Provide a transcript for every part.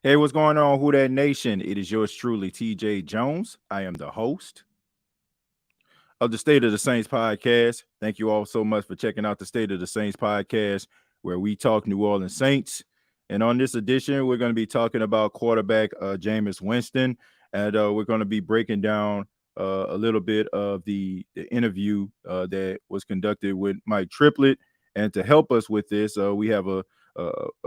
Hey, what's going on, Who That Nation? It is yours truly, TJ Jones. I am the host of the State of the Saints podcast. Thank you all so much for checking out the State of the Saints podcast, where we talk New Orleans Saints. And on this edition, we're going to be talking about quarterback Jameis Winston, and we're going to be breaking down a little bit of the interview that was conducted with Mike Triplett. And to help us with this, we have a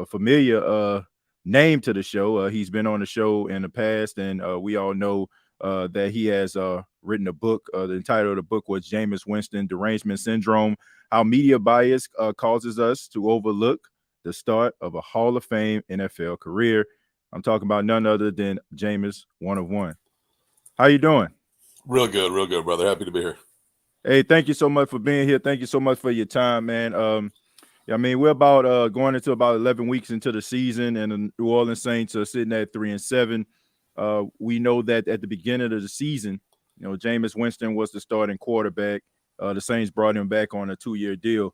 familiar name to the show. He's been on the show in the past, and we all know that he has written a book. The title of the book was Jameis Winston, Derangement Syndrome, How Media Bias Causes Us to Overlook the Start of a Hall of Fame NFL Career. I'm talking about none other than Jameis, one of one. How you doing? Real good, brother. Happy to be here. Hey, thank you so much for being here. Thank you so much for your time, man. I mean, we're about going into about 11 weeks into the season, and the New Orleans Saints are sitting at 3-7. We know that at the beginning of the season, Jameis Winston was the starting quarterback. The Saints brought him back on a 2-year deal.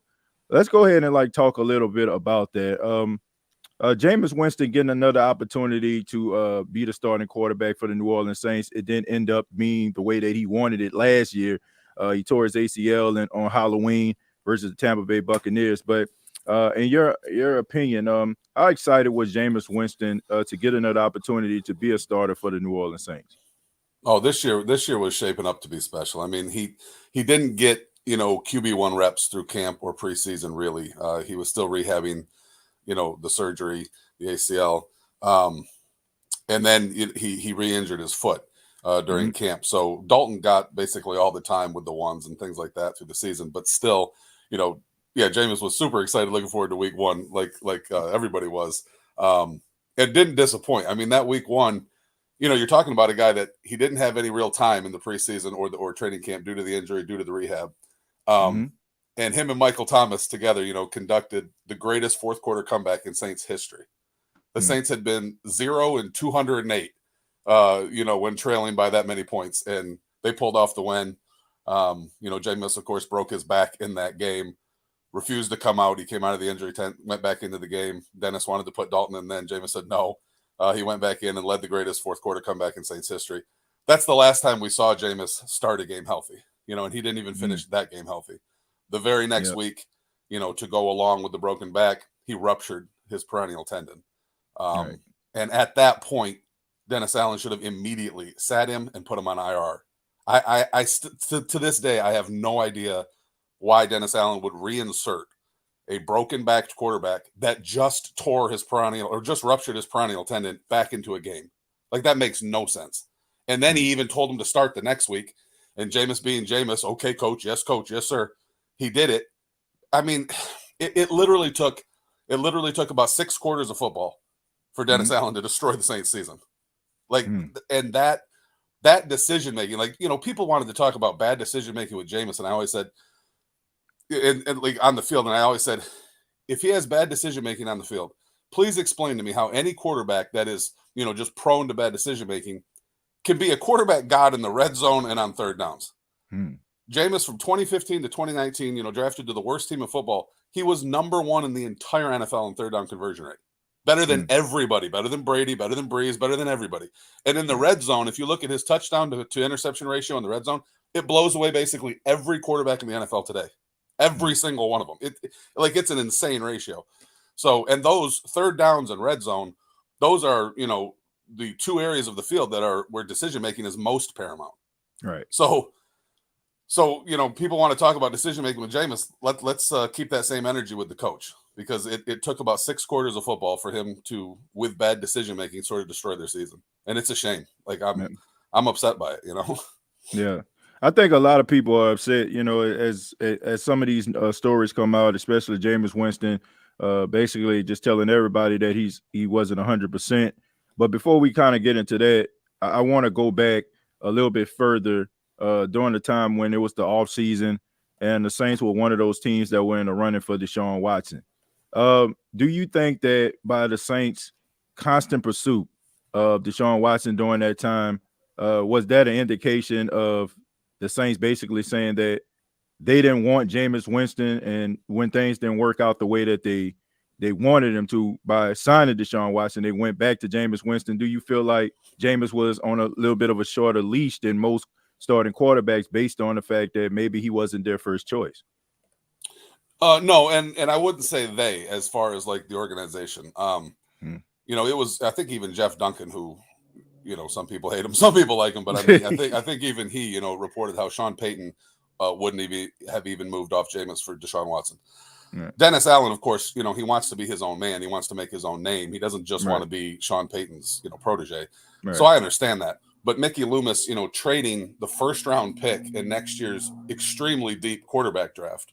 Let's go ahead and talk a little bit about that. Jameis Winston getting another opportunity to be the starting quarterback for the New Orleans Saints. It didn't end up being the way that he wanted it last year. He tore his ACL on Halloween versus the Tampa Bay Buccaneers. But in your opinion, how excited was Jameis Winston to get another opportunity to be a starter for the New Orleans Saints? Oh, this year was shaping up to be special. I mean, he didn't get QB1 reps through camp or preseason. Really, he was still rehabbing, the surgery, the ACL, and then he re-injured his foot during camp. So Dalton got basically all the time with the ones and things like that through the season. But still, Jameis was super excited, looking forward to week one, like everybody was. It didn't disappoint. I mean, that week one, you're talking about a guy that he didn't have any real time in the preseason or training camp due to the injury, due to the rehab. And him and Michael Thomas together, conducted the greatest fourth quarter comeback in Saints history. The Saints had been 0-208, when trailing by that many points, and they pulled off the win. Jameis, of course, broke his back in that game, refused to come out. He came out of the injury tent, went back into the game. Dennis wanted to put Dalton in, then Jameis said no. He went back in and led the greatest fourth quarter comeback in Saints history. That's the last time we saw Jameis start a game healthy, and he didn't even finish that game healthy. The very next week, to go along with the broken back, he ruptured his peroneal tendon. Right. And at that point, Dennis Allen should have immediately sat him and put him on IR. To this day, I have no idea why Dennis Allen would reinsert a broken backed quarterback that just tore his peroneal or just ruptured his peroneal tendon back into a game. Like, that makes no sense. And then he even told him to start the next week. And Jameis being Jameis, okay, coach, yes, sir. He did it. I mean, it literally took about 6 quarters of football for Dennis Allen to destroy the Saints season. And that decision making, people wanted to talk about bad decision making with Jameis, and I always said, and on the field, and I always said, if he has bad decision making on the field, please explain to me how any quarterback that is, just prone to bad decision making can be a quarterback god in the red zone and on third downs. Jameis, from 2015 to 2019, drafted to the worst team in football, he was number 1 in the entire NFL in third down conversion rate. Better than everybody, better than Brady, better than Breeze, better than everybody. And in the red zone, if you look at his touchdown to interception ratio in the red zone, it blows away basically every quarterback in the NFL today. Every single one of them. It's an insane ratio. So, and those third downs and red zone, those are, the 2 areas of the field that are where decision making is most paramount. Right. So people want to talk about decision making with Jameis. Let's keep that same energy with the coach, because it took about 6 quarters of football for him to, with bad decision making, sort of destroy their season, and it's a shame. I'm upset by it. Yeah, I think a lot of people are upset. As some of these stories come out, especially Jameis Winston, basically just telling everybody that he wasn't 100%. But before we kind of get into that, I want to go back a little bit further. During the time when it was the off season and the Saints were one of those teams that were in the running for Deshaun Watson. Do you think that by the Saints' constant pursuit of Deshaun Watson during that time, was that an indication of the Saints basically saying that they didn't want Jameis Winston, and when things didn't work out the way that they they wanted him to by signing Deshaun Watson. They went back to Jameis Winston. Do you feel like Jameis was on a little bit of a shorter leash than most starting quarterbacks based on the fact that maybe he wasn't their first choice? No, and I wouldn't say they as far as like the organization. You know, it was, I think, even Jeff Duncan, who, you know, some people hate him, some people like him, but I mean, I think even he, you know, reported how Sean Payton wouldn't have even moved off Jameis for Deshaun Watson. Right. Dennis Allen, of course, you know, he wants to be his own man. He wants to make his own name. He doesn't just want to be Sean Payton's, you know, protege. Right. So I understand that. But Mickey Loomis, you know, trading the first round pick in next year's extremely deep quarterback draft,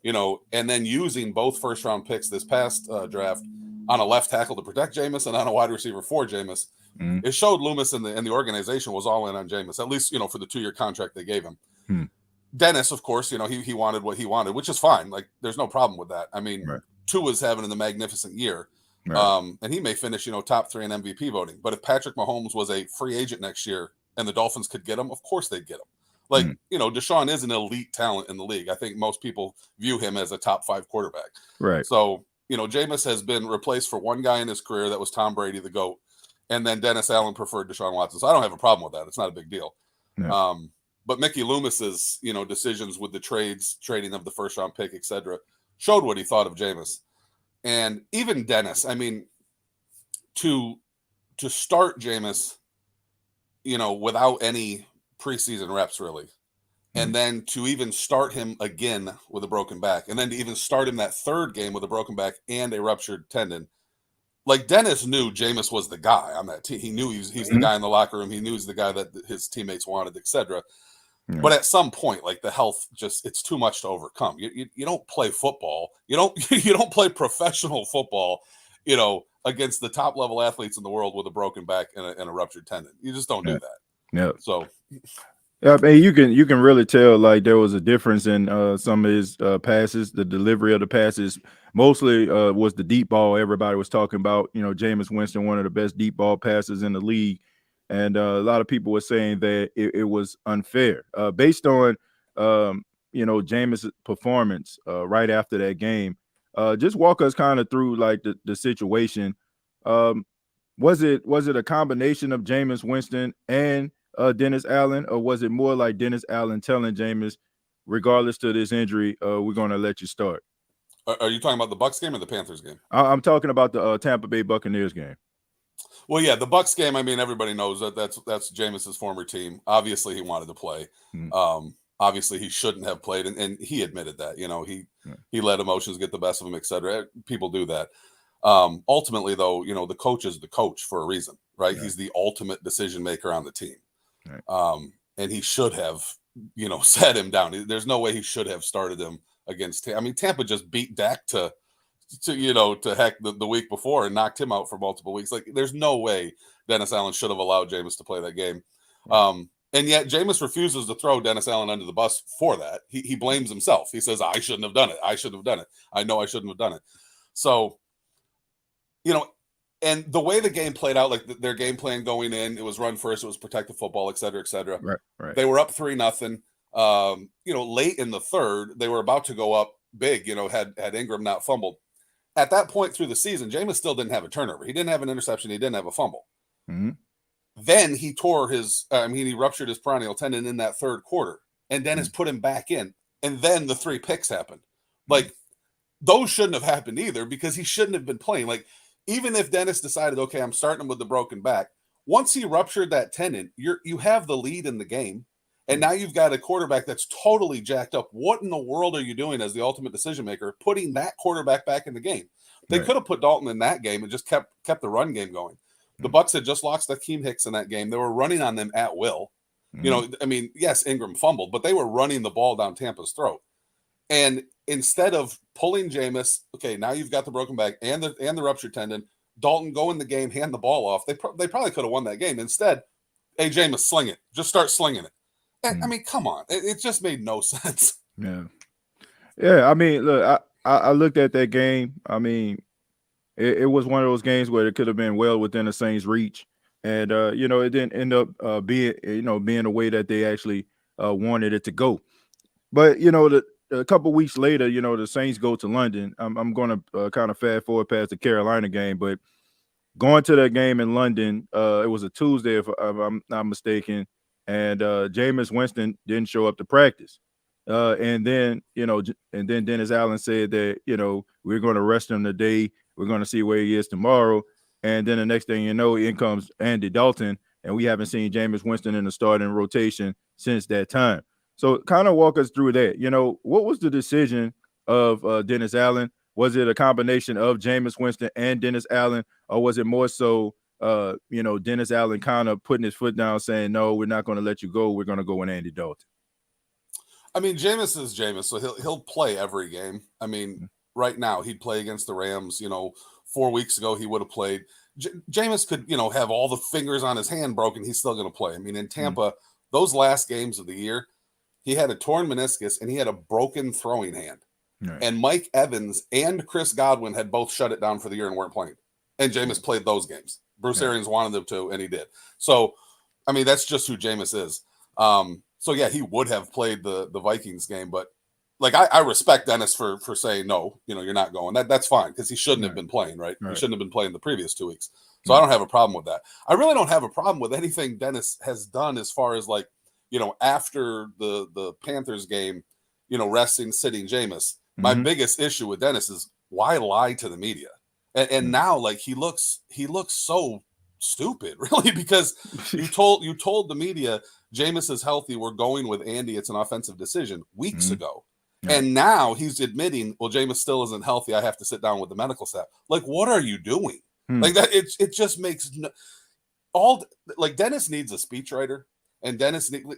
you know, and then using both first round picks this past draft on a left tackle to protect Jameis and on a wide receiver for Jameis, it showed Loomis and the organization was all in on Jameis, at least, you know, for the 2-year contract they gave him. Dennis, of course, you know, he wanted what he wanted, which is fine. Like, there's no problem with that. I mean, Tua's having a magnificent year. And he may finish, you know, top 3 in MVP voting. But if Patrick Mahomes was a free agent next year and the Dolphins could get him, of course they'd get him. Like, you know, Deshaun is an elite talent in the league. I think most people view him as a top 5 quarterback. Right. So, you know, Jameis has been replaced for one guy in his career. That was Tom Brady, the GOAT. And then Dennis Allen preferred Deshaun Watson. So I don't have a problem with that. It's not a big deal. No. But Mickey Loomis's, you know, decisions with the trading of the first round pick, et cetera, showed what he thought of Jameis. And even Dennis, I mean, to start Jameis, you know, without any preseason reps really, and then to even start him again with a broken back, and then to even start him that third game with a broken back and a ruptured tendon. Like, Dennis knew Jameis was the guy on that team. He knew he's the guy in the locker room. He knew he's the guy that his teammates wanted, etc. But at some point, like, the health it's too much to overcome. You don't play football. You don't play professional football, you know, against the top level athletes in the world with a broken back and a ruptured tendon. You just don't do that. Yeah. So. Yeah, I mean, you can really tell like there was a difference in some of his passes. The delivery of the passes mostly was the deep ball. Everybody was talking about, you know, Jameis Winston, one of the best deep ball passers in the league, and a lot of people were saying that it was unfair based on you know, Jameis' performance right after that game. Just walk us kind of through like the situation. Was it a combination of Jameis Winston and Dennis Allen, or was it more like Dennis Allen telling Jameis, regardless to this injury, we're going to let you start? Are you talking about the Bucs game or the Panthers game? I'm talking about the Tampa Bay Buccaneers game. Well, yeah, the Bucs game. I mean, everybody knows that's Jameis's former team. Obviously, he wanted to play. Obviously, he shouldn't have played, and he admitted that. You know, he let emotions get the best of him, etc. People do that. Ultimately, though, you know, the coach is the coach for a reason, right? He's the ultimate decision maker on the team. And he should have, you know, sat him down. There's no way he should have started him against. I mean, Tampa just beat Dak to you know, to heck the week before and knocked him out for multiple weeks. Like, there's no way Dennis Allen should have allowed Jameis to play that game. And yet Jameis refuses to throw Dennis Allen under the bus for that. He blames himself. He says, I shouldn't have done it. I shouldn't have done it. I know I shouldn't have done it. So, you know, and the way the game played out, like their game plan going in, it was run first, it was protective football, et cetera, et cetera. Right. They were up 3-0. You know, late in the third, they were about to go up big, you know, had Ingram not fumbled. At that point through the season, Jameis still didn't have a turnover. He didn't have an interception. He didn't have a fumble. Then he he ruptured his peroneal tendon in that third quarter. And Dennis put him back in. And then the 3 picks happened. Like, those shouldn't have happened either, because he shouldn't have been playing. Like, even if Dennis decided, okay, I'm starting him with the broken back, once he ruptured that tendon, you have the lead in the game. And now you've got a quarterback that's totally jacked up. What in the world are you doing as the ultimate decision maker, putting that quarterback back in the game? They could have put Dalton in that game and just kept the run game going. The Bucs had just lost Akeem Hicks in that game. They were running on them at will. You know, I mean, yes, Ingram fumbled, but they were running the ball down Tampa's throat. And instead of pulling Jameis, okay, now you've got the broken back and the ruptured tendon. Dalton, go in the game, hand the ball off. They probably could have won that game. Instead, hey, Jameis, sling it. Just start slinging it. I mean, come on. It just made no sense. Yeah. I mean, look, I looked at that game. I mean, it was one of those games where it could have been well within the Saints' reach. And, you know, it didn't end up being the way that they actually wanted it to go. But, you know, a couple weeks later, the Saints go to London. I'm going to kind of fast forward past the Carolina game, but going to that game in London, it was a Tuesday, if I'm not mistaken, and Jameis Winston didn't show up to practice. And then Dennis Allen said that, we're going to rest him today. We're going to see where he is tomorrow. And then the next thing you know, in comes Andy Dalton, and we haven't seen Jameis Winston in the starting rotation since that time. So kind of walk us through that. What was the decision of Dennis Allen? Was it a combination of Jameis Winston and Dennis Allen, or was it more so, Dennis Allen kind of putting his foot down saying, no, we're not going to let you go. We're going to go with Andy Dalton? I mean, Jameis is Jameis, so he'll play every game. I mean, right now he'd play against the Rams. 4 weeks ago he would have played. Jameis could, have all the fingers on his hand broken. He's still going to play. I mean, in Tampa, those last games of the year, he had a torn meniscus and he had a broken throwing hand. Right. And Mike Evans and Chris Godwin had both shut it down for the year and weren't playing. And Jameis played those games. Bruce Arians wanted them to, and he did. So, I mean, that's just who Jameis is. So, yeah, he would have played the Vikings game. But, I respect Dennis for saying, no, you're not going. That's fine, because he shouldn't have been playing, right? He shouldn't have been playing the previous 2 weeks. So I don't have a problem with that. I really don't have a problem with anything Dennis has done as far as, after the Panthers game, resting, sitting Jameis. My biggest issue with Dennis is, why lie to the media? And now, he looks so stupid, really, because you told the media Jameis is healthy. We're going with Andy. It's an offensive decision weeks ago. Yeah. And now he's admitting, well, Jameis still isn't healthy. I have to sit down with the medical staff. What are you doing? That it just makes Dennis needs a speechwriter, and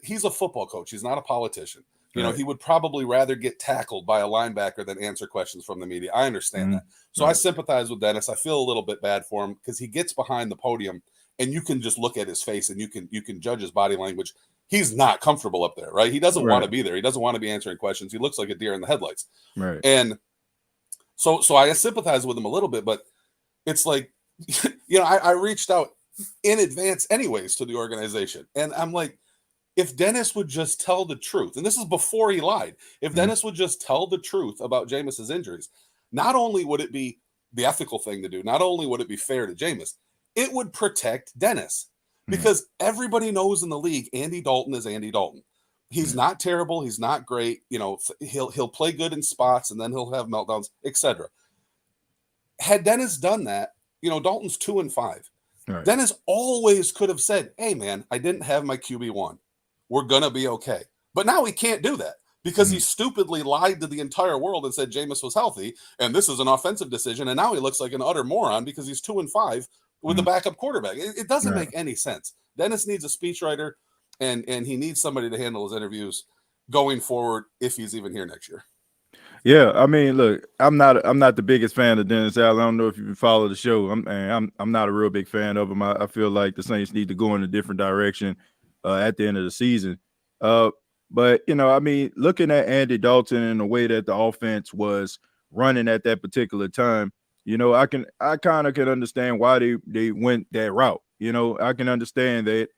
he's a football coach. He's not a politician. He would probably rather get tackled by a linebacker than answer questions from the media. I understand that. So I sympathize with Dennis. I feel a little bit bad for him because he gets behind the podium and you can just look at his face and you can judge his body language. He's not comfortable up there, right? He doesn't want to be there. He doesn't want to be answering questions. He looks like a deer in the headlights. Right. And so I sympathize with him a little bit, but it's I reached out in advance anyways to the organization. And I'm like, if Dennis would just tell the truth, and this is before he lied, if Dennis would just tell the truth about Jameis's injuries, not only would it be the ethical thing to do, not only would it be fair to Jameis, it would protect Dennis. Because everybody knows in the league, Andy Dalton is Andy Dalton. He's not terrible. He's not great. He'll play good in spots, and then he'll have meltdowns, etc. Had Dennis done that, Dalton's 2-5. Right. Dennis always could have said, hey, man, I didn't have my QB1. We're going to be okay. But now he can't do that because he stupidly lied to the entire world and said Jameis was healthy, and this is an offensive decision, and now he looks like an utter moron because he's 2-5 with the backup quarterback. It doesn't make any sense. Dennis needs a speechwriter, and he needs somebody to handle his interviews going forward if he's even here next year. Yeah, I mean, look, I'm not the biggest fan of Dennis Allen. I don't know if you follow the show. I'm not a real big fan of him. I feel like the Saints need to go in a different direction at the end of the season. But I mean, looking at Andy Dalton and the way that the offense was running at that particular time, I kind of can understand why they went that route. I can understand that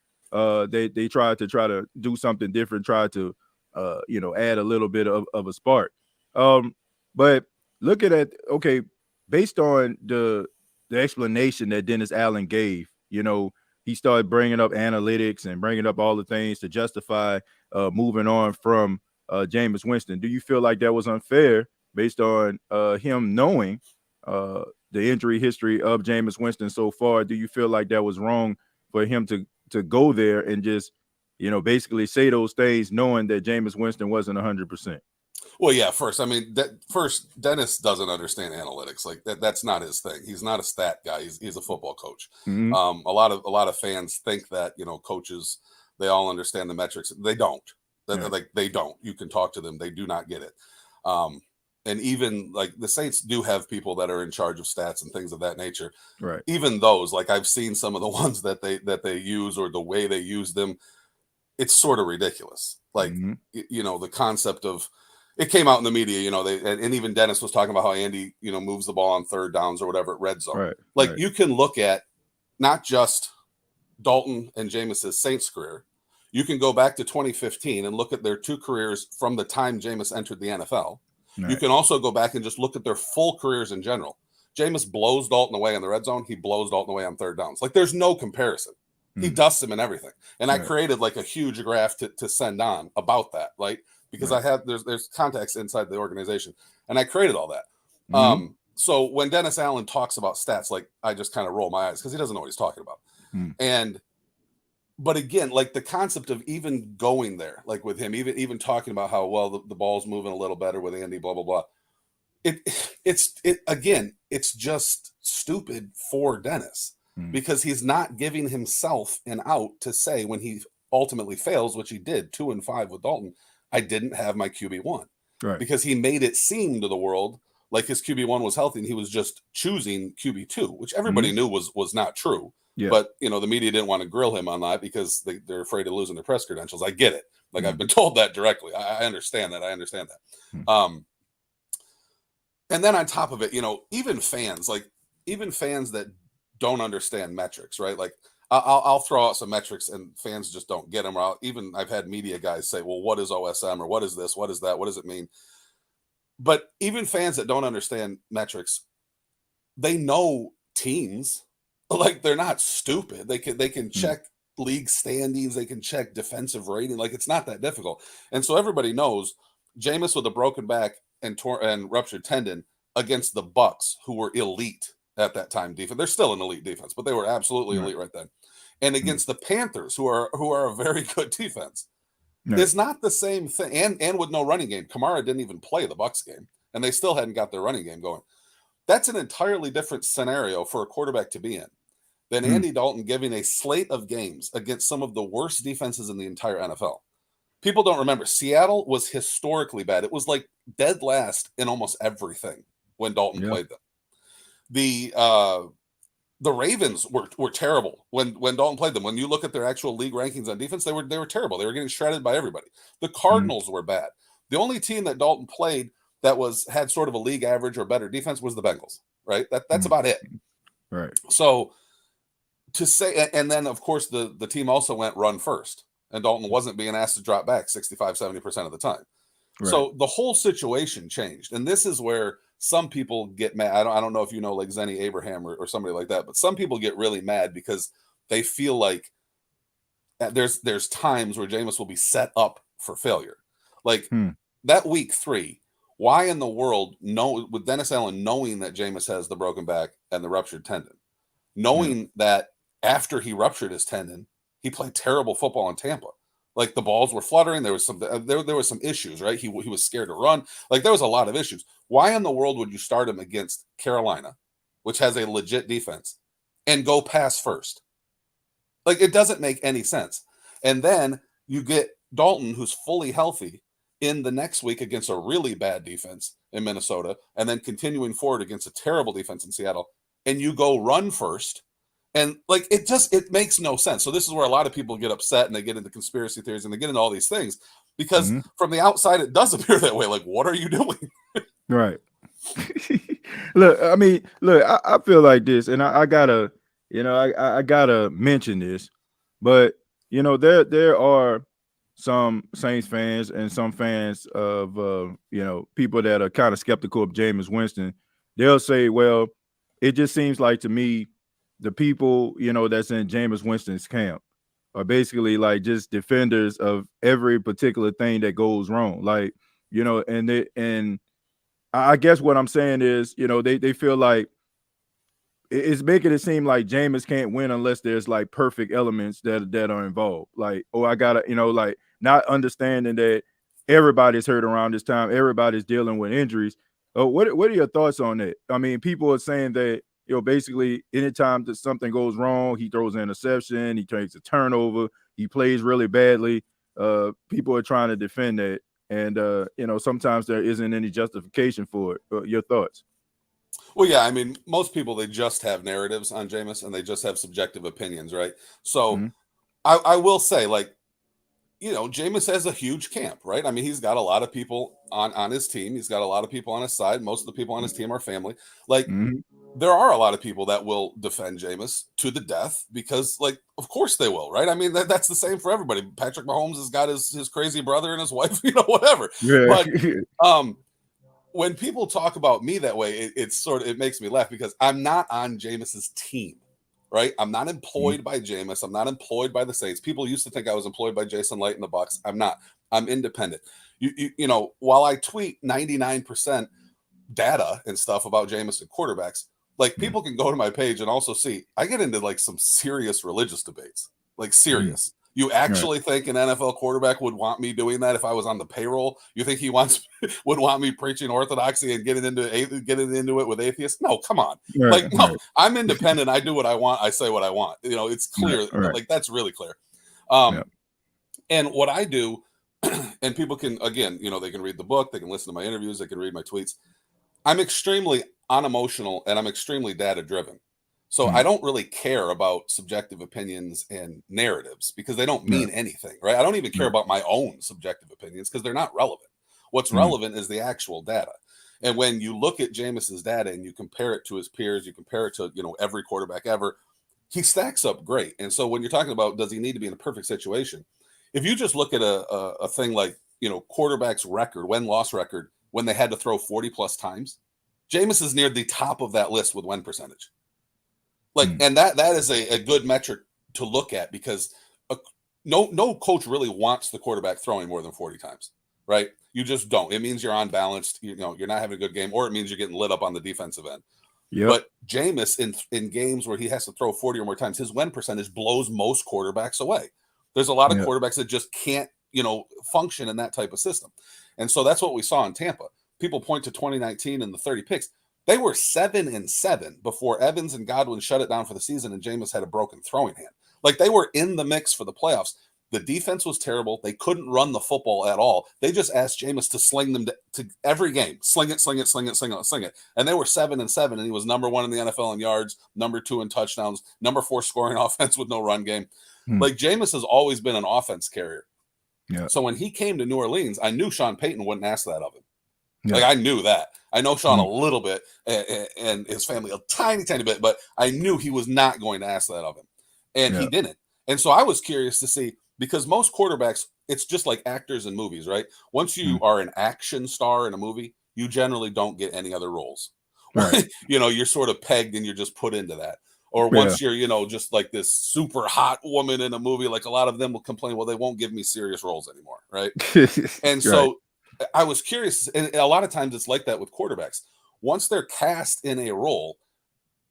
they tried to do something different, try to add a little bit of a spark. But looking at based on the explanation that Dennis Allen gave, he started bringing up analytics and bringing up all the things to justify moving on from Jameis Winston. Do you feel like that was unfair based on him knowing the injury history of Jameis Winston so far? Do you feel like that was wrong for him to go there and just, basically say those things knowing that Jameis Winston wasn't 100%? Well, yeah, first Dennis doesn't understand analytics. That's not his thing. He's not a stat guy. He's a football coach. A lot of fans think that, coaches, they all understand the metrics. They don't. They don't. You can talk to them. They do not get it. And even the Saints do have people that are in charge of stats and things of that nature. Right. Even those, I've seen some of the ones that they use or the way they use them, it's sort of ridiculous. The concept of, it came out in the media, and even Dennis was talking about how Andy, moves the ball on third downs or whatever at red zone. Right. You can look at not just Dalton and Jameis's Saints career. You can go back to 2015 and look at their 2 careers from the time Jameis entered the NFL. Right. You can also go back and just look at their full careers in general. Jameis blows Dalton away in the red zone. He blows Dalton away on third downs. Like, there's no comparison. He dusts him in everything. And I created like a huge graph to send on about that, like, because I had there's contacts inside the organization, and I created all that. So when Dennis Allen talks about stats, like, I just kind of roll my eyes because he doesn't know what he's talking about. But again, like, the concept of even going there, like with him, even talking about how well the ball's moving a little better with Andy, blah blah blah. It's just stupid for Dennis. Because he's not giving himself an out to say when he ultimately fails, which he did 2-5 with Dalton, I didn't have my QB1. Right. Because he made it seem to the world like his QB1 was healthy and he was just choosing QB2, which everybody knew was not true. Yeah. But, you know, the media didn't want to grill him on that because they're afraid of losing their press credentials. I get it. Like, I've been told that directly. I understand that. And then on top of it, you know, even fans that don't understand metrics, right? Like, I'll throw out some metrics and fans just don't get them. Or I've had media guys say, well, what is OSM, or what is this? What is that? What does it mean? But even fans that don't understand metrics, they know teams. Like, they're not stupid. They can check league standings. They can check defensive rating. Like, it's not that difficult. And so everybody knows Jameis with a broken back and ruptured tendon against the Bucs, who were elite at that time defense. They're still an elite defense, but they were absolutely elite right then. And against the Panthers, who are a very good defense. It's not the same thing. And with no running game. Kamara didn't even play the Bucs game, and they still hadn't got their running game going. That's an entirely different scenario for a quarterback to be in than Andy Dalton giving a slate of games against some of the worst defenses in the entire NFL. People don't remember. Seattle was historically bad. It was like dead last in almost everything when Dalton played them. The Ravens were terrible when Dalton played them. When you look at their actual league rankings on defense, they were terrible. They were getting shredded by everybody. The Cardinals were bad. The only team that Dalton played that had sort of a league average or better defense was the Bengals, right? That's about it. Right. So to say, and then of course the team also went run first, and Dalton wasn't being asked to drop back 65-70% of the time. Right. So the whole situation changed. And this is where some people get mad. I don't know if you know, like Zenny Abraham or somebody like that, but some people get really mad because they feel like there's times where Jameis will be set up for failure. Like that week 3, why in the world, with Dennis Allen knowing that Jameis has the broken back and the ruptured tendon, knowing that after he ruptured his tendon, he played terrible football in Tampa. Like, the balls were fluttering. There was some issues, right? He was scared to run. Like, there was a lot of issues. Why in the world would you start him against Carolina, which has a legit defense, and go pass first? Like, it doesn't make any sense. And then you get Dalton, who's fully healthy, in the next week against a really bad defense in Minnesota, and then continuing forward against a terrible defense in Seattle, and you go run first. And like, it makes no sense. So this is where a lot of people get upset and they get into conspiracy theories and they get into all these things because from the outside, it does appear that way. Like, what are you doing? Right. I feel like this, and I gotta, I gotta mention this, but there are some Saints fans and some fans of, people that are kind of skeptical of Jameis Winston. They'll say, well, it just seems like to me, the people, that's in Jameis Winston's camp are basically like just defenders of every particular thing that goes wrong. Like, and I guess what I'm saying is, they feel like it's making it seem like Jameis can't win unless there's like perfect elements that are involved. Like, I gotta, like not understanding that everybody's hurt around this time. Everybody's dealing with injuries. What are your thoughts on that? I mean, people are saying that, basically anytime that something goes wrong, he throws an interception, he takes a turnover, he plays really badly. People are trying to defend that. And, sometimes there isn't any justification for it. Your thoughts? Well, yeah, I mean, most people, they just have narratives on Jameis and they just have subjective opinions, right? So I will say, like, Jameis has a huge camp, right? I mean, he's got a lot of people on his team. He's got a lot of people on his side. Most of the people on his team are family. Like, there are a lot of people that will defend Jameis to the death because, like, of course they will, right? I mean, that's the same for everybody. Patrick Mahomes has got his crazy brother and his wife, whatever. Yeah. But when people talk about me that way, it makes me laugh because I'm not on Jameis's team, right? I'm not employed by Jameis. I'm not employed by the Saints. People used to think I was employed by Jason Light and the Bucs. I'm not. I'm independent. While I tweet 99% data and stuff about Jameis and quarterbacks, like, people can go to my page and also see I get into like some serious religious debates, like serious. You actually think an NFL quarterback would want me doing that if I was on the payroll? You think he would want me preaching orthodoxy and getting into it with atheists? No, come on. No, I'm independent. I do what I want. I say what I want. It's clear. Like, that's really clear. And what I do, and people can, again, they can read the book, they can listen to my interviews, they can read my tweets. I'm extremely unemotional and I'm extremely data driven. So I don't really care about subjective opinions and narratives because they don't mean anything, right? I don't even care about my own subjective opinions because they're not relevant. What's relevant is the actual data. And when you look at Jameis's data and you compare it to his peers, you compare it to, every quarterback ever, he stacks up great. And so when you're talking about, does he need to be in a perfect situation? If you just look at a thing like, quarterback's record, win-loss record, when they had to throw 40 plus times, Jameis is near the top of that list with win percentage. And that is a good metric to look at because no coach really wants the quarterback throwing more than 40 times, right? You just don't. It means you're unbalanced. You're not having a good game, or it means you're getting lit up on the defensive end. Yep. But Jameis, in games where he has to throw 40 or more times, his win percentage blows most quarterbacks away. There's a lot of quarterbacks that just can't, function in that type of system. And so that's what we saw in Tampa. People point to 2019 and the 30 picks. They were 7-7 before Evans and Godwin shut it down for the season and Jameis had a broken throwing hand. Like, they were in the mix for the playoffs. The defense was terrible. They couldn't run the football at all. They just asked Jameis to sling them to every game. Sling it. And they were 7-7, and he was number 1 in the NFL in yards, number 2 in touchdowns, number 4 scoring offense with no run game. Like, Jameis has always been an offense carrier. Yeah. So when he came to New Orleans, I knew Sean Payton wouldn't ask that of him. Yeah. Like, I knew that. I know Sean a little bit and his family a tiny bit, but I knew he was not going to ask that of him. And he didn't. And so I was curious to see, because most quarterbacks, it's just like actors in movies, right? Once you are an action star in a movie, you generally don't get any other roles. Right. You're sort of pegged and you're just put into that. Or once you're, just like this super hot woman in a movie, like a lot of them will complain, well, they won't give me serious roles anymore, right? And so I was curious, and a lot of times it's like that with quarterbacks. Once they're cast in a role,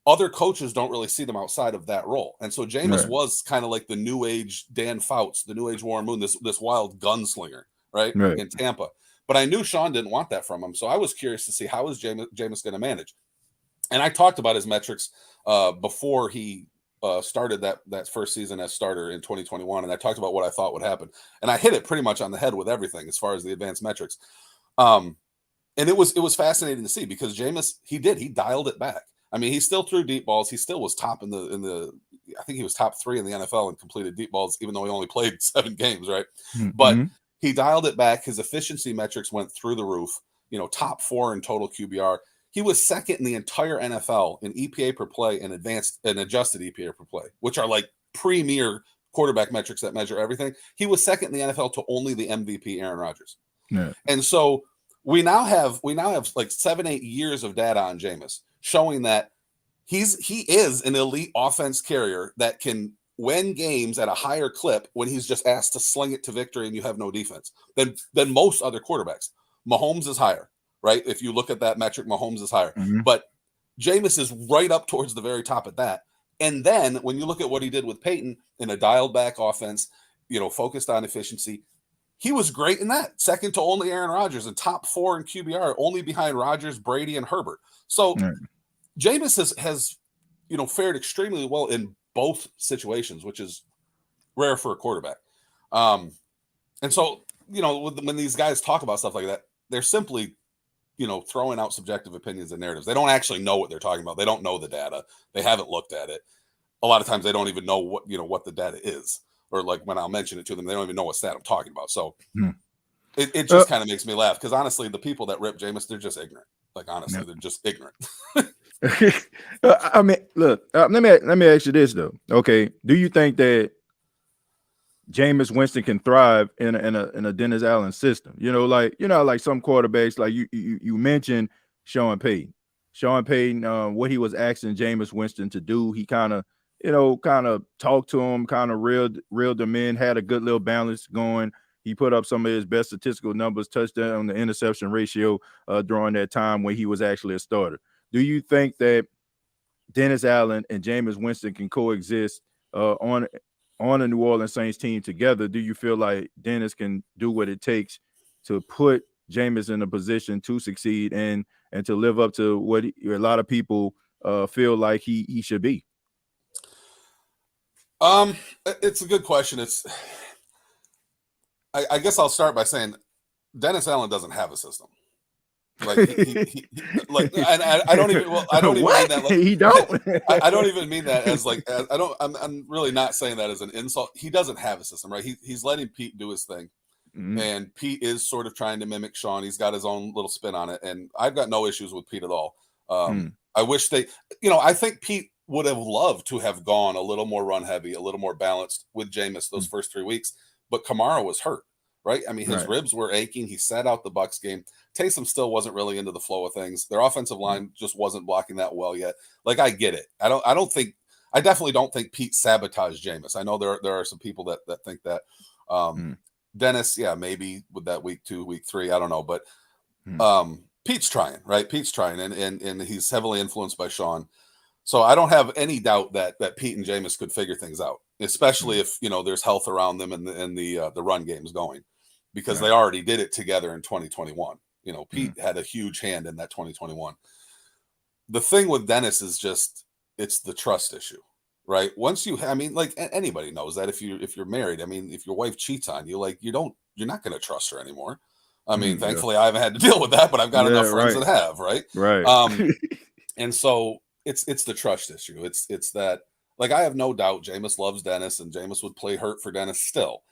other coaches don't really see them outside of that role. And so Jameis was kind of like the new age Dan Fouts, the new age Warren Moon, this wild gunslinger, right? In Tampa. But I knew Sean didn't want that from him. So I was curious to see, how is Jameis going to manage? And I talked about his metrics before he started that first season as starter in 2021. And I talked about what I thought would happen. And I hit it pretty much on the head with everything as far as the advanced metrics. And it was fascinating to see because Jameis, he dialed it back. I mean, he still threw deep balls. He still was top in the I think he was top 3 in the NFL in completed deep balls, even though he only played 7 games, right? But he dialed it back. His efficiency metrics went through the roof, top 4 in total QBR. He was second in the entire NFL in EPA per play and adjusted EPA per play, which are like premier quarterback metrics that measure everything. He was second in the NFL to only the MVP Aaron Rodgers. Yeah. And so we now have like 7-8 years of data on Jameis showing that he is an elite offense carrier that can win games at a higher clip when he's just asked to sling it to victory and you have no defense than most other quarterbacks. Mahomes is higher. Right? If you look at that metric, Mahomes is higher. But Jameis is right up towards the very top at that. And then when you look at what he did with Payton in a dialed back offense, focused on efficiency, he was great in that. Second to only Aaron Rodgers and top 4 in QBR, only behind Rodgers, Brady, and Herbert. So Jameis has fared extremely well in both situations, which is rare for a quarterback. And so, when these guys talk about stuff like that, they're simply throwing out subjective opinions and narratives. They don't actually know what they're talking about. They don't know the data. They haven't looked at it. A lot of times they don't even know what the data is. Or like when I'll mention it to them, they don't even know what stat I'm talking about. So it just kind of makes me laugh because honestly, the people that rip Jameis, they're just ignorant. Like honestly, they're just ignorant. I mean, look, let me ask you this though. Okay, do you think that Jameis Winston can thrive in a Dennis Allen system? Like some quarterbacks, like you mentioned Sean Payton. Sean Payton, what he was asking Jameis Winston to do, he kind of talked to him, kind of reeled him in, had a good little balance going. He put up some of his best statistical numbers, touchdown the interception ratio during that time when he was actually a starter. Do you think that Dennis Allen and Jameis Winston can coexist on a New Orleans Saints team together? Do you feel like Dennis can do what it takes to put Jameis in a position to succeed and to live up to what a lot of people feel like he should be? It's a good question. I guess I'll start by saying Dennis Allen doesn't have a system. Like he like, and I don't even. Well, I don't even mean that. Like, he don't. I don't even mean that as like. I don't. I'm really not saying that as an insult. He doesn't have a system, right? He's letting Pete do his thing, and Pete is sort of trying to mimic Sean. He's got his own little spin on it, and I've got no issues with Pete at all. I wish they. I think Pete would have loved to have gone a little more run heavy, a little more balanced with Jameis those first 3 weeks, but Kamara was hurt. Right. I mean, his ribs were aching. He sat out the Bucs game. Taysom still wasn't really into the flow of things. Their offensive line just wasn't blocking that well yet. Like, I get it. I definitely don't think Pete sabotaged Jameis. I know there are some people that think that. Dennis, yeah, maybe with that week 2, week 3, I don't know. But Pete's trying, right? Pete's trying, and he's heavily influenced by Sean. So I don't have any doubt that Pete and Jameis could figure things out, especially if there's health around them and the run game's going. Because they already did it together in 2021. Pete had a huge hand in that 2021. The thing with Dennis is just, it's the trust issue, right? Once like anybody knows that if you're married, I mean, if your wife cheats on you, like you're not going to trust her anymore. I mean, thankfully I haven't had to deal with that, but I've got enough friends that have, right? Right. And so it's the trust issue. It's that, like, I have no doubt Jameis loves Dennis and Jameis would play hurt for Dennis still,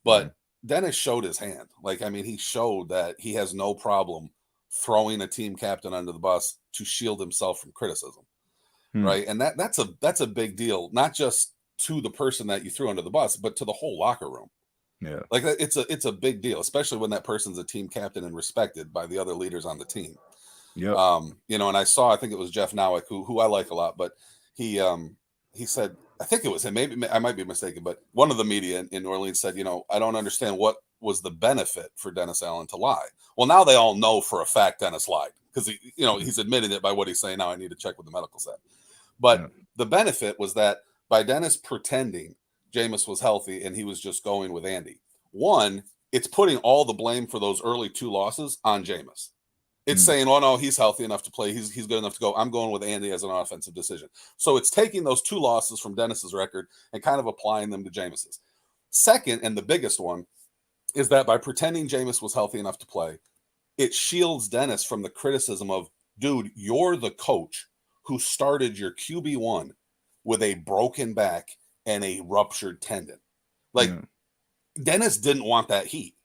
but Dennis showed his hand. Like, I mean, he showed that he has no problem throwing a team captain under the bus to shield himself from criticism, right? And that's a big deal, not just to the person that you threw under the bus, but to the whole locker room. Yeah, like it's a big deal, especially when that person's a team captain and respected by the other leaders on the team. yeah. And I think it was Jeff Nowick, who I like a lot, but he said, I think it was him, maybe I might be mistaken, but one of the media in New Orleans said, I don't understand what was the benefit for Dennis Allen to lie. Well, now they all know for a fact Dennis lied, because he's admitted it by what he's saying. Now I need to check what the medical said. But the benefit was that by Dennis pretending Jameis was healthy and he was just going with Andy, one, it's putting all the blame for those early 2 losses on Jameis. It's saying, oh, no, he's healthy enough to play. He's good enough to go. I'm going with Andy as an offensive decision. So it's taking those 2 losses from Dennis's record and kind of applying them to Jameis's. Second, and the biggest one, is that by pretending Jameis was healthy enough to play, it shields Dennis from the criticism of, dude, you're the coach who started your QB1 with a broken back and a ruptured tendon. Like, Dennis didn't want that heat.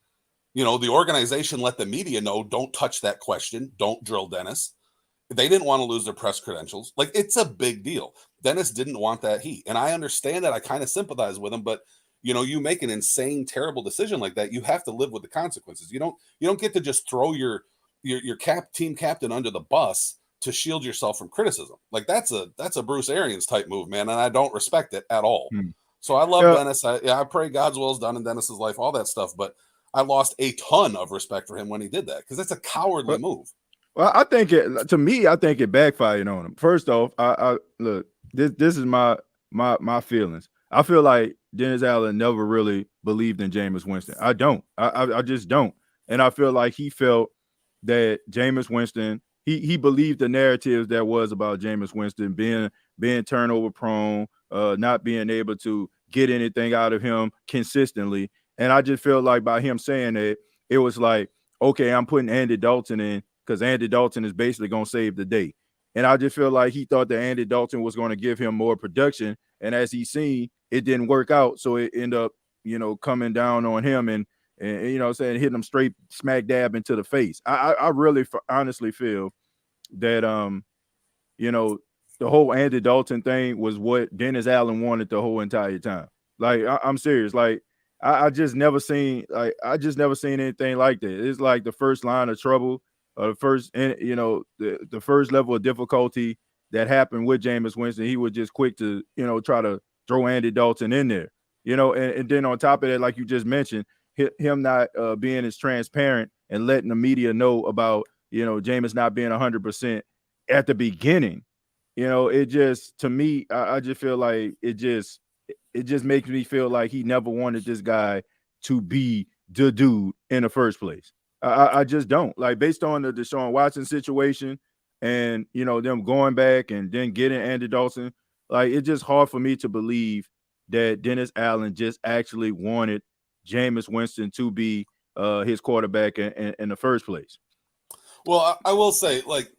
The organization let the media know, don't touch that question. Don't drill Dennis. They didn't want to lose their press credentials. Like, it's a big deal. Dennis didn't want that heat. And I understand that. I kind of sympathize with him, but you make an insane, terrible decision like that, you have to live with the consequences. You don't get to just throw your team captain under the bus to shield yourself from criticism. Like, that's a Bruce Arians type move, man. And I don't respect it at all. So I love Dennis. I pray God's will is done in Dennis's life, all that stuff. But I lost a ton of respect for him when he did that, because that's a cowardly move. Well, I think it backfired on him. First off, I look, this is my feelings. I feel like Dennis Allen never really believed in Jameis Winston. I don't. I just don't. And I feel like he felt that Jameis Winston, he believed the narratives that was about Jameis Winston being turnover prone, not being able to get anything out of him consistently. And I just feel like by him saying that, it was like, okay, I'm putting Andy Dalton in because Andy Dalton is basically going to save the day. And I just feel like he thought that Andy Dalton was going to give him more production. And as he's seen, it didn't work out. So it ended up, coming down on him and hitting him straight smack dab into the face. I really honestly feel that you know, the whole Andy Dalton thing was what Dennis Allen wanted the whole entire time. Like I'm serious. Like I just never seen anything like that. It's like the first line of trouble, or the first, the first level of difficulty that happened with Jameis Winston. He was just quick to try to throw Andy Dalton in there. And then on top of that, like you just mentioned, him not being as transparent and letting the media know about Jameis not being 100% at the beginning. It just, to me, I just feel like it just makes me feel like he never wanted this guy to be the dude in the first place. I just don't, like, based on the Deshaun Watson situation and them going back and then getting Andy Dalton. Like, it's just hard for me to believe that Dennis Allen just actually wanted Jameis Winston to be his quarterback in the first place. Well, I will say, like,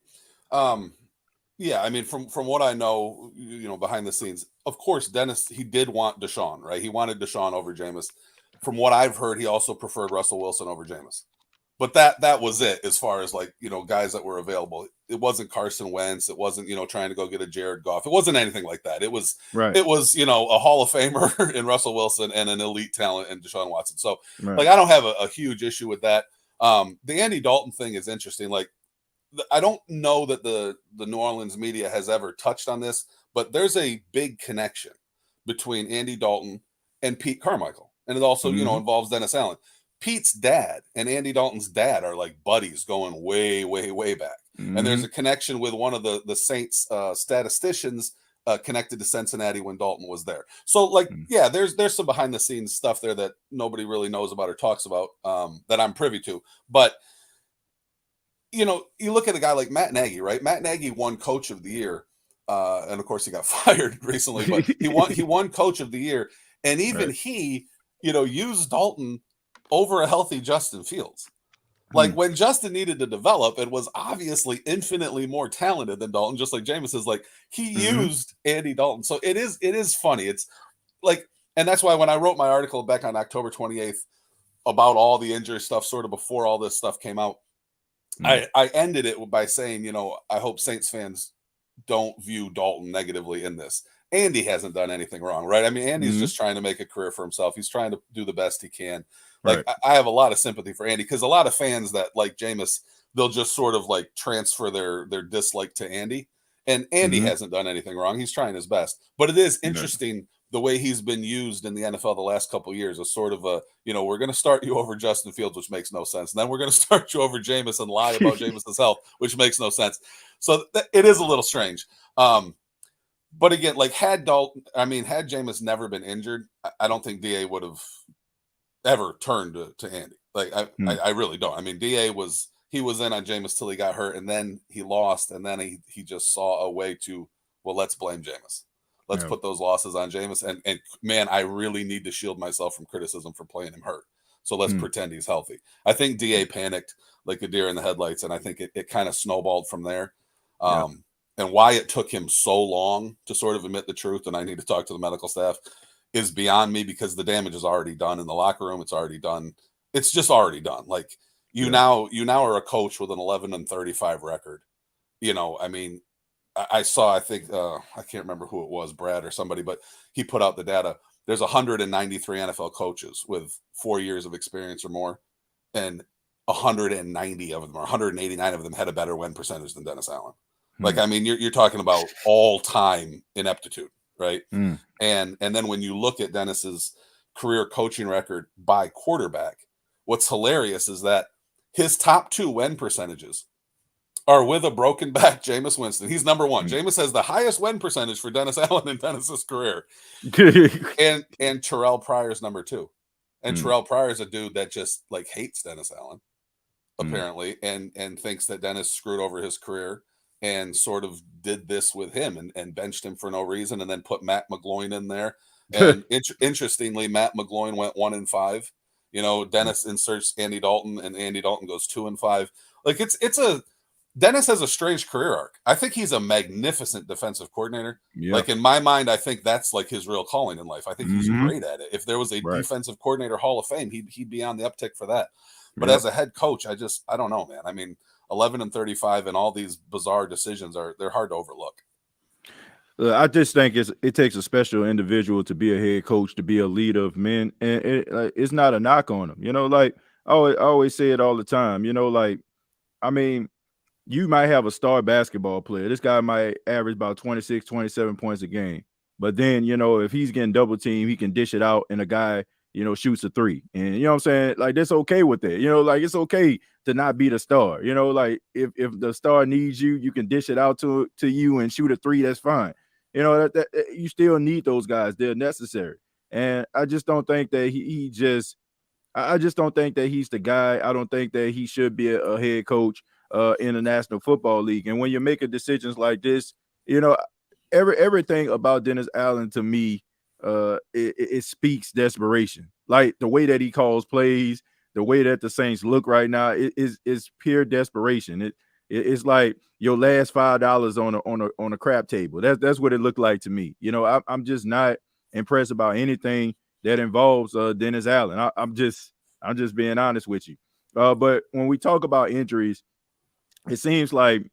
yeah, I mean, from what I know, behind the scenes, of course, Dennis, he did want Deshaun, right? He wanted Deshaun over Jameis. From what I've heard, he also preferred Russell Wilson over Jameis. But that was it as far as, like, guys that were available. It wasn't Carson Wentz. It wasn't, trying to go get a Jared Goff. It wasn't anything like that. It was, Right. a Hall of Famer in Russell Wilson and an elite talent in Deshaun Watson. So, Right. like, I don't have a huge issue with that. The Andy Dalton thing is interesting. Like, I don't know that the New Orleans media has ever touched on this, but there's a big connection between Andy Dalton and Pete Carmichael. And it also, involves Dennis Allen. Pete's dad and Andy Dalton's dad are like buddies going way, way, way back. And there's a connection with one of the Saints statisticians connected to Cincinnati when Dalton was there. So, like, yeah, there's some behind the scenes stuff there that nobody really knows about or talks about that I'm privy to. But, you look at a guy like Matt Nagy, right? Matt Nagy won Coach of the Year. And of course he got fired recently, but he won Coach of the Year. And even he, used Dalton over a healthy Justin Fields. Like, when Justin needed to develop and was obviously infinitely more talented than Dalton, just like Jameis is, like, he used Andy Dalton. So it is funny. It's like, and that's why when I wrote my article back on October 28th about all the injury stuff, sort of before all this stuff came out, I ended it by saying, I hope Saints fans don't view Dalton negatively in this. Andy hasn't done anything wrong, right? I mean, Andy's just trying to make a career for himself. He's trying to do the best he can. Like, I have a lot of sympathy for Andy, because a lot of fans that like Jameis, they'll just sort of like transfer their dislike to Andy. And Andy hasn't done anything wrong. He's trying his best. But it is interesting the way he's been used in the NFL the last couple of years as sort of a, we're going to start you over Justin Fields, which makes no sense. And then we're going to start you over Jameis and lie about Jameis's health, which makes no sense. So it is a little strange. But again, like, had Jameis never been injured, I don't think DA would have ever turned to Andy. Like, I really don't. I mean, DA was in on Jameis till he got hurt, and then he lost, and then he just saw a way to, well, let's blame Jameis. Let's put those losses on Jameis. And man, I really need to shield myself from criticism for playing him hurt. So let's pretend he's healthy. I think DA panicked like a deer in the headlights, and I think it kind of snowballed from there. And why it took him so long to sort of admit the truth, and I need to talk to the medical staff, is beyond me, because the damage is already done in the locker room. It's already done. It's just already done. Like, you now are a coach with an 11-35 record. I mean, I saw, I think, I can't remember who it was, Brad or somebody, but he put out the data. There's 193 NFL coaches with 4 years of experience or more, and 190 of them, or 189 of them, had a better win percentage than Dennis Allen. Like, I mean, you're talking about all-time ineptitude, right? And then when you look at Dennis's career coaching record by quarterback, what's hilarious is that his top 2 win percentages are with a broken back Jameis Winston. He's number 1. Jameis has the highest win percentage for Dennis Allen in Dennis's career. and Terrell Pryor's number 2. And Terrell Pryor is a dude that just, like, hates Dennis Allen, apparently, and thinks that Dennis screwed over his career, and sort of did this with him and benched him for no reason, and then put Matt McGloin in there. And interestingly, Matt McGloin went 1-5. Dennis inserts Andy Dalton, and Andy Dalton goes 2-5. Like, Dennis has a strange career arc. I think he's a magnificent defensive coordinator. Like, in my mind, I think that's like his real calling in life. I think he's great at it. If there was a defensive coordinator Hall of Fame, he'd be on the uptick for that. But as a head coach, I don't know, man. I mean, 11-35, and all these bizarre decisions they're hard to overlook. I just think it takes a special individual to be a head coach, to be a leader of men, and it's not a knock on them. Like I always say it all the time. Like I mean, you might have a star basketball player. This guy might average about 26, 27 points a game. But then, if he's getting double teamed, he can dish it out and a guy, shoots a three. And you know what I'm saying? Like that's okay with that. Like it's okay to not be the star. Like if the star needs you, you can dish it out to you and shoot a three, that's fine. That you still need those guys. They're necessary. And I just don't think that I just don't think that he's the guy. I don't think that he should be a head coach in the National Football League. And when you're making decisions like this, everything about Dennis Allen to me, it speaks desperation. Like the way that he calls plays, the way that the Saints look right now, is pure desperation. It's like your last $5 on a crap table. That's what it looked like to me. I'm just not impressed about anything that involves Dennis Allen. I'm just being honest with you. But when we talk about injuries, it seems like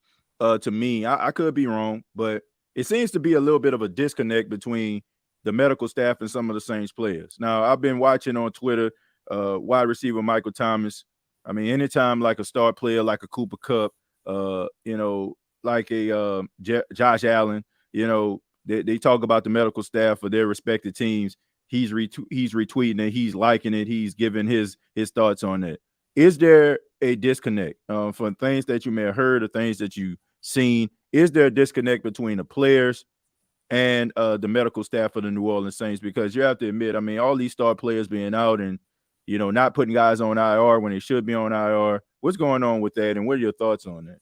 to me, I could be wrong, but it seems to be a little bit of a disconnect between the medical staff and some of the Saints players. Now, I've been watching on Twitter, wide receiver Michael Thomas. I mean, anytime like a star player like a Cooper Kupp, like a Josh Allen, they talk about the medical staff for their respective teams. He's retweeting it. He's liking it. He's giving his thoughts on it. Is there a disconnect from things that you may have heard or things that you've seen? Is there a disconnect between the players and the medical staff of the New Orleans Saints? Because you have to admit, I mean, all these star players being out and, not putting guys on IR when they should be on IR. What's going on with that, and what are your thoughts on that?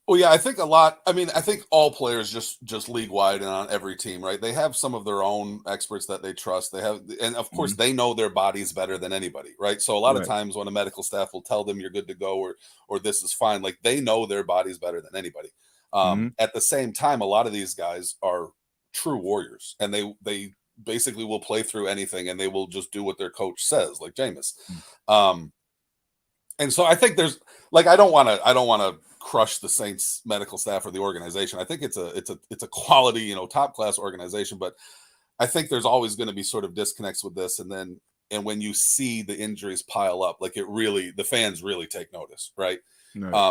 Well, yeah, I think I think all players just league wide and on every team, right? They have some of their own experts that they trust. They have, and of course they know their bodies better than anybody, right? So a lot of times when a medical staff will tell them you're good to go or this is fine, like they know their bodies better than anybody. At the same time, a lot of these guys are true warriors, and they basically will play through anything, and they will just do what their coach says, like Jameis. And so I think there's like I don't want to crush the Saints medical staff or the organization. I think it's a quality, top class organization, but I think there's always going to be sort of disconnects with this. And when you see the injuries pile up, like the fans really take notice, right?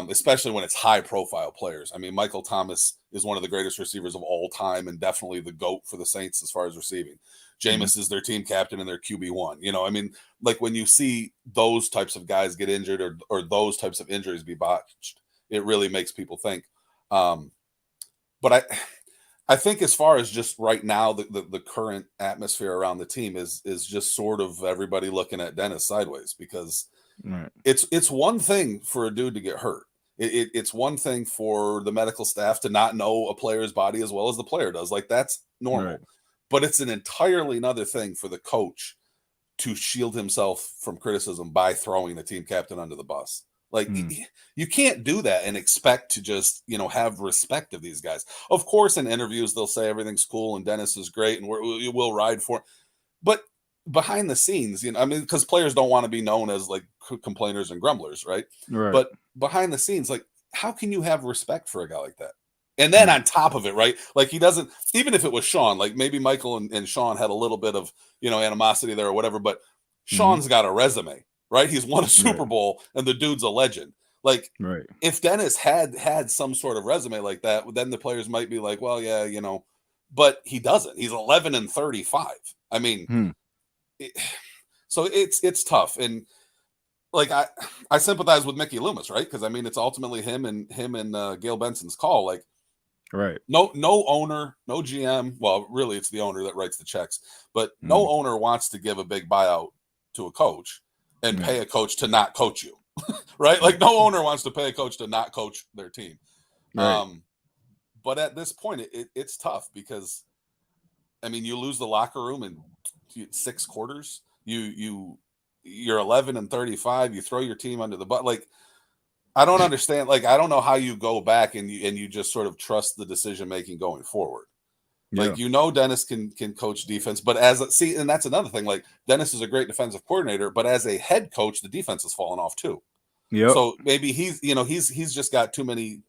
Especially when it's high profile players. I mean, Michael Thomas is one of the greatest receivers of all time and definitely the GOAT for the Saints as far as receiving. Jameis is their team captain and their QB1. I mean, like when you see those types of guys get injured or those types of injuries be botched, it really makes people think. But I think as far as just right now, the current atmosphere around the team is just sort of everybody looking at Dennis sideways, because it's one thing for a dude to get hurt. It's one thing for the medical staff to not know a player's body as well as the player does. Like that's normal. Right. But it's an entirely another thing for the coach to shield himself from criticism by throwing the team captain under the bus. Like you can't do that and expect to just, have respect of these guys. Of course, in interviews, they'll say everything's cool and Dennis is great and we'll ride for it. But behind the scenes, because players don't want to be known as like complainers and grumblers, right? But behind the scenes, like how can you have respect for a guy like that? And then on top of it, right? Like he doesn't, even if it was Sean, like maybe Michael and Sean had a little bit of, animosity there or whatever, but Sean's got a resume, right? He's won a Super Bowl and the dude's a legend. Like if Dennis had some sort of resume like that, then the players might be like, well, yeah, but he doesn't. He's 11-35. I mean, so it's tough. And like, I sympathize with Mickey Loomis, right? Because I mean, it's ultimately him and Gail Benson's call. Like, no owner, no GM. Well, really, it's the owner that writes the checks. But no owner wants to give a big buyout to a coach and pay a coach to not coach you, right? Like, no owner wants to pay a coach to not coach their team. But at this point, it's tough because, I mean, you lose the locker room in 6 quarters. You're 11-35. You throw your team under the bus. Like, I don't understand. Like, I don't know how you go back and you just sort of trust the decision making going forward. Like, Dennis can coach defense, but and that's another thing. Like, Dennis is a great defensive coordinator, but as a head coach, the defense has fallen off too. Yep. So maybe he's just got too many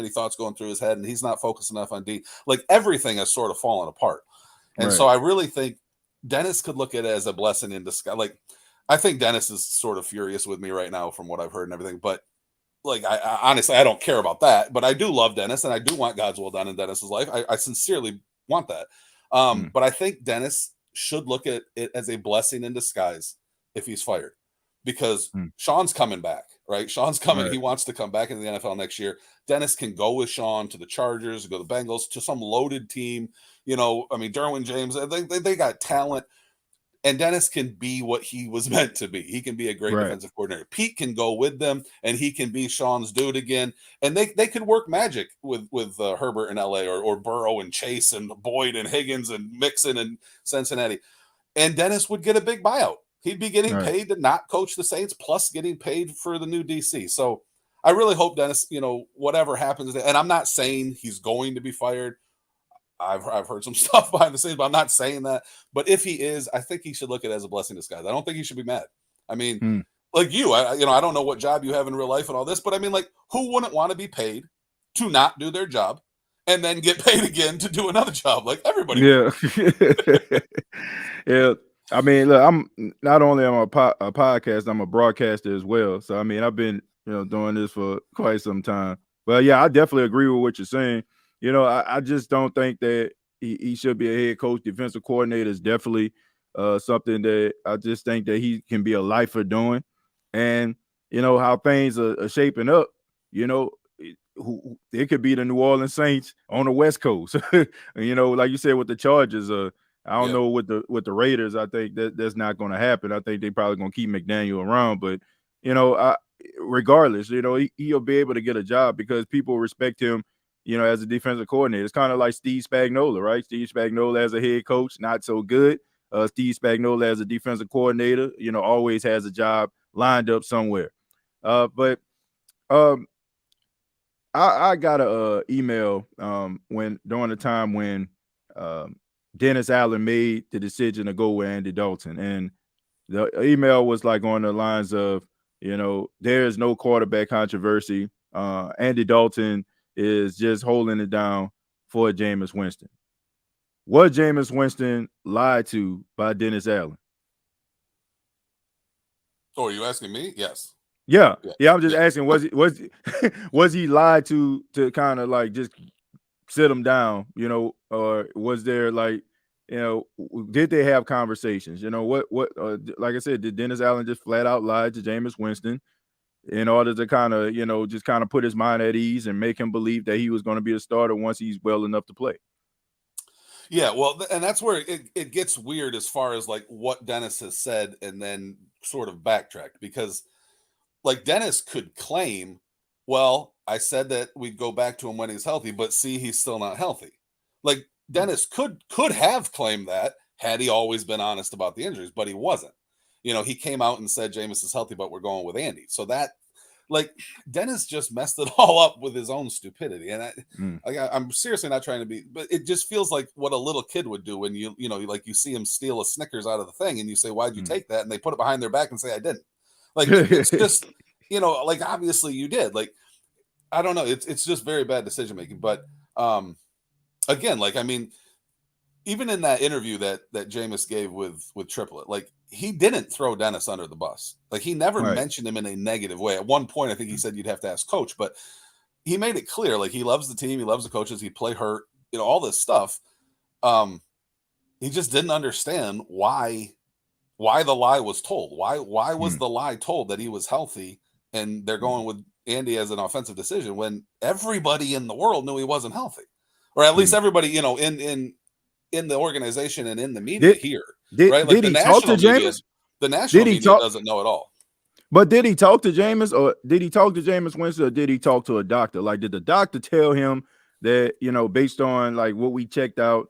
thoughts going through his head, and he's not focused enough on D. Like everything has sort of fallen apart. And Right. so I really think Dennis could look at it as a blessing in disguise. Like I think Dennis is sort of furious with me right now from what I've heard and everything. But like I honestly I don't care about that. But I do love Dennis, and I do want God's will done in Dennis's life. I sincerely want that. But I think Dennis should look at it as a blessing in disguise if he's fired, because Sean's coming back, right? Sean's coming. Right. He wants to come back in the NFL next year. Dennis can go with Sean to the Chargers, go to the Bengals, to some loaded team. I mean, Derwin James, they got talent. And Dennis can be what he was meant to be. He can be a great defensive coordinator. Pete can go with them, and he can be Sean's dude again. And they could work magic with Herbert in LA, or Burrow and Chase and Boyd and Higgins and Mixon and Cincinnati. And Dennis would get a big buyout. He'd be getting paid to not coach the Saints, plus getting paid for the new DC. So I really hope Dennis, whatever happens, and I'm not saying he's going to be fired. I've heard some stuff behind the scenes, but I'm not saying that. But if he is, I think he should look at it as a blessing in disguise. I don't think he should be mad. I mean, like I don't know what job you have in real life and all this, but I mean, like, who wouldn't want to be paid to not do their job and then get paid again to do another job? Like everybody. Yeah. Yeah. I mean, look, I'm not only on a podcast, I'm a broadcaster as well. So I mean, I've been doing this for quite some time. But yeah, I definitely agree with what you're saying. I just don't think that he should be a head coach. Defensive coordinator is definitely something that I just think that he can be a lifer doing. And, how things are shaping up, it could be the New Orleans Saints on the West Coast. Like you said with the Chargers, I don't know with the Raiders. I think that's not going to happen. I think they probably going to keep McDaniel around. But, regardless, he'll be able to get a job because people respect him, as a defensive coordinator. It's kind of like Steve Spagnuolo, right? Steve Spagnuolo as a head coach, not so good. Steve Spagnuolo as a defensive coordinator, always has a job lined up somewhere. But I got a email during the time when Dennis Allen made the decision to go with Andy Dalton, and the email was like on the lines of, there is no quarterback controversy. Andy Dalton is just holding it down for Jameis Winston. Was Jameis Winston lied to by Dennis Allen? Oh, are you asking me? Yes. Yeah. I'm just asking, was he lied to kind of like just sit him down, or was there like, did they have conversations? What like I said, did Dennis Allen just flat out lie to Jameis Winston in order to kind of, just kind of put his mind at ease and make him believe that he was going to be a starter once he's well enough to play? Yeah, well, and that's where it gets weird as far as like what Dennis has said and then sort of backtracked, because like Dennis could claim, well, I said that we'd go back to him when he's healthy, but see, he's still not healthy. Like Dennis could have claimed that had he always been honest about the injuries, but he wasn't. He came out and said Jameis is healthy, but we're going with Andy. So that, like, Dennis just messed it all up with his own stupidity. And I'm seriously not trying to be, but it just feels like what a little kid would do when you see him steal a Snickers out of the thing and you say, why'd you take that? And they put it behind their back and say, I didn't. Like, it's just, like, obviously you did. Like, I don't know. It's just very bad decision making. But again, like, I mean, even in that interview that Jameis gave with Triplet, like, he didn't throw Dennis under the bus. Like, he never mentioned him in a negative way. At one point, I think he said you'd have to ask coach, but he made it clear, like, he loves the team, he loves the coaches, he play hurt, all this stuff. He just didn't understand why the lie was told. Why was the lie told that he was healthy and they're going with Andy as an offensive decision when everybody in the world knew he wasn't healthy, or at least everybody, in the organization and in the media right? Like, did he talk to Jameis? The national media doesn't know at all. But did he talk to Jameis, or did he talk to Jameis Winston, or did he talk to a doctor? Like, did the doctor tell him that, based on like what we checked out,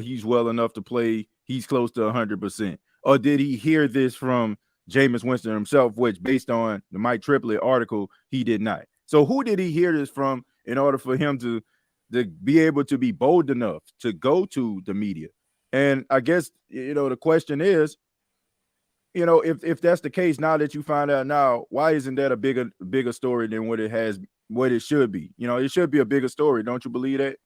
he's well enough to play, he's close to 100%? Or did he hear this from Jameis Winston himself, which, based on the Mike Triplett article, he did not? So who did he hear this from in order for him to be able to be bold enough to go to the media? And I guess, the question is, if that's the case, now that you find out now, why isn't that a bigger story than what it should be? It should be a bigger story. Don't you believe that?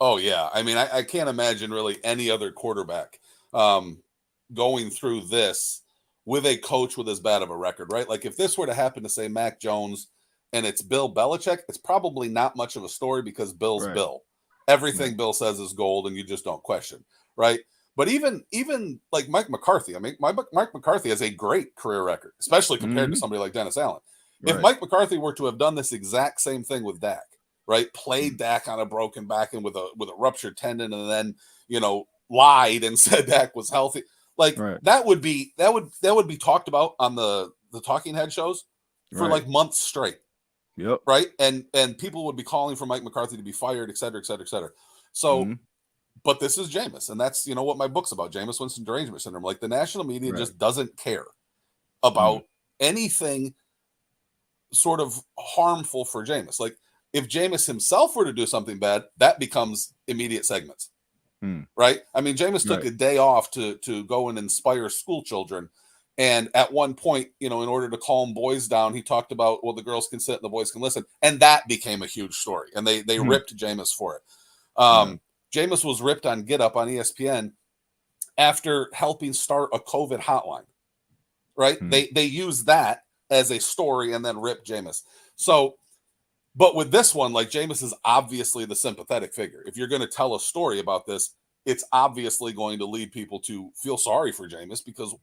Oh yeah. I mean, I can't imagine really any other quarterback going through this with a coach with as bad of a record, right? Like if this were to happen to say Mac Jones and it's Bill Belichick, it's probably not much of a story because Bill's Right. Bill. Everything Right. Bill says is gold and you just don't question, right? But even like Mike McCarthy, I mean, Mike McCarthy has a great career record, especially compared to Mm-hmm. somebody like Dennis Allen. If Right. Mike McCarthy were to have done this exact same thing with Dak, right? Played Dak on a broken back and with a ruptured tendon, and then lied and said Dak was healthy. Like Right. that would be talked about on the talking head shows for Right. like months straight, Yep. right? And people would be calling for Mike McCarthy to be fired, et cetera, et cetera, et cetera. So, Mm-hmm. but this is Jameis, and that's what my book's about: Jameis Winston derangement syndrome. Like the national media Right. just doesn't care about anything sort of harmful for Jameis. Like if Jameis himself were to do something bad, that becomes immediate segments. Mm-hmm. Right? I mean, Jameis took Right. a day off to go and inspire school children. And at one point, in order to calm boys down, he talked about, well, the girls can sit and the boys can listen. And that became a huge story. And they Mm-hmm. ripped Jameis for it. Right. Jameis was ripped on Get Up on ESPN after helping start a COVID hotline. Right? Mm-hmm. They used that as a story and then ripped Jameis. So, but with this one, like Jameis is obviously the sympathetic figure. If you're going to tell a story about this, it's obviously going to lead people to feel sorry for Jameis because,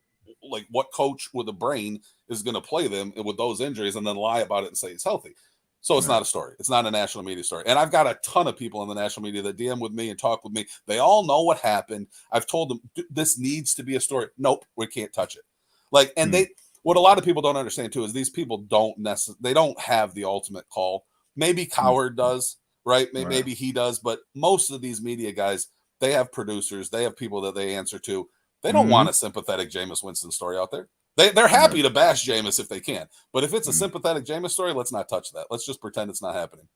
like, what coach with a brain is going to play them with those injuries and then lie about it and say he's healthy? So it's Right. not a story. It's not a national media story. And I've got a ton of people in the national media that DM with me and talk with me. They all know what happened. I've told them this needs to be a story. Nope, we can't touch it. Like, and what a lot of people don't understand too is these people they don't have the ultimate call. Maybe Coward does, right? Maybe he does, but most of these media guys, they have producers, they have people that they answer to. They don't Mm-hmm. want a sympathetic Jameis Winston story out there. They're happy Right. to bash Jameis if they can, but if it's a Mm-hmm. sympathetic Jameis story, let's not touch that. Let's just pretend it's not happening.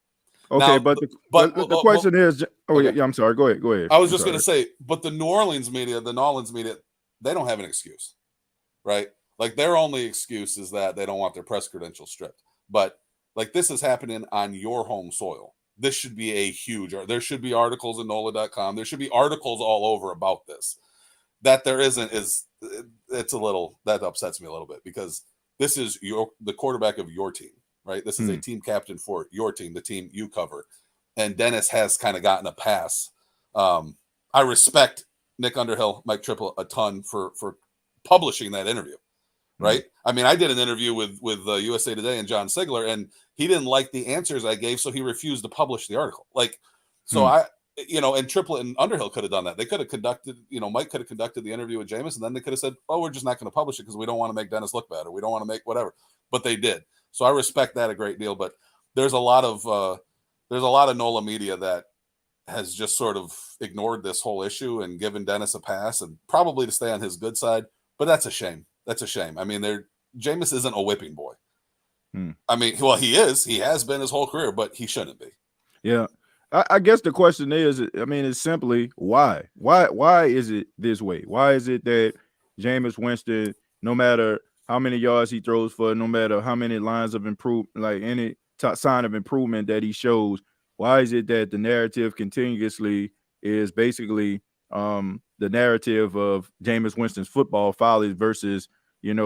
Okay, Now, but the question is, okay. yeah, I'm sorry. Go ahead. I was I'm just going sorry. to say, but the New Orleans media, they don't have an excuse, right? Like their only excuse is that they don't want their press credentials stripped. But like this is happening on your home soil. This should be there should be articles in NOLA.com. There should be articles all over about this. That there isn't that upsets me a little bit because this is the quarterback of your team, right? This is a team captain for your team, the team you cover. And Dennis has kind of gotten a pass. I respect Nick Underhill, Mike Triplett a ton for publishing that interview. Right. I mean, I did an interview with USA Today and John Sigler, and he didn't like the answers I gave, so he refused to publish the article. Like, so and Triplett and Underhill could have done that. They could have conducted, Mike could have conducted the interview with Jameis, and then they could have said, "Oh, we're just not going to publish it because we don't want to make Dennis look bad, or we don't want to make whatever." But they did. So I respect that a great deal. But there's a lot of NOLA media that has just sort of ignored this whole issue and given Dennis a pass, and probably to stay on his good side. But that's a shame. That's a shame. I mean, Jameis isn't a whipping boy. I mean, well, he is. He has been his whole career, but he shouldn't be. Yeah. I guess the question is, I mean, it's simply why? Why is it this way? Why is it that Jameis Winston, no matter how many yards he throws for, no matter how many lines of improvement, like any sign of improvement that he shows, why is it that the narrative continuously is basically the narrative of Jameis Winston's football follies versus,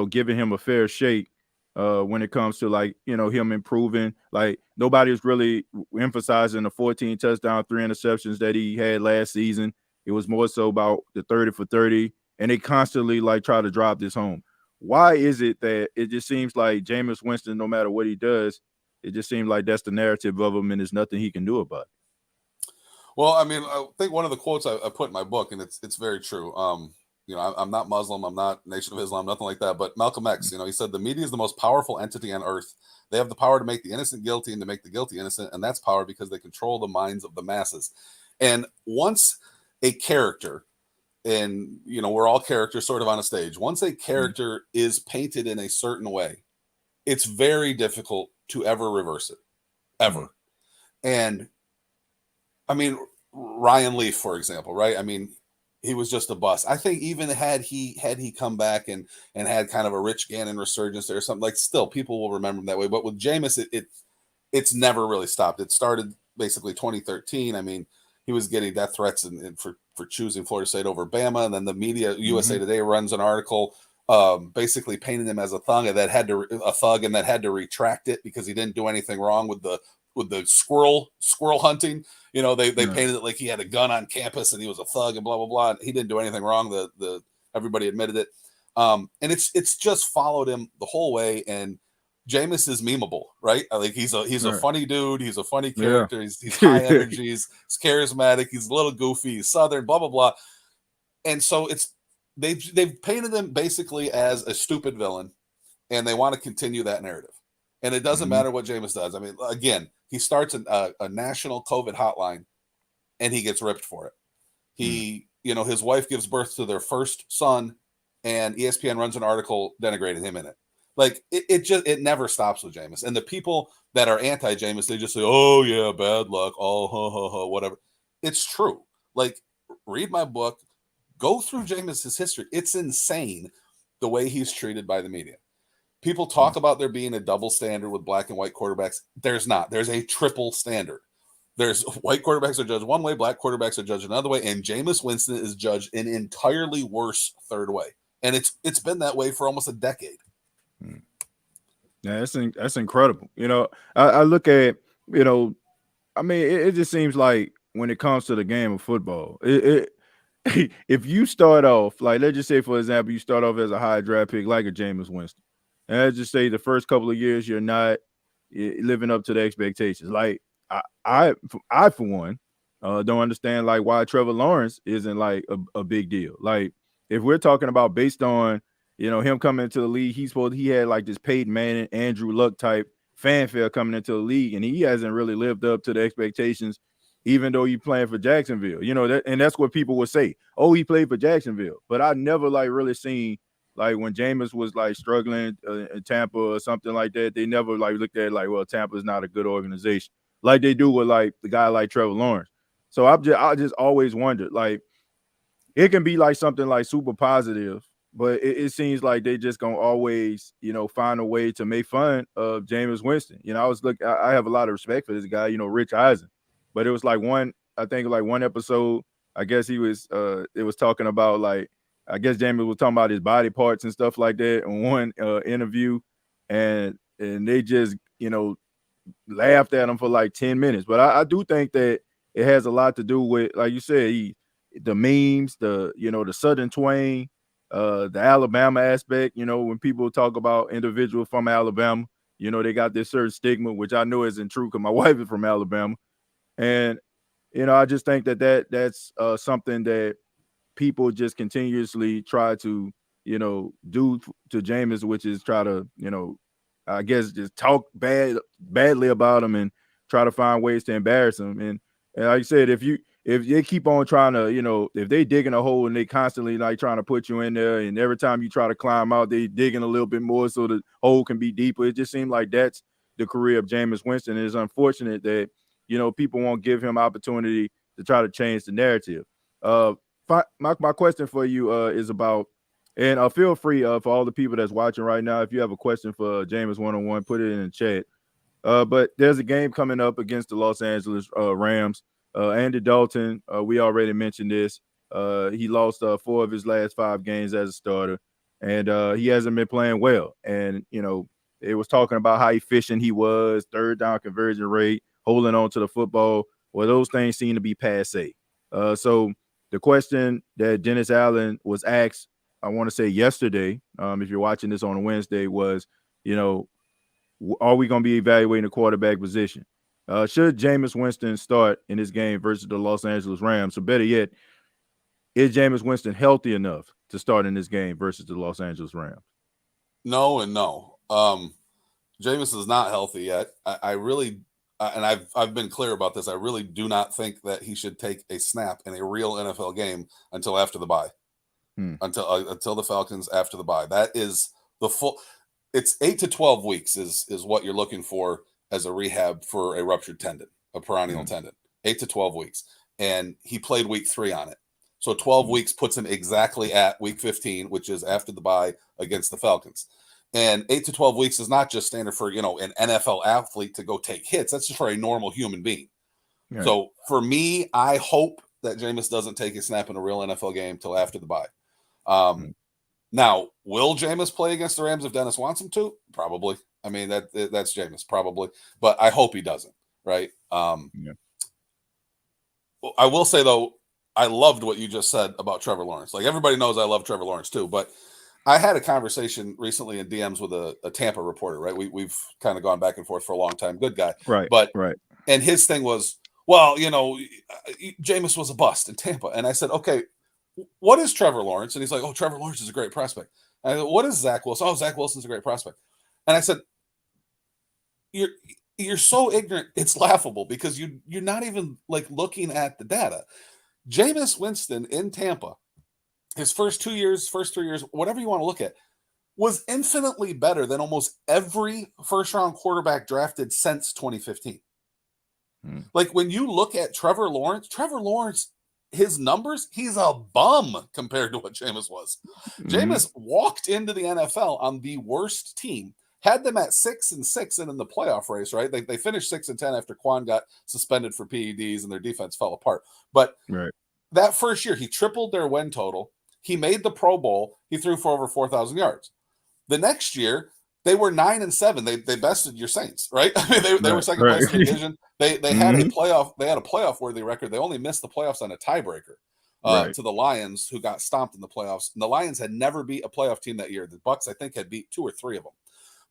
giving him a fair shake when it comes to him improving? Like nobody is really emphasizing the 14 touchdown, 3 interceptions that he had last season. It was more so about the 30 for 30, and they constantly try to drive this home. Why is it that it just seems like Jameis Winston, no matter what he does, it just seems like that's the narrative of him, and there's nothing he can do about it? Well, I mean, I think one of the quotes I put in my book, and it's very true. I'm not Muslim, I'm not Nation of Islam, nothing like that. But Malcolm X, he said the media is the most powerful entity on earth. They have the power to make the innocent guilty and to make the guilty innocent, and that's power because they control the minds of the masses. And once a character, and we're all characters sort of on a stage. Once a character is painted in a certain way, it's very difficult to ever reverse it, ever. And I mean, Ryan Leaf, for example, right? I mean, he was just a bust. I think even had he come back and had kind of a Rich Gannon resurgence there or something, like, still people will remember him that way. But with Jameis, it's never really stopped. It started basically 2013. I mean, he was getting death threats for choosing Florida State over Bama, and then the media, USA Today, runs an article basically painting him as a thug, and that had to retract it because he didn't do anything wrong with the squirrel hunting. You know, they painted it like he had a gun on campus and he was a thug and blah blah blah. And he didn't do anything wrong. The everybody admitted it, and it's just followed him the whole way. And Jameis is memeable, right? Like he's a funny dude. He's a funny character. Yeah. He's high energy. He's charismatic. He's a little goofy. He's Southern. Blah blah blah. And so they've painted him basically as a stupid villain, and they want to continue that narrative. And it doesn't matter what Jameis does. I mean, again, he starts a national COVID hotline, and he gets ripped for it. His wife gives birth to their first son, and ESPN runs an article denigrating him in it. Like it never stops with Jameis. And the people that are anti-Jameis, they just say, "Oh yeah, bad luck. Oh, whatever." It's true. Like, read my book, go through Jameis's history. It's insane the way he's treated by the media. People talk about there being a double standard with black and white quarterbacks. There's not. There's a triple standard. There's white quarterbacks are judged one way, black quarterbacks are judged another way, and Jameis Winston is judged an entirely worse third way. And it's been that way for almost a decade. Yeah, that's incredible. You know, I look at, you know, I mean, it just seems like when it comes to the game of football, if you start off, like, let's just say, for example, you start off as a high draft pick like a Jameis Winston, and let's just say the first couple of years you're not living up to the expectations. Like, I for one, don't understand like why Trevor Lawrence isn't like a big deal. Like, if we're talking about based on, you know, him coming into the league, he had like this Peyton Manning, Andrew Luck type fanfare coming into the league, and he hasn't really lived up to the expectations, even though he's playing for Jacksonville. You know, and that's what people would say. Oh, he played for Jacksonville, but I never like really seen like when Jameis was like struggling in Tampa or something like that. They never like looked at it like, well, Tampa is not a good organization like they do with like the guy like Trevor Lawrence. So I just always wondered, like, it can be like something like super positive, but it seems like they just gonna always, you know, find a way to make fun of Jameis Winston. You know, I have a lot of respect for this guy, you know, Rich Eisen, but it was like one episode, I guess it was talking about like, I guess Jameis was talking about his body parts and stuff like that in one interview, and they just, you know, laughed at him for like 10 minutes. But I do think that it has a lot to do with, like you said, the memes, the Southern twang, the Alabama aspect. You know, when people talk about individuals from Alabama, you know, they got this certain stigma, which I know isn't true because my wife is from Alabama. And, you know, I just think that's something that people just continuously try to, you know, do to Jameis, which is try to, you know, I guess just talk badly about him and try to find ways to embarrass him. And like I said, if they keep on trying to, you know, if they digging a hole and they constantly like trying to put you in there, and every time you try to climb out, they digging a little bit more so the hole can be deeper. It just seems like that's the career of Jameis Winston. And it's unfortunate that, you know, people won't give him opportunity to try to change the narrative. My question for you is about, and feel free for all the people that's watching right now, if you have a question for Jameis one-on-one, put it in the chat. But there's a game coming up against the Los Angeles Rams. Andy Dalton, we already mentioned this. He lost 4 of his last 5 games as a starter, and he hasn't been playing well. And, you know, it was talking about how efficient he was, third down conversion rate, holding on to the football. Well, those things seem to be passé. So the question that Dennis Allen was asked, I want to say yesterday, if you're watching this on a Wednesday, was, you know, are we going to be evaluating the quarterback position? Should Jameis Winston start in this game versus the Los Angeles Rams? So better yet, is Jameis Winston healthy enough to start in this game versus the Los Angeles Rams? No and no. Jameis is not healthy yet. I really, and I've been clear about this, I really do not think that he should take a snap in a real NFL game until after the bye. Until the Falcons after the bye. That is the full. It's 8 to 12 weeks is what you're looking for as a rehab for a ruptured tendon, a peroneal tendon. 8 to 12 weeks, and he played week 3 on it. So 12 weeks puts him exactly at week 15, which is after the bye against the Falcons. And 8 to 12 weeks is not just standard for, an NFL athlete to go take hits. That's just for a normal human being. Right. So for me, I hope that Jameis doesn't take a snap in a real NFL game till after the bye. Now, will Jameis play against the Rams if Dennis wants him to? Probably. I mean, that's Jameis, probably. But I hope he doesn't, right? I will say, though, I loved what you just said about Trevor Lawrence. Like, everybody knows I love Trevor Lawrence, too. But I had a conversation recently in DMs with a Tampa reporter, right? We've kind of gone back and forth for a long time. Good guy. Right. And his thing was, well, Jameis was a bust in Tampa. And I said, okay, what is Trevor Lawrence? And he's like, oh, Trevor Lawrence is a great prospect. And I said, what is Zach Wilson? Oh, Zach Wilson's a great prospect. And I said, you're so ignorant, it's laughable because you're not even like looking at the data. Jameis Winston in Tampa, his first 3 years, whatever you want to look at, was infinitely better than almost every first-round quarterback drafted since 2015. Like, when you look at Trevor Lawrence, his numbers, he's a bum compared to what Jameis was. Jameis walked into the NFL on the worst team, had them at 6-6 and in the playoff race, right? They finished 6-10 after Quan got suspended for PEDs and their defense fell apart. But that first year, he tripled their win total. He made the Pro Bowl. He threw for over 4,000 yards. The next year, they were 9-7. They bested your Saints, right? I mean, they were second place in the division. They had a playoff. They had a playoff worthy record. They only missed the playoffs on a tiebreaker to the Lions, who got stomped in the playoffs. And the Lions had never beat a playoff team that year. The Bucs, I think, had beat 2 or 3 of them,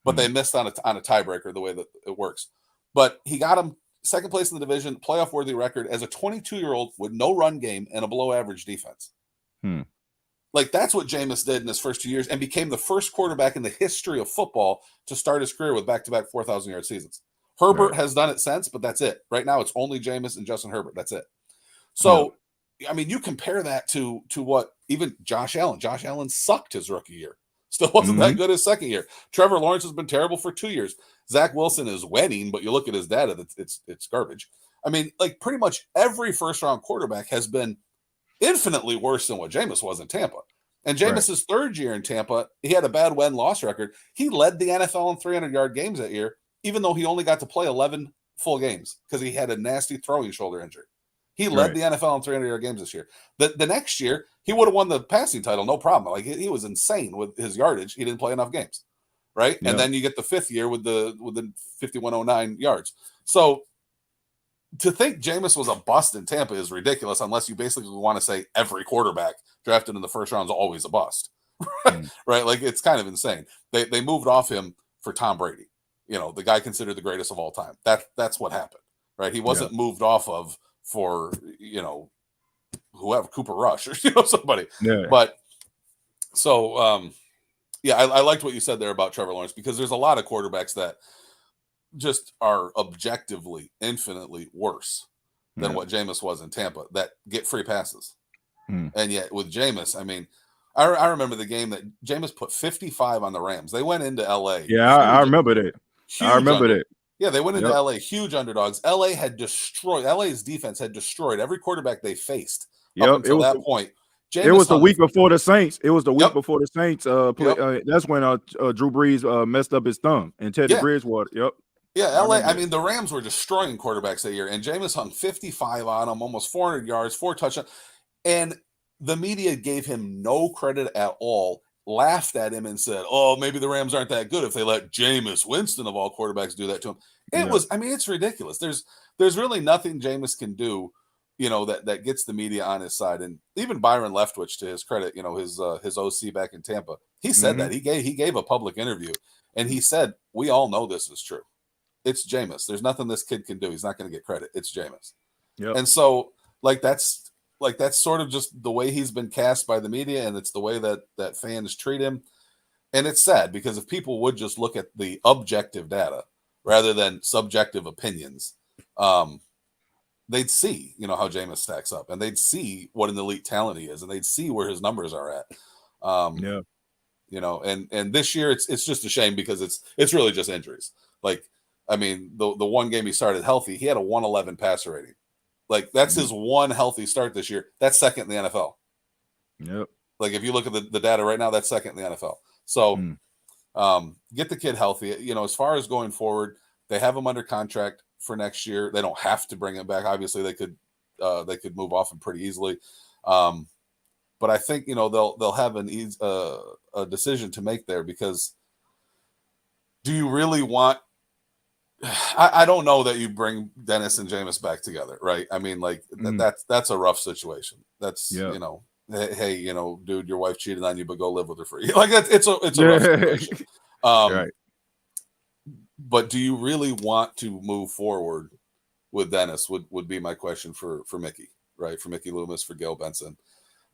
but they missed on a tiebreaker the way that it works. But he got them second place in the division, playoff worthy record as a 22-year-old with no run game and a below average defense. Like, that's what Jameis did in his first 2 years and became the first quarterback in the history of football to start his career with back-to-back 4,000-yard seasons. Herbert has done it since, but that's it. Right now, it's only Jameis and Justin Herbert. That's it. So, I mean, you compare that to what even Josh Allen. Josh Allen sucked his rookie year. Still wasn't that good his second year. Trevor Lawrence has been terrible for 2 years. Zach Wilson is winning, but you look at his data, it's garbage. I mean, like, pretty much every first-round quarterback has been infinitely worse than what Jameis was in Tampa. And Jameis's third year in Tampa, he had a bad win-loss record. He led the NFL in 300-yard games that year, even though he only got to play 11 full games because he had a nasty throwing shoulder injury. He led the NFL in 300-yard games this year. The next year, he would have won the passing title, no problem. Like, he was insane with his yardage. He didn't play enough games, right? And then you get the fifth year with the 5,109 yards. So to think Jameis was a bust in Tampa is ridiculous, unless you basically want to say every quarterback drafted in the first round is always a bust, right? Like, it's kind of insane. They moved off him for Tom Brady, the guy considered the greatest of all time. That's what happened, right? He wasn't moved off of for whoever, Cooper Rush or somebody. But so I liked what you said there about Trevor Lawrence, because there's a lot of quarterbacks that just are objectively infinitely worse than what Jameis was in Tampa that get free passes. And yet with Jameis, I mean, I remember the game that Jameis put 55 on the Rams. They went into LA. Yeah, I remember that. Yeah, they went into LA, huge underdogs. LA's defense had destroyed every quarterback they faced up until that point. It was the week before the Saints. It was the week before the Saints play. That's when Drew Brees messed up his thumb and Teddy Bridgewater. Yeah, LA. I mean, the Rams were destroying quarterbacks that year, and Jameis hung 55 on them, almost 400 yards, 4 touchdowns. And the media gave him no credit at all, laughed at him and said, oh, maybe the Rams aren't that good if they let Jameis Winston, of all quarterbacks, do that to him. It's ridiculous. There's really nothing Jameis can do, that gets the media on his side. And even Byron Leftwich, to his credit, his OC back in Tampa, he said that. He gave a public interview, and he said, we all know this is true. It's Jameis. There's nothing this kid can do. He's not going to get credit. It's Jameis. And so, that's sort of just the way he's been cast by the media, and it's the way that fans treat him. And it's sad, because if people would just look at the objective data rather than subjective opinions, they'd see, how Jameis stacks up, and they'd see what an elite talent he is, and they'd see where his numbers are at. And this year it's just a shame, because it's really just injuries. Like, I mean, the one game he started healthy, he had a 111 passer rating. Like that's his one healthy start this year. That's second in the NFL. Yep. Like if you look at the data right now, that's second in the NFL. So get the kid healthy. As far as going forward, they have him under contract for next year. They don't have to bring him back. Obviously, they could move off him pretty easily. But I think they'll have a decision to make there, because do you really want? I don't know that you bring Dennis and Jameis back together, right? I mean, like that's a rough situation. That's hey, dude, your wife cheated on you, but go live with her for you. Like it's a rough situation. Right. But do you really want to move forward with Dennis? Would be my question for Mickey, right? For Mickey Loomis, for Gail Benson.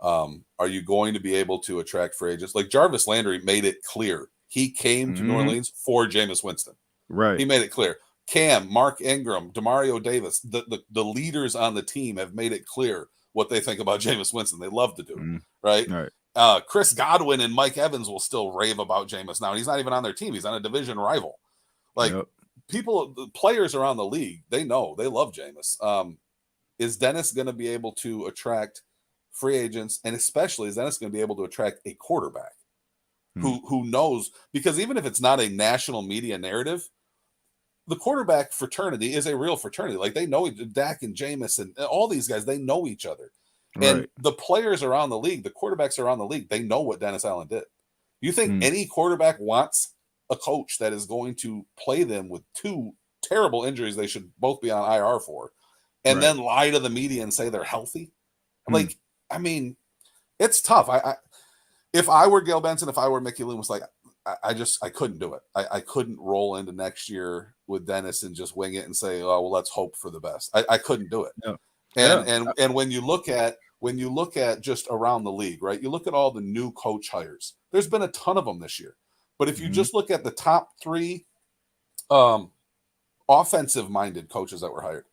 Are you going to be able to attract free agents? Like Jarvis Landry made it clear he came to New Orleans for Jameis Winston. Right. He made it clear. Cam, Mark Ingram, Demario Davis, the leaders on the team have made it clear what they think about Jameis Winston. They love to do, right? Chris Godwin and Mike Evans will still rave about Jameis now. And he's not even on their team. He's on a division rival. Like the players around the league, they know, they love Jameis. Is Dennis going to be able to attract free agents? And especially, is Dennis going to be able to attract a quarterback who knows? Because even if it's not a national media narrative, the quarterback fraternity is a real fraternity. Like they know Dak and Jameis and all these guys, they know each other. Right. And the players around the league, the quarterbacks around the league, they know what Dennis Allen did. You think any quarterback wants a coach that is going to play them with two terrible injuries they should both be on IR for, and then lie to the media and say they're healthy? Like, I mean, it's tough. If I were Gail Benson, if I were Mickey Loomis, like I couldn't do it. I couldn't roll into next year with Dennis and just wing it and say, oh, well, let's hope for the best. I couldn't do it. No. And when you look at just around the league, right? You look at all the new coach hires. There's been a ton of them this year. But if you just look at the top three offensive-minded coaches that were hired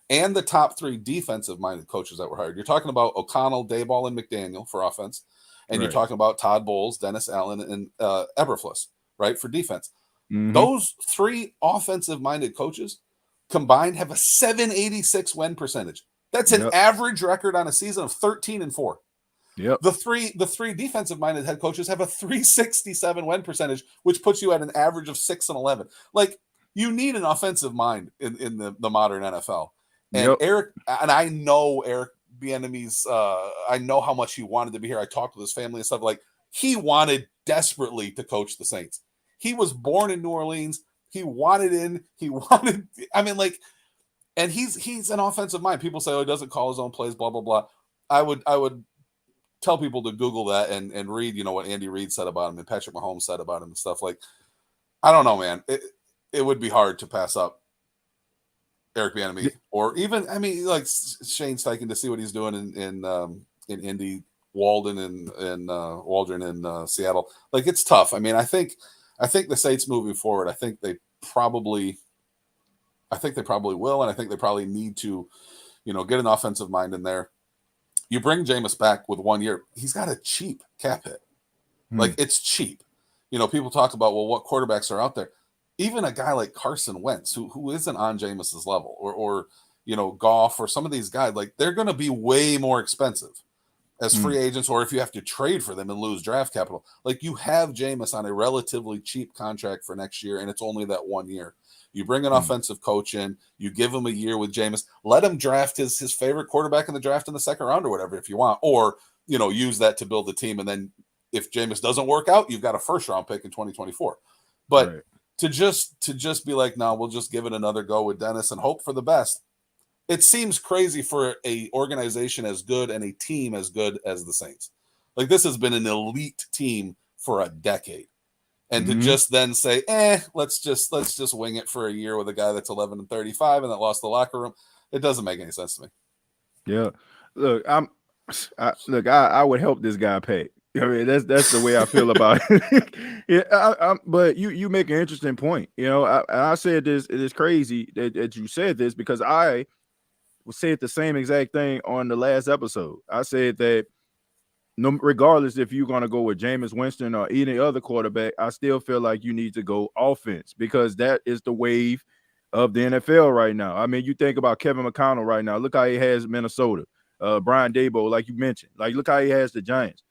and the top three defensive-minded coaches that were hired, you're talking about O'Connell, Daboll, and McDaniel for offense. And you're talking about Todd Bowles, Dennis Allen, and Eberflus, right, for defense. Those three offensive-minded coaches combined have a 786 win percentage. That's an average record on a season of 13-4. Yep. The three defensive-minded head coaches have a 367 win percentage, which puts you at an average of 6-11. Like, you need an offensive mind in the modern NFL. And I know Eric Bieniemy's, I know how much he wanted to be here. I talked with his family and stuff. Like, he wanted desperately to coach the Saints. He was born in New Orleans. He wanted in. And he's an offensive mind. People say, oh, he doesn't call his own plays, blah, blah, blah. I would tell people to Google that and read, what Andy Reid said about him and Patrick Mahomes said about him and stuff. Like, I don't know, man. It would be hard to pass up Eric Bieniemy, or even, like Shane Steichen, to see what he's doing in Indy, Waldron in Seattle. Like, it's tough. I think the Saints moving forward, I think they probably will, and I think they probably need to, get an offensive mind in there. You bring Jameis back with 1 year. He's got a cheap cap hit. Like, it's cheap. People talk about, well, what quarterbacks are out there? Even a guy like Carson Wentz, who isn't on Jameis's level, or Goff, or some of these guys, like, they're going to be way more expensive as free agents, or if you have to trade for them and lose draft capital. Like, you have Jameis on a relatively cheap contract for next year, and it's only that 1 year. You bring an offensive coach in, you give him a year with Jameis, let him draft his favorite quarterback in the draft in the second round or whatever, if you want, or, use that to build the team. And then if Jameis doesn't work out, you've got a first round pick in 2024. But to just be like, no, we'll just give it another go with Dennis and hope for the best. It seems crazy for a organization as good and a team as good as the Saints. Like, this has been an elite team for a decade. And to just then say, let's just wing it for a year with a guy that's 11-35 and that lost the locker room, it doesn't make any sense to me. Yeah, look, I would help this guy pay. That's the way I feel about it. But you make an interesting point. I said this. It is crazy that you said this, because I said the same exact thing on the last episode. I said that regardless if you're going to go with Jameis Winston or any other quarterback, I still feel like you need to go offense, because that is the wave of the NFL right now. I mean, you think about Kevin McConnell right now. Look how he has Minnesota. Brian Daboll, like you mentioned. Like, look how he has the Giants.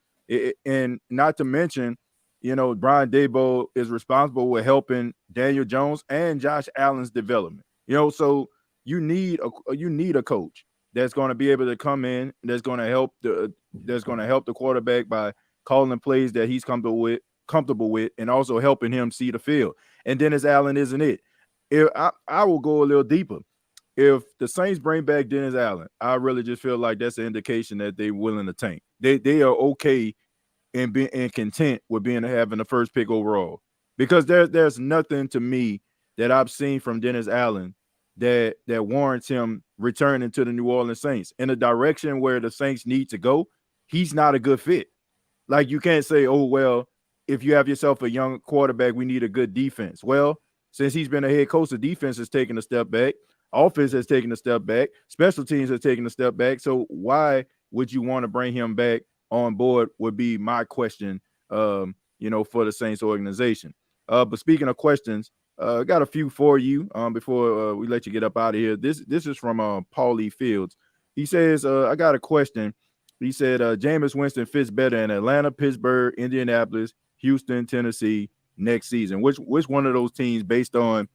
And not to mention, Brian Daboll is responsible with helping Daniel Jones and Josh Allen's development. So you need a coach that's going to be able to come in, that's going to help the quarterback by calling plays that he's comfortable with, and also helping him see the field. And Dennis Allen isn't it. If I will go a little deeper. If the Saints bring back Dennis Allen, I really just feel like that's an indication that they're willing to tank. They are okay and content with having the first pick overall, because there's nothing to me that I've seen from Dennis Allen that warrants him returning to the New Orleans Saints in a direction where the Saints need to go. He's not a good fit. Like, you can't say, oh, well, if you have yourself a young quarterback, we need a good defense. Well, since he's been a head coach, the defense has taken a step back. Offense has taken a step back. Special teams has taken a step back. So why would you want to bring him back on board would be my question, for the Saints organization. But speaking of questions, I got a few for you before we let you get up out of here. This is from Paulie Fields. He says, I got a question. He said, Jameis Winston fits better in Atlanta, Pittsburgh, Indianapolis, Houston, Tennessee next season. Which one of those teams, based on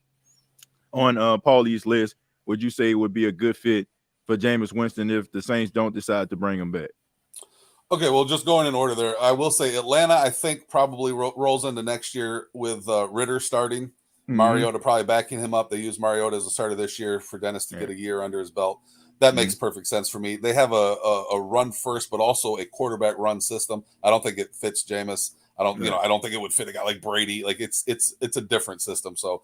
Paulie's list, would you say would be a good fit for Jameis Winston if the Saints don't decide to bring him back? Okay, well, just going in order there, I will say Atlanta, I think, probably rolls into next year with Ritter starting, Mariota probably backing him up. They use Mariota as a starter this year for Dennis to get a year under his belt. That makes perfect sense for me. They have a run first, but also a quarterback run system. I don't think it fits Jameis. I don't think it would fit a guy like Brady. Like, it's a different system. So,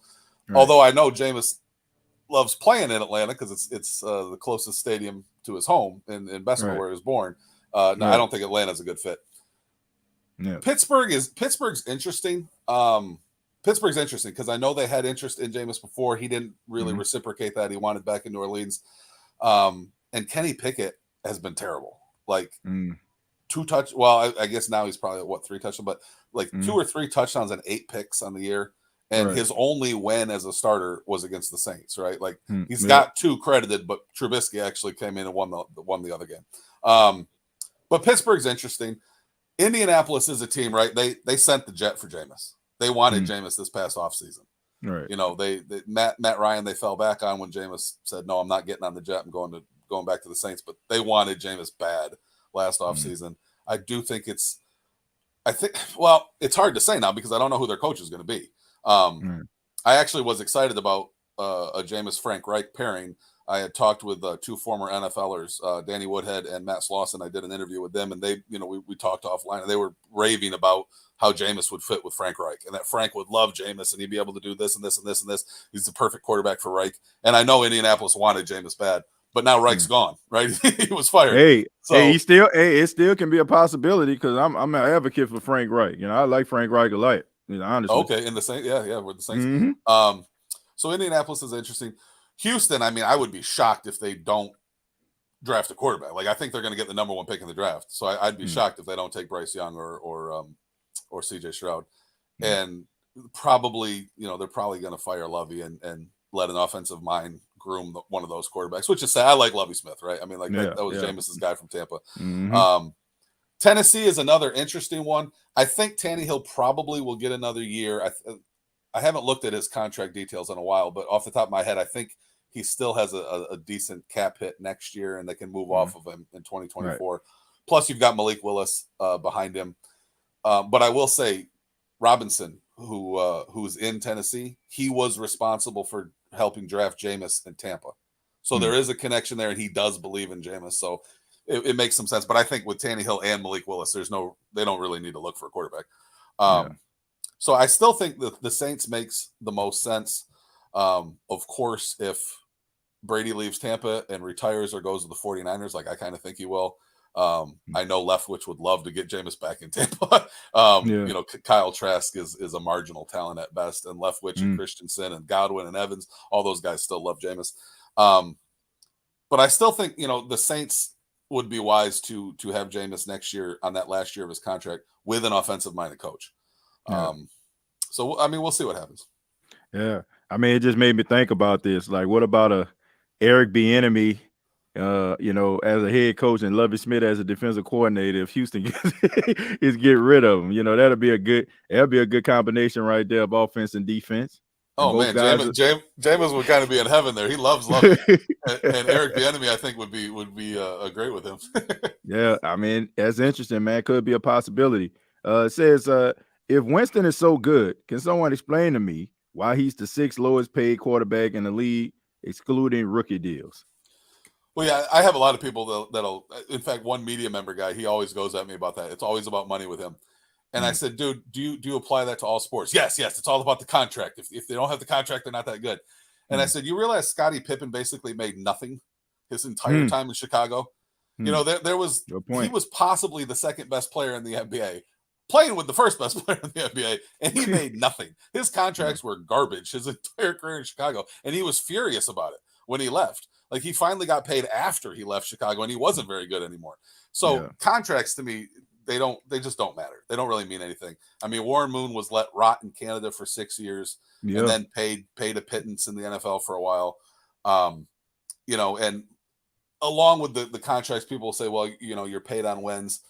although I know Jameis loves playing in Atlanta because it's the closest stadium to his home in Bessemer, where he was born. I don't think Atlanta's a good fit. Yeah. Pittsburgh's interesting. Pittsburgh's interesting because I know they had interest in Jameis before. He didn't really reciprocate that. He wanted back in New Orleans. And Kenny Pickett has been terrible. Like, I guess now he's probably at 3 touchdowns, but like 2 or 3 touchdowns and 8 picks on the year. And his only win as a starter was against the Saints, right? Like, he's got 2 credited, but Trubisky actually came in and won the other game. But Pittsburgh's interesting. Indianapolis is a team, right? They sent the jet for Jameis. They wanted Jameis this past offseason. Right. They Matt Ryan, they fell back on when Jameis said, no, I'm not getting on the jet. I'm going back to the Saints. But they wanted Jameis bad last offseason. I do think it's hard to say now because I don't know who their coach is going to be. I actually was excited about a Jameis Frank Reich pairing. I had talked with 2 former NFLers, Danny Woodhead and Matt Slauson. I did an interview with them, and they, we talked offline, and they were raving about how Jameis would fit with Frank Reich, and that Frank would love Jameis, and he'd be able to do this and this and this and this. He's the perfect quarterback for Reich. And I know Indianapolis wanted Jameis bad, but now Reich's gone, right? He was fired. It still can be a possibility because I'm an advocate for Frank Reich. I like Frank Reich a lot. Honestly. Okay, in the Saints, we're the Saints. So Indianapolis is interesting. Houston, I mean, I would be shocked if they don't draft a quarterback. Like, I think they're going to get the number 1 pick in the draft. So I'd be shocked if they don't take Bryce Young or CJ Stroud. And probably, they're probably going to fire Lovey and let an offensive mind groom one of those quarterbacks, which is sad. I like Lovey Smith, right? I mean, like that was Jameis's guy from Tampa. Tennessee is another interesting one. I think Tannehill probably will get another year. I haven't looked at his contract details in a while, but off the top of my head, I think he still has a decent cap hit next year, and they can move off of him in 2024. Right. Plus, you've got Malik Willis behind him. But I will say, Robinson, who's in Tennessee, he was responsible for helping draft Jameis in Tampa. So there is a connection there, and he does believe in Jameis. So it makes some sense. But I think with Tannehill and Malik Willis, they don't really need to look for a quarterback. So I still think that the Saints makes the most sense. Of course, if Brady leaves Tampa and retires or goes to the 49ers, like I kind of think he will. I know Leftwich would love to get Jameis back in Tampa. Kyle Trask is a marginal talent at best, and Leftwich and Christensen and Godwin and Evans, all those guys still love Jameis. But I still think, the Saints would be wise to have Jameis next year on that last year of his contract with an offensive-minded coach. So, I mean, we'll see what happens. Yeah. I mean, it just made me think about this. Like, what about a Eric Bieniemy, as a head coach and Lovie Smith as a defensive coordinator? If Houston is get rid of him, that'll be a good combination right there of offense and defense. And Oh both man, guys. Jameis would kind of be in heaven there. He loves Lovey, and Eric Bieniemy, I think, would be great with him. Yeah, I mean, that's interesting, man. Could be a possibility. It says, if Winston is so good, can someone explain to me why he's the sixth lowest paid quarterback in the league, excluding rookie deals? Well, yeah, I have a lot of people that'll. In fact, one media member guy, he always goes at me about that. It's always about money with him. And I said, dude, do you apply that to all sports? Yes. It's all about the contract. If they don't have the contract, they're not that good. And I said, you realize Scottie Pippen basically made nothing his entire time in Chicago? You know, there was he was possibly the second best player in the NBA, playing with the first best player in the NBA, and he made nothing. His contracts were garbage his entire career in Chicago, and he was furious about it when he left. Like, he finally got paid after he left Chicago, and he wasn't very good anymore. So contracts, to me, they just don't matter. They don't really mean anything. I mean, Warren Moon was let rot in Canada for 6 years and then paid a pittance in the NFL for a while. And along with the contracts, people will say, well, you're paid on wins,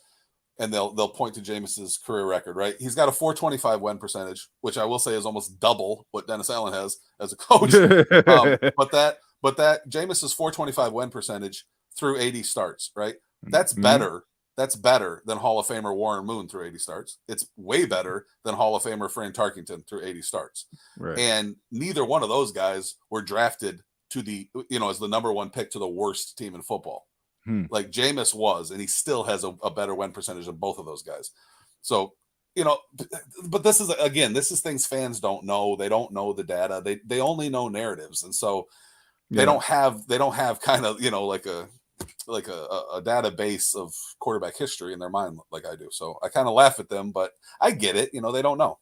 and they'll point to Jameis's career record, right? He's got a 425 win percentage, which I will say is almost double what Dennis Allen has as a coach. But that Jameis's 425 win percentage through 80 starts, right? That's better. That's better than Hall of Famer Warren Moon through 80 starts. It's way better than Hall of Famer Fran Tarkenton through 80 starts. Right. And neither one of those guys were drafted to as the number one pick to the worst team in football. Like Jameis was, and he still has a better win percentage than both of those guys. So, but this is things fans don't know. They don't know the data. They only know narratives. And so they don't have kind of, like a database of quarterback history in their mind like I do. So I kind of laugh at them, but I get it. They don't know.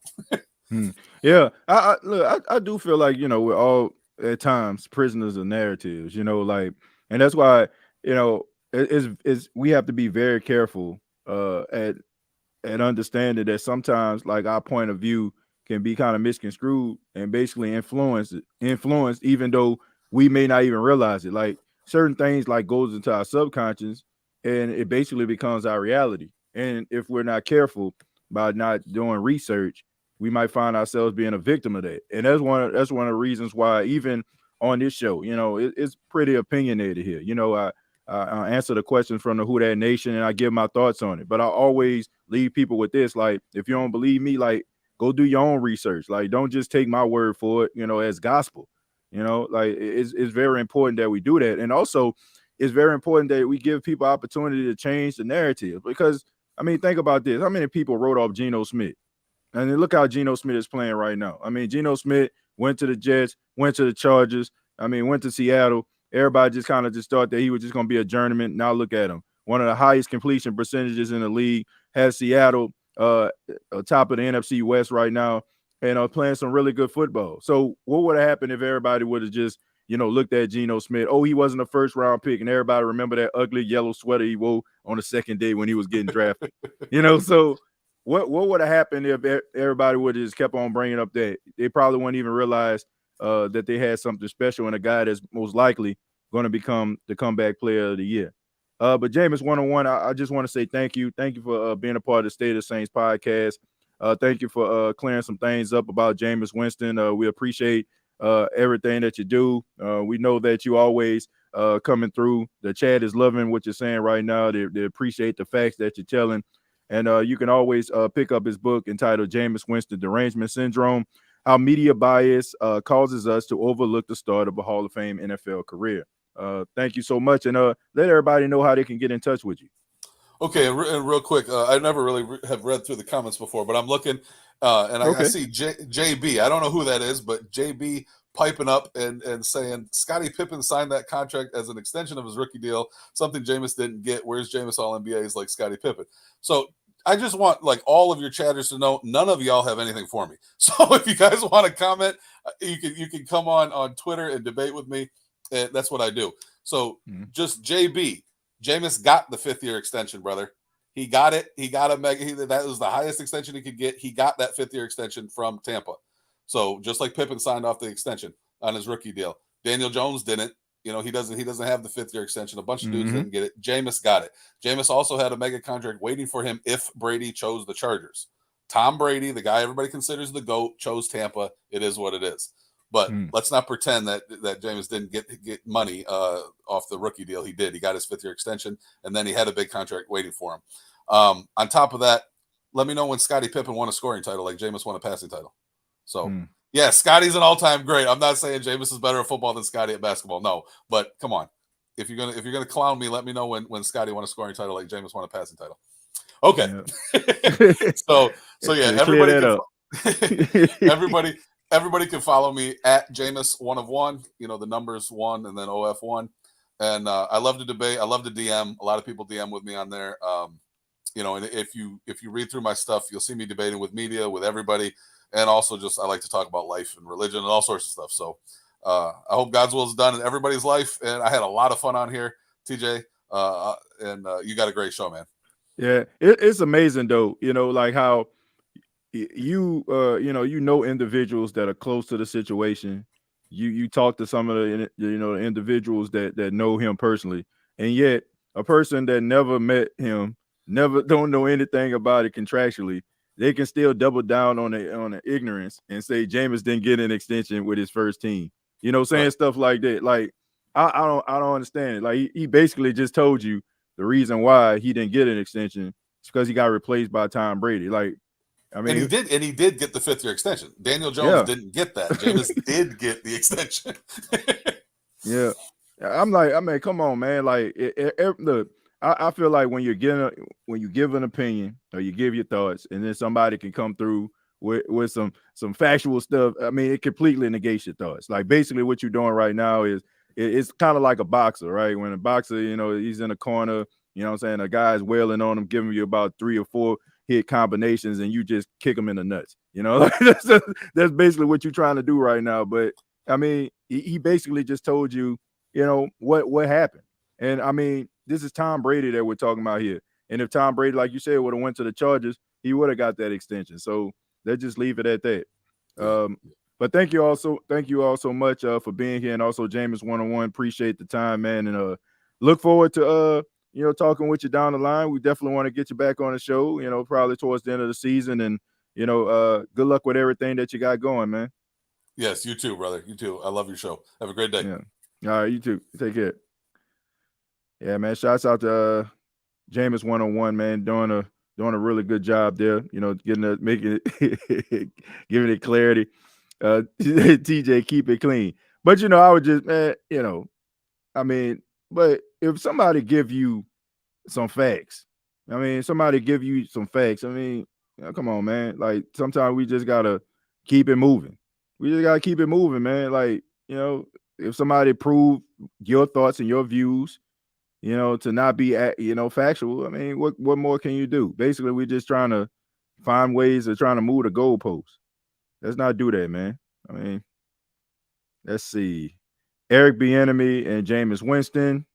Yeah. I do feel like, we're all at times prisoners of narratives, and that's why, we have to be very careful at understanding that sometimes, like, our point of view can be kind of misconstrued and basically influenced, even though we may not even realize it. Like, certain things like goes into our subconscious, and it basically becomes our reality. And if we're not careful about not doing research, we might find ourselves being a victim of that. And that's one of the reasons why, even on this show, it's pretty opinionated here. I answer the questions from the Who That Nation, and I give my thoughts on it. But I always leave people with this: like, if you don't believe me, like, go do your own research. Like, don't just take my word for it, as gospel. Like, it's very important that we do that. And also, it's very important that we give people opportunity to change the narrative. Because, I mean, think about this. How many people wrote off Geno Smith? And then look how Geno Smith is playing right now. I mean, Geno Smith went to the Jets, went to the Chargers, went to Seattle. Everybody just kind of just thought that he was just going to be a journeyman. Now look at him. One of the highest completion percentages in the league, has Seattle top of the NFC West right now, and playing some really good football. So what would have happened if everybody would have just, looked at Geno Smith? Oh, he wasn't a first round pick, and everybody remember that ugly yellow sweater he wore on the second day when he was getting drafted. So what would have happened if everybody would have just kept on bringing up that? They probably wouldn't even realize that they had something special in a guy that's most likely going to become the comeback player of the year. But Jameis, one-on-one, I just want to say thank you. Thank you for being a part of the State of the Saints podcast. Thank you for clearing some things up about Jameis Winston. We appreciate everything that you do. We know that you always coming through. The chat is loving what you're saying right now. They appreciate the facts that you're telling. And you can always pick up his book entitled Jameis Winston Derangement Syndrome: How Media Bias Causes Us to Overlook the Start of a Hall of Fame NFL Career. Thank you so much. And let everybody know how they can get in touch with you. Okay, and real quick, I never really have read through the comments before, but I'm looking, and I see JB. I don't know who that is, but JB piping up and saying Scottie Pippen signed that contract as an extension of his rookie deal, something Jameis didn't get. Where's Jameis All-NBAs like Scottie Pippen? So I just want, like, all of your chatters to know none of y'all have anything for me. So if you guys want to comment, you can come on Twitter and debate with me. And that's what I do. So just JB. Jameis got the 5th-year extension, brother. He got it. He got a mega. That was the highest extension he could get. He got that 5th-year extension from Tampa. So just like Pippen signed off the extension on his rookie deal, Daniel Jones didn't. You know, he doesn't have the 5th year extension. A bunch of dudes didn't get it. Jameis got it. Jameis also had a mega contract waiting for him if Brady chose the Chargers. Tom Brady, the guy everybody considers the GOAT, chose Tampa. It is what it is. But let's not pretend that Jameis didn't get money off the rookie deal. He did. He got his 5th year extension, and then he had a big contract waiting for him. On top of that, let me know when Scottie Pippen won a scoring title like Jameis won a passing title. So, yeah, Scotty's an all-time great. I'm not saying Jameis is better at football than Scotty at basketball. No, but come on. If you're gonna clown me, let me know when Scotty won a scoring title like Jameis won a passing title. Okay. Yeah. so yeah, everybody can follow me at Jameis 1 of 1. You know, the numbers 1 and then OF1. And I love to debate. I love to DM. A lot of people DM with me on there. You know, and if you read through my stuff, you'll see me debating with media, with everybody. And also just I like to talk about life and religion and all sorts of stuff. So I hope God's will is done in everybody's life. And I had a lot of fun on here, TJ. And you got a great show, man. Yeah, it's amazing though. You know, like how you know individuals that are close to the situation. You talk to some of the the individuals that know him personally, and yet a person that never met him, never don't know anything about it contractually, they can still double down on the ignorance and say Jameis didn't get an extension with his first team. You know, saying stuff like that. Like I don't understand it. Like he basically just told you the reason why he didn't get an extension is because he got replaced by Tom Brady. Like, I mean, and he did get the 5th year extension. Daniel Jones didn't get that. Jameis did get the extension. Yeah, I mean, come on, man. Like, look, I feel like when you give an opinion or you give your thoughts, and then somebody can come through with some factual stuff. I mean, it completely negates your thoughts. Like, basically, what you're doing right now is it's kind of like a boxer, right? When a boxer, he's in a corner, you know what I'm saying? A guy's wailing on him, giving you about 3 or 4 hit combinations, and you just kick him in the nuts. You know, that's basically what you're trying to do right now. But I mean, he basically just told you, what happened. And I mean, this is Tom Brady that we're talking about here. And if Tom Brady, like you said, would have went to the Chargers, he would have got that extension. So let's just leave it at that. But thank you all so much for being here, and also Jameis 101. Appreciate the time, man, and look forward to talking with you down the line. We definitely want to get you back on the show, probably towards the end of the season, and good luck with everything that you got going, man. Yes, you too, brother. You too. I love your show. Have a great day. Yeah. All right, you too. Take care. Yeah, man. Shouts out to Jameis 101, man, doing a really good job there. Making it, giving it clarity. TJ, keep it clean. But I would just, man, I mean, but if somebody give you some facts, I mean, come on, man. Like, sometimes we just gotta keep it moving. We just gotta keep it moving, man. Like, if somebody prove your thoughts and your views, to not be factual, I mean, what more can you do? Basically, we're just trying to find ways of trying to move the goalposts. Let's not do that, man. I mean, let's see. Eric Bieniemy and Jameis Winston.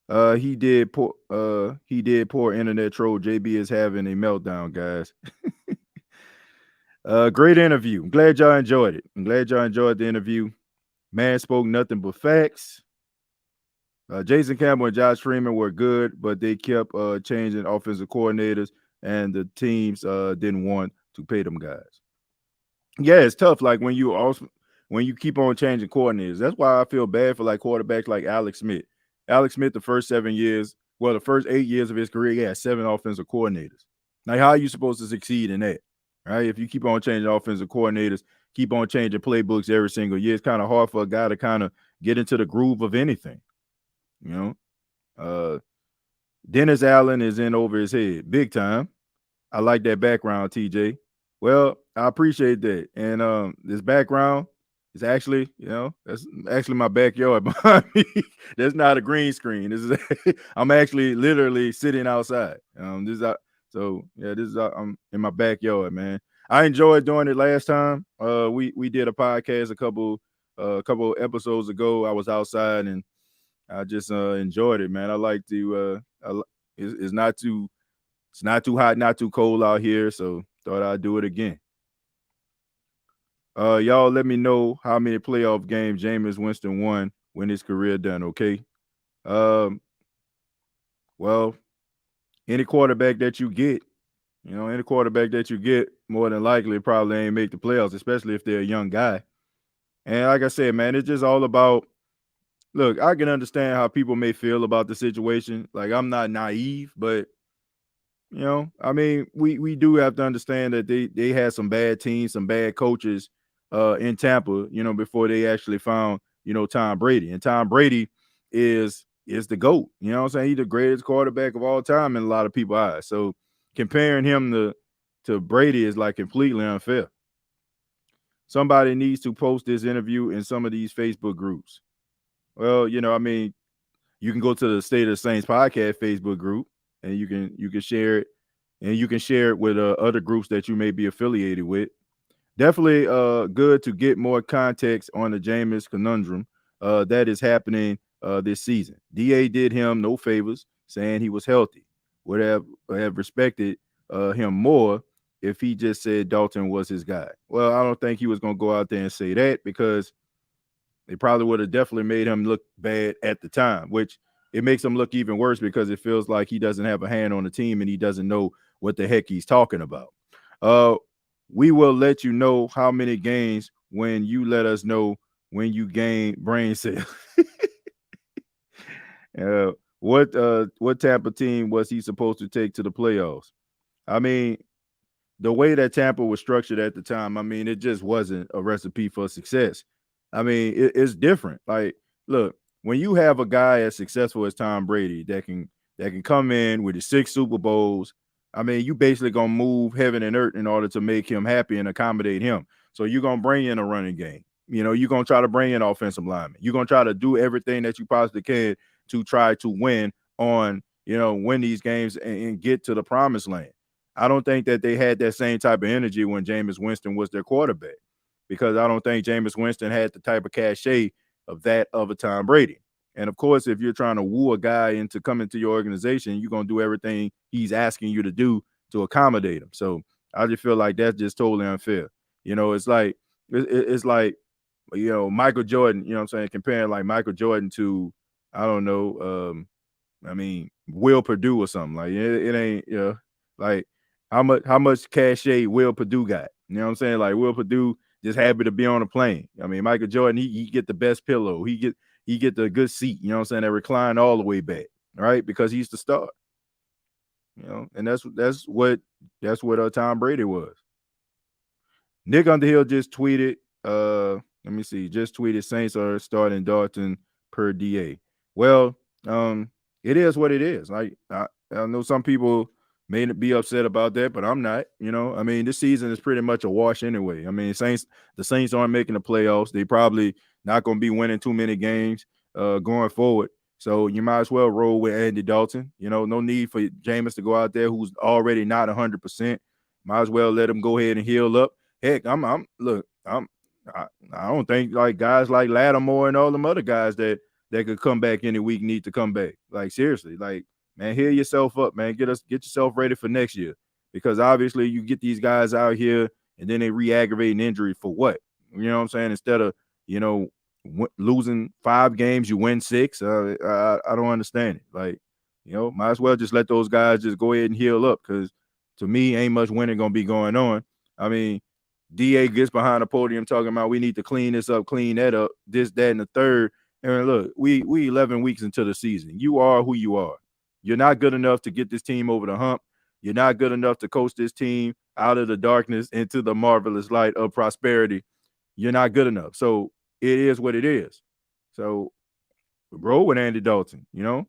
He did poor internet troll. JB is having a meltdown, guys. Great interview. I'm glad y'all enjoyed it. I'm glad y'all enjoyed the interview. Man spoke nothing but facts. Jason Campbell and Josh Freeman were good, but they kept changing offensive coordinators, and the teams didn't want to pay them guys. Yeah, it's tough. Like when you keep on changing coordinators. That's why I feel bad for like quarterbacks like Alex Smith. Alex Smith, the first 8 years of his career, he had 7 offensive coordinators. Like, how are you supposed to succeed in that? Right? If you keep on changing offensive coordinators, keep on changing playbooks every single year, it's kind of hard for a guy to kind of get into the groove of anything. Dennis Allen is in over his head big time. I like that background, TJ. Well, I appreciate that. And this background is actually, that's actually my backyard behind me. That's not a green screen. This is I'm actually literally sitting outside. I'm in my backyard, man. I enjoyed doing it last time. We did a podcast a couple episodes ago. I was outside and I just enjoyed it, man. I like to it's not too hot, not too cold out here, so thought I'd do it again. Y'all let me know how many playoff games Jameis Winston won when his career done, okay? Um, well, any quarterback that you get, any quarterback that you get, more than likely probably ain't make the playoffs, especially if they're a young guy. And like I said, man, it's just all about look, I can understand how people may feel about the situation. Like I'm not naive, but I mean, we do have to understand that they had some bad teams, some bad coaches in Tampa, before they actually found, Tom Brady. And Tom Brady is the GOAT. You know what I'm saying? He's the greatest quarterback of all time in a lot of people's eyes. So comparing him to Brady is like completely unfair. Somebody needs to post this interview in some of these Facebook groups. Well, I mean, you can go to the State of the Saints podcast Facebook group and you can share it, and you can share it with other groups that you may be affiliated with. Definitely good to get more context on the Jameis conundrum that is happening this season. DA did him no favors, saying he was healthy. Would have respected him more if he just said Dalton was his guy. Well, I don't think he was going to go out there and say that, because they probably would have definitely made him look bad at the time, which it makes him look even worse because it feels like he doesn't have a hand on the team and he doesn't know what the heck he's talking about. We will let you know how many games when you let us know when you gain brain cells. What Tampa team was he supposed to take to the playoffs? I mean, the way that Tampa was structured at the time, I mean, it just wasn't a recipe for success. I mean, it's different. Like, look, when you have a guy as successful as Tom Brady that can come in with his 6 Super Bowls, I mean, you basically gonna move heaven and earth in order to make him happy and accommodate him. So you're gonna bring in a running game. You're gonna try to bring in offensive linemen. You're gonna try to do everything that you possibly can to try to win win these games and get to the promised land. I don't think that they had that same type of energy when Jameis Winston was their quarterback, because I don't think Jameis Winston had the type of cachet of a Tom Brady. And of course, if you're trying to woo a guy into coming to your organization, you're going to do everything he's asking you to do to accommodate him. So I just feel like that's just totally unfair. It's like Michael Jordan, you know what I'm saying, comparing like Michael Jordan to, I don't know, I mean, Will Purdue or something. Like it ain't, like how much cachet Will Purdue got. You know what I'm saying? Like Will Purdue just happy to be on a plane. I mean, Michael Jordan, he get the best pillow. He get the good seat, you know what I'm saying, that recline all the way back, right? Because he's the star. And that's what Tom Brady was. Nick Underhill just tweeted, let me see, just tweeted Saints are starting Dalton per DA. Well, it is what it is. Like I know some people may be upset about that, but I'm not. I mean, this season is pretty much a wash anyway. I mean, the Saints aren't making the playoffs. They probably not going to be winning too many games going forward. So you might as well roll with Andy Dalton. No need for Jameis to go out there who's already not 100%. Might as well let him go ahead and heal up. Heck, I don't think like guys like Lattimore and all them other guys that could come back any week need to come back. Like seriously, like man, heal yourself up, man. Get yourself ready for next year, because obviously you get these guys out here and then they re-aggravate an injury for what? You know what I'm saying? Instead of losing 5 games, you win 6. I don't understand it. Like might as well just let those guys just go ahead and heal up, because to me, ain't much winning gonna be going on. I mean, DA gets behind the podium talking about we need to clean this up, clean that up, this, that, and the third. And look, we 11 weeks into the season. You are who you are. You're not good enough to get this team over the hump. You're not good enough to coach this team out of the darkness into the marvelous light of prosperity. You're not good enough. So it is what it is. So roll with Andy Dalton.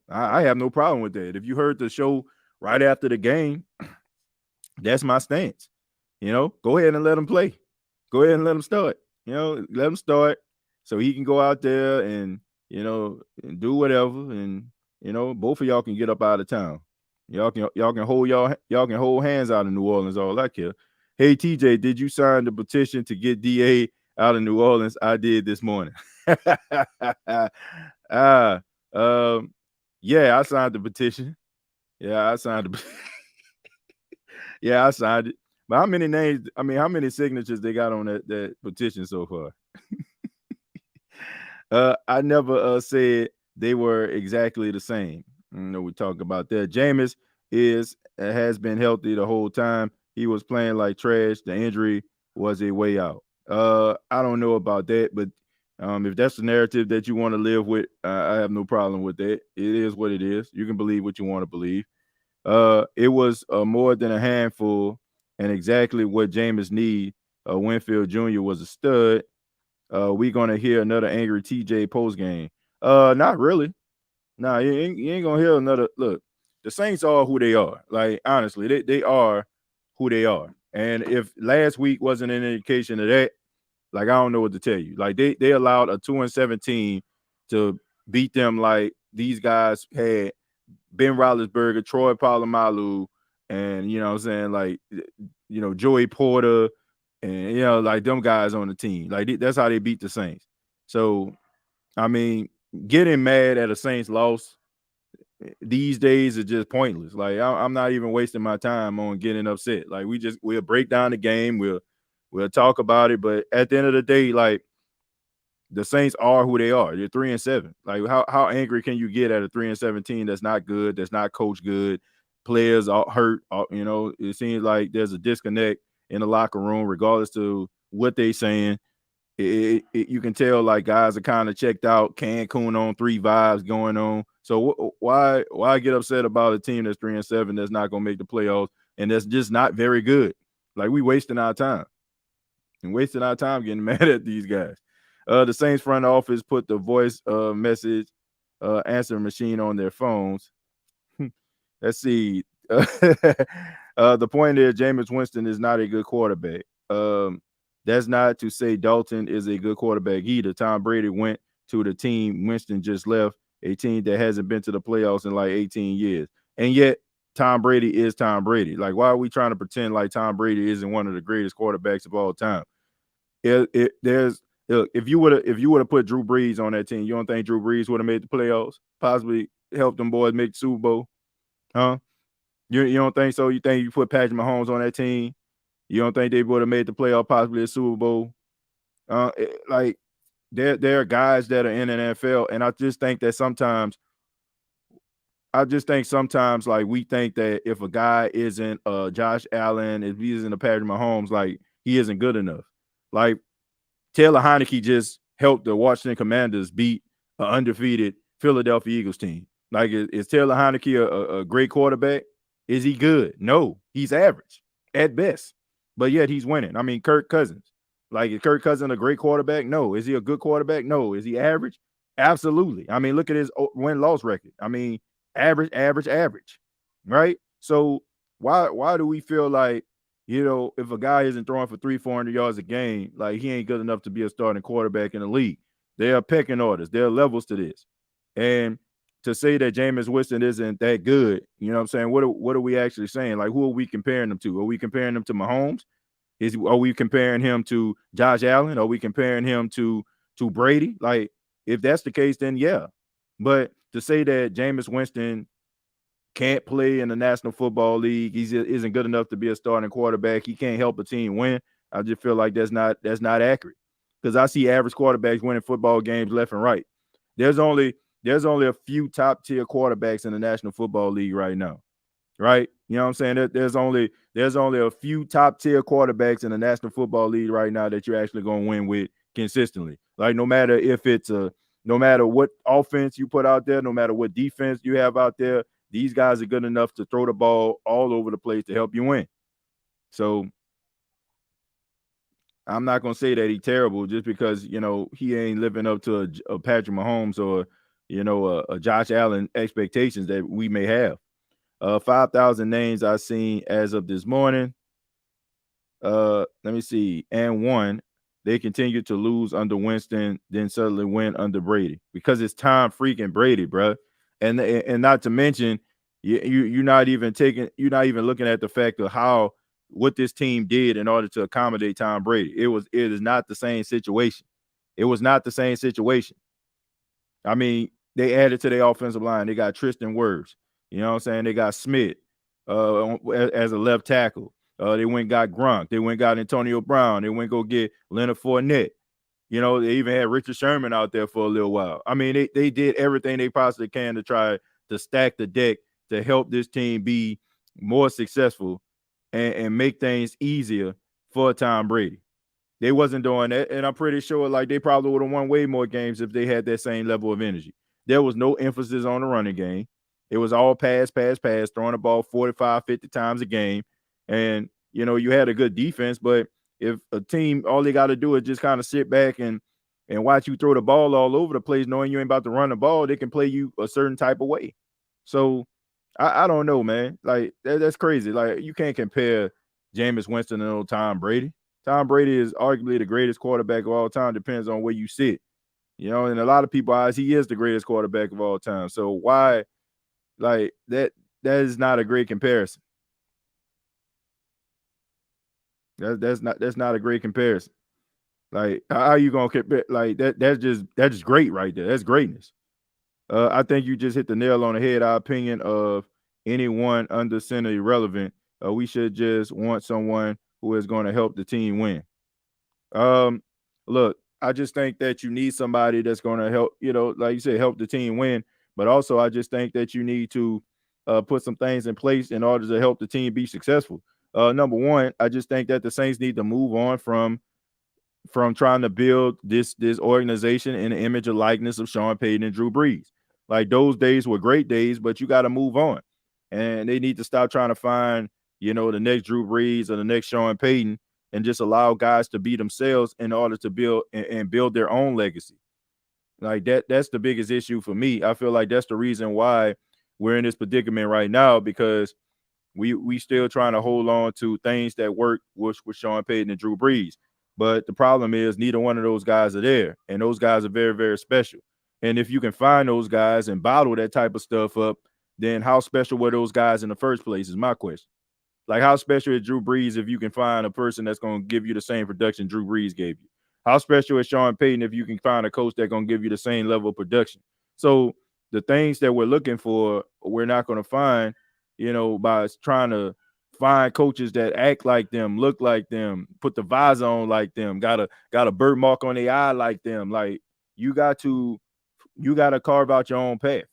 I have no problem with that. If you heard the show right after the game, that's my stance. Go ahead and let him play. Go ahead and let him start. Let him start so he can go out there and, and do whatever. And, both of y'all can get up out of town. Y'all can hold hands out of New Orleans, all I care. Hey, TJ, did you sign the petition to get DA out of New Orleans? I did this morning. Yeah, I signed the petition. Yeah, I signed it. But how many names? I mean, how many signatures they got on that petition so far? I never said they were exactly the same. We talk about that. Jameis has been healthy the whole time. He was playing like trash. The injury was a way out. I don't know about that, but if that's the narrative that you want to live with, I have no problem with that. It is what it is. You can believe what you want to believe. It was more than a handful, and exactly what Jameis need. Winfield Jr. was a stud. We gonna hear another angry TJ post game. Not really. Nah, you ain't gonna hear another look. The Saints are who they are. Like honestly, they are who they are. And if last week wasn't an indication of that, like I don't know what to tell you. Like they allowed a 2-17 to beat them like these guys had Ben Roethlisberger, Troy Polamalu, and you know what I'm saying, like Joey Porter, and like them guys on the team. Like that's how they beat the Saints. So I mean, getting mad at a Saints loss these days is just pointless. Like I'm not even wasting my time on getting upset. Like we'll break down the game, we'll talk about it, but at the end of the day, like the Saints are who they are. They're 3-7. Like how angry can you get at a 3-17 that's not good, that's not coached good, players are hurt. It seems like there's a disconnect in the locker room, regardless to what they saying. You can tell like guys are kind of checked out. Cancun on 3 vibes going on. So why get upset about a team that's 3-7 that's not gonna make the playoffs and that's just not very good? Like we wasting our time getting mad at these guys. The Saints front office put the voice message answering machine on their phones. Let's see. The point is, Jameis Winston is not a good quarterback. That's not to say Dalton is a good quarterback either. Tom Brady went to the team Winston just left, a team that hasn't been to the playoffs in like 18 years. And yet, Tom Brady is Tom Brady. Like, why are we trying to pretend like Tom Brady isn't one of the greatest quarterbacks of all time? If you would have put Drew Brees on that team, you don't think Drew Brees would have made the playoffs? Possibly helped them boys make the Super Bowl? Huh? You don't think so? You think you put Patrick Mahomes on that team? You don't think they would have made the playoff, possibly a Super Bowl? Like there are guys that are in the NFL, and I just think sometimes like we think that if a guy isn't Josh Allen, if he isn't a Patrick Mahomes, like he isn't good enough. Like Taylor Heineke just helped the Washington Commanders beat an undefeated Philadelphia Eagles team. Like, is Taylor Heineke a great quarterback? Is he good? No, he's average at best. But yet he's winning. I mean, Kirk Cousins. Like, is Kirk Cousins a great quarterback? No. Is he a good quarterback? No. Is he average? Absolutely. I mean, look at his win-loss record. I mean, average. Right? So why do we feel like, if a guy isn't throwing for 300-400 yards a game, like he ain't good enough to be a starting quarterback in the league? There are pecking orders. There are levels to this. And to say that Jameis Winston isn't that good, you know what I'm saying? What are we actually saying? Like, who are we comparing him to? Are we comparing him to Mahomes? Are we comparing him to Josh Allen? Are we comparing him to Brady? Like, if that's the case, then yeah. But to say that Jameis Winston can't play in the National Football League, he isn't good enough to be a starting quarterback, he can't help a team win, I just feel like that's not accurate. Because I see average quarterbacks winning football games left and right. There's only a few top tier quarterbacks in the National Football League right now. Right? You know what I'm saying? There's only a few top tier quarterbacks in the National Football League right now that you're actually going to win with consistently. Like, no matter what offense you put out there, no matter what defense you have out there, these guys are good enough to throw the ball all over the place to help you win. So I'm not going to say that he's terrible just because, he ain't living up to a Patrick Mahomes or, a Josh Allen expectations that we may have. 5,000 names I've seen as of this morning. Let me see. And one, they continue to lose under Winston, then suddenly win under Brady because it's Tom freaking Brady, bro. And not to mention, you're not even looking at the fact of what this team did in order to accommodate Tom Brady. It is not the same situation. It was not the same situation. I mean, they added to their offensive line. They got Tristan Wirfs. You know what I'm saying? They got Smith as a left tackle. They went and got Gronk. They went and got Antonio Brown. They went and go get Leonard Fournette. They even had Richard Sherman out there for a little while. I mean, they did everything they possibly can to try to stack the deck to help this team be more successful and make things easier for Tom Brady. They wasn't doing that, and I'm pretty sure like they probably would have won way more games if they had that same level of energy. There was no emphasis on the running game. It was all pass, throwing the ball 45, 50 times a game. And, you had a good defense, but if a team, all they got to do is just kind of sit back and watch you throw the ball all over the place, knowing you ain't about to run the ball, they can play you a certain type of way. So I don't know, man. Like that's crazy. Like you can't compare Jameis Winston and old Tom Brady. Tom Brady is arguably the greatest quarterback of all time. Depends on where you sit. In a lot of people's eyes, he is the greatest quarterback of all time. So why, like that is not a great comparison. That's not a great comparison. Like how you gonna compare like that? That's just great right there. That's greatness. I think you just hit the nail on the head. Our opinion of anyone under center irrelevant. We should just want someone who is going to help the team win. Look, I just think that you need somebody that's going to help, like you said, help the team win. But also, I just think that you need to put some things in place in order to help the team be successful. Number one, I just think that the Saints need to move on from trying to build this organization in the image of likeness of Sean Payton and Drew Brees. Like those days were great days, but you got to move on. And they need to stop trying to find, the next Drew Brees or the next Sean Payton and just allow guys to be themselves in order to build and build their own legacy. Like that's the biggest issue for me. I feel like that's the reason why we're in this predicament right now, because we still trying to hold on to things that work with Sean Payton and Drew Brees. But the problem is neither one of those guys are there. And those guys are very, very special. And if you can find those guys and bottle that type of stuff up, then how special were those guys in the first place is my question. Like, how special is Drew Brees if you can find a person that's going to give you the same production Drew Brees gave you? How special is Sean Payton if you can find a coach that's going to give you the same level of production? So the things that we're looking for, we're not going to find, by trying to find coaches that act like them, look like them, put the visor on like them, got a bird mark on their eye like them. Like you got to carve out your own path.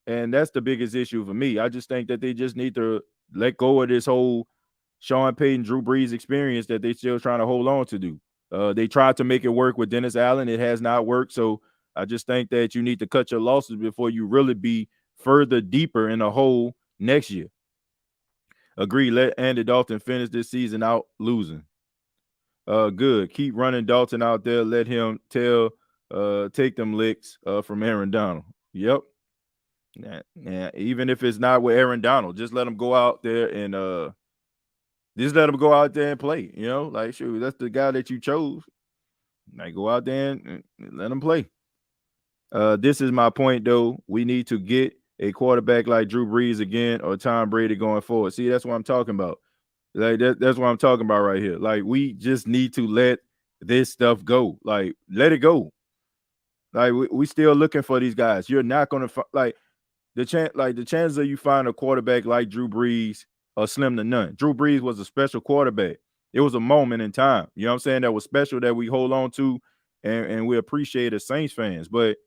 And that's the biggest issue for me. I just think that they just need to let go of this whole Sean Payton, Drew Brees experience that they still trying to hold on to do. They tried to make it work with Dennis Allen. It has not worked. So I just think that you need to cut your losses before you really be further deeper in the hole next year. Agree. Let Andy Dalton finish this season out losing. Good. Keep running Dalton out there. Let him take them licks from Aaron Donald. Yep. Yeah, even if it's not with Aaron Donald, just let him go out there and play. Like shoot, that's the guy that you chose. Like go out there and let him play. This is my point though. We need to get a quarterback like Drew Brees again or Tom Brady going forward. See, that's what I'm talking about. Like that's what I'm talking about right here. Like we just need to let this stuff go. Like let it go. Like we still looking for these guys. You're not gonna the chances of you find a quarterback like Drew Brees are slim to none. Drew Brees was a special quarterback. It was a moment in time. You know what I'm saying? That was special that we hold on to and we appreciate as Saints fans. But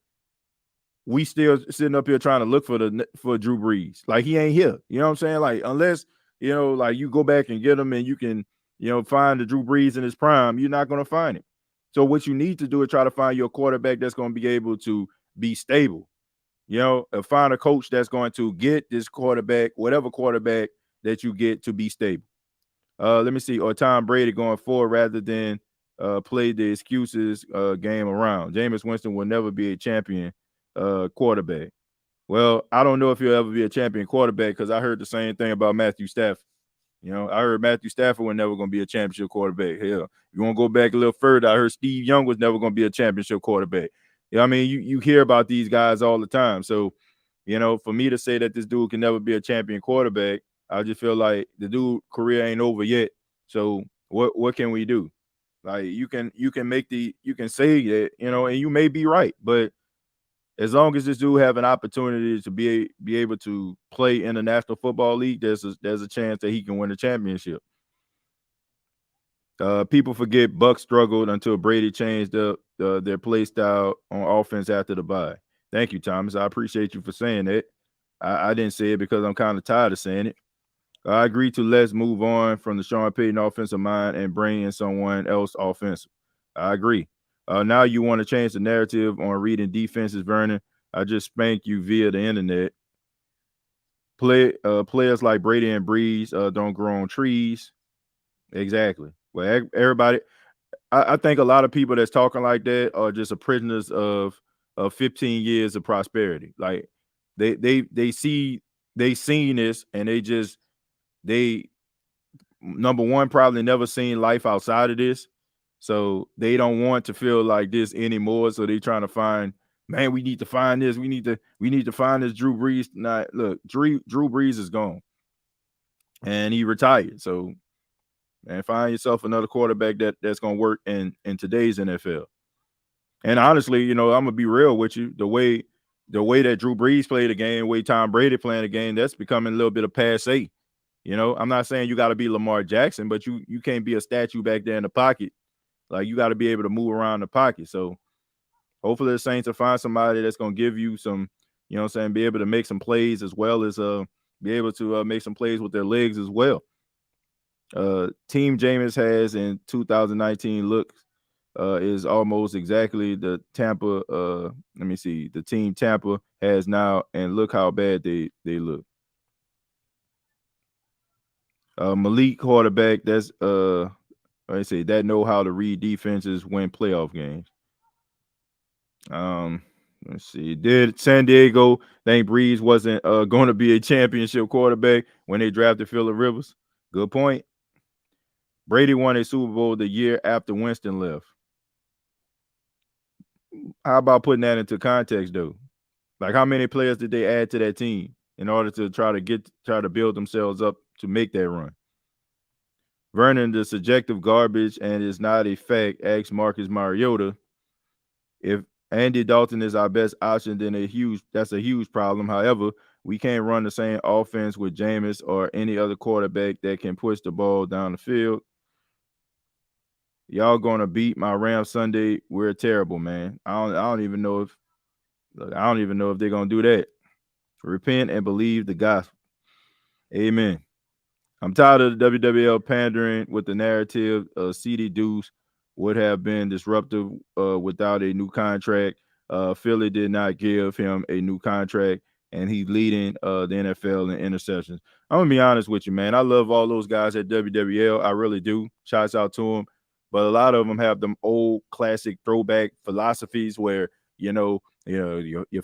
we still sitting up here trying to look for Drew Brees. Like he ain't here. You know what I'm saying? Like unless, like you go back and get him and you can, find the Drew Brees in his prime, you're not going to find him. So what you need to do is try to find your quarterback that's going to be able to be stable. Find a coach that's going to get this quarterback, whatever quarterback that you get, to be stable. Let me see. Or Tom Brady going forward rather than play the excuses game around. Jameis Winston will never be a champion quarterback. Well, I don't know if he'll ever be a champion quarterback because I heard the same thing about Matthew Stafford. I heard Matthew Stafford was never going to be a championship quarterback. Hell, you want to go back a little further, I heard Steve Young was never going to be a championship quarterback. I mean, you hear about these guys all the time. So, for me to say that this dude can never be a champion quarterback, I just feel like the dude career ain't over yet. So what can we do? Like you can say that, and you may be right, but As long as this dude have an opportunity to be able to play in the National Football League, there's a chance that he can win a championship. People forget Buck struggled until Brady changed their play style on offense after the bye. Thank you, Thomas. I appreciate you for saying that. I didn't say it because I'm kind of tired of saying it. I agree to let's move on from the Sean Payton offensive mind and bring in someone else offensive. I agree. Now you want to change the narrative on reading defenses, Vernon. I just spanked you via the internet. Players like Brady and Breeze don't grow on trees. Exactly. Well, everybody, I think a lot of people that's talking like that are just a prisoners of 15 years of prosperity. Like they seen this and they number one probably never seen life outside of this, so they don't want to feel like this anymore. So they trying to find, man, we need to find this. We need to find this Drew Brees. Not look, Drew Brees is gone, and he retired. So, and find yourself another quarterback that's gonna work in today's NFL. And honestly, I'm gonna be real with you. The way that Drew Brees played the game, the way Tom Brady playing the game, that's becoming a little bit of passe. I'm not saying you got to be Lamar Jackson, but you can't be a statue back there in the pocket. Like, you got to be able to move around the pocket. So hopefully the Saints will find somebody that's going to give you some, be able to make some plays as well as be able to make some plays with their legs as well. Team Jameis has in 2019 looks is almost exactly the Tampa. Let me see, the team Tampa has now, and look how bad they look. Malik quarterback, that's I say that know how to read defenses, win playoff games. Let's see. Did San Diego think Breeze wasn't going to be a championship quarterback when they drafted Phillip Rivers? Good point. Brady won a Super Bowl the year after Winston left. How about putting that into context, though? Like, how many players did they add to that team in order to try to build themselves up to make that run? Vernon, the subjective garbage and is not a fact. Ask Marcus Mariota. If Andy Dalton is our best option, then that's a huge problem. However, we can't run the same offense with Jameis or any other quarterback that can push the ball down the field. Y'all gonna beat my Rams Sunday. We're terrible, man. I don't even know if they're gonna do that. Repent and believe the gospel. Amen. I'm tired of the WWL pandering with the narrative. CD Deuce would have been disruptive without a new contract. Philly did not give him a new contract, and he's leading the NFL in interceptions. I'm gonna be honest with you, man. I love all those guys at WWL. I really do. Shouts out to them. But a lot of them have them old classic throwback philosophies where, your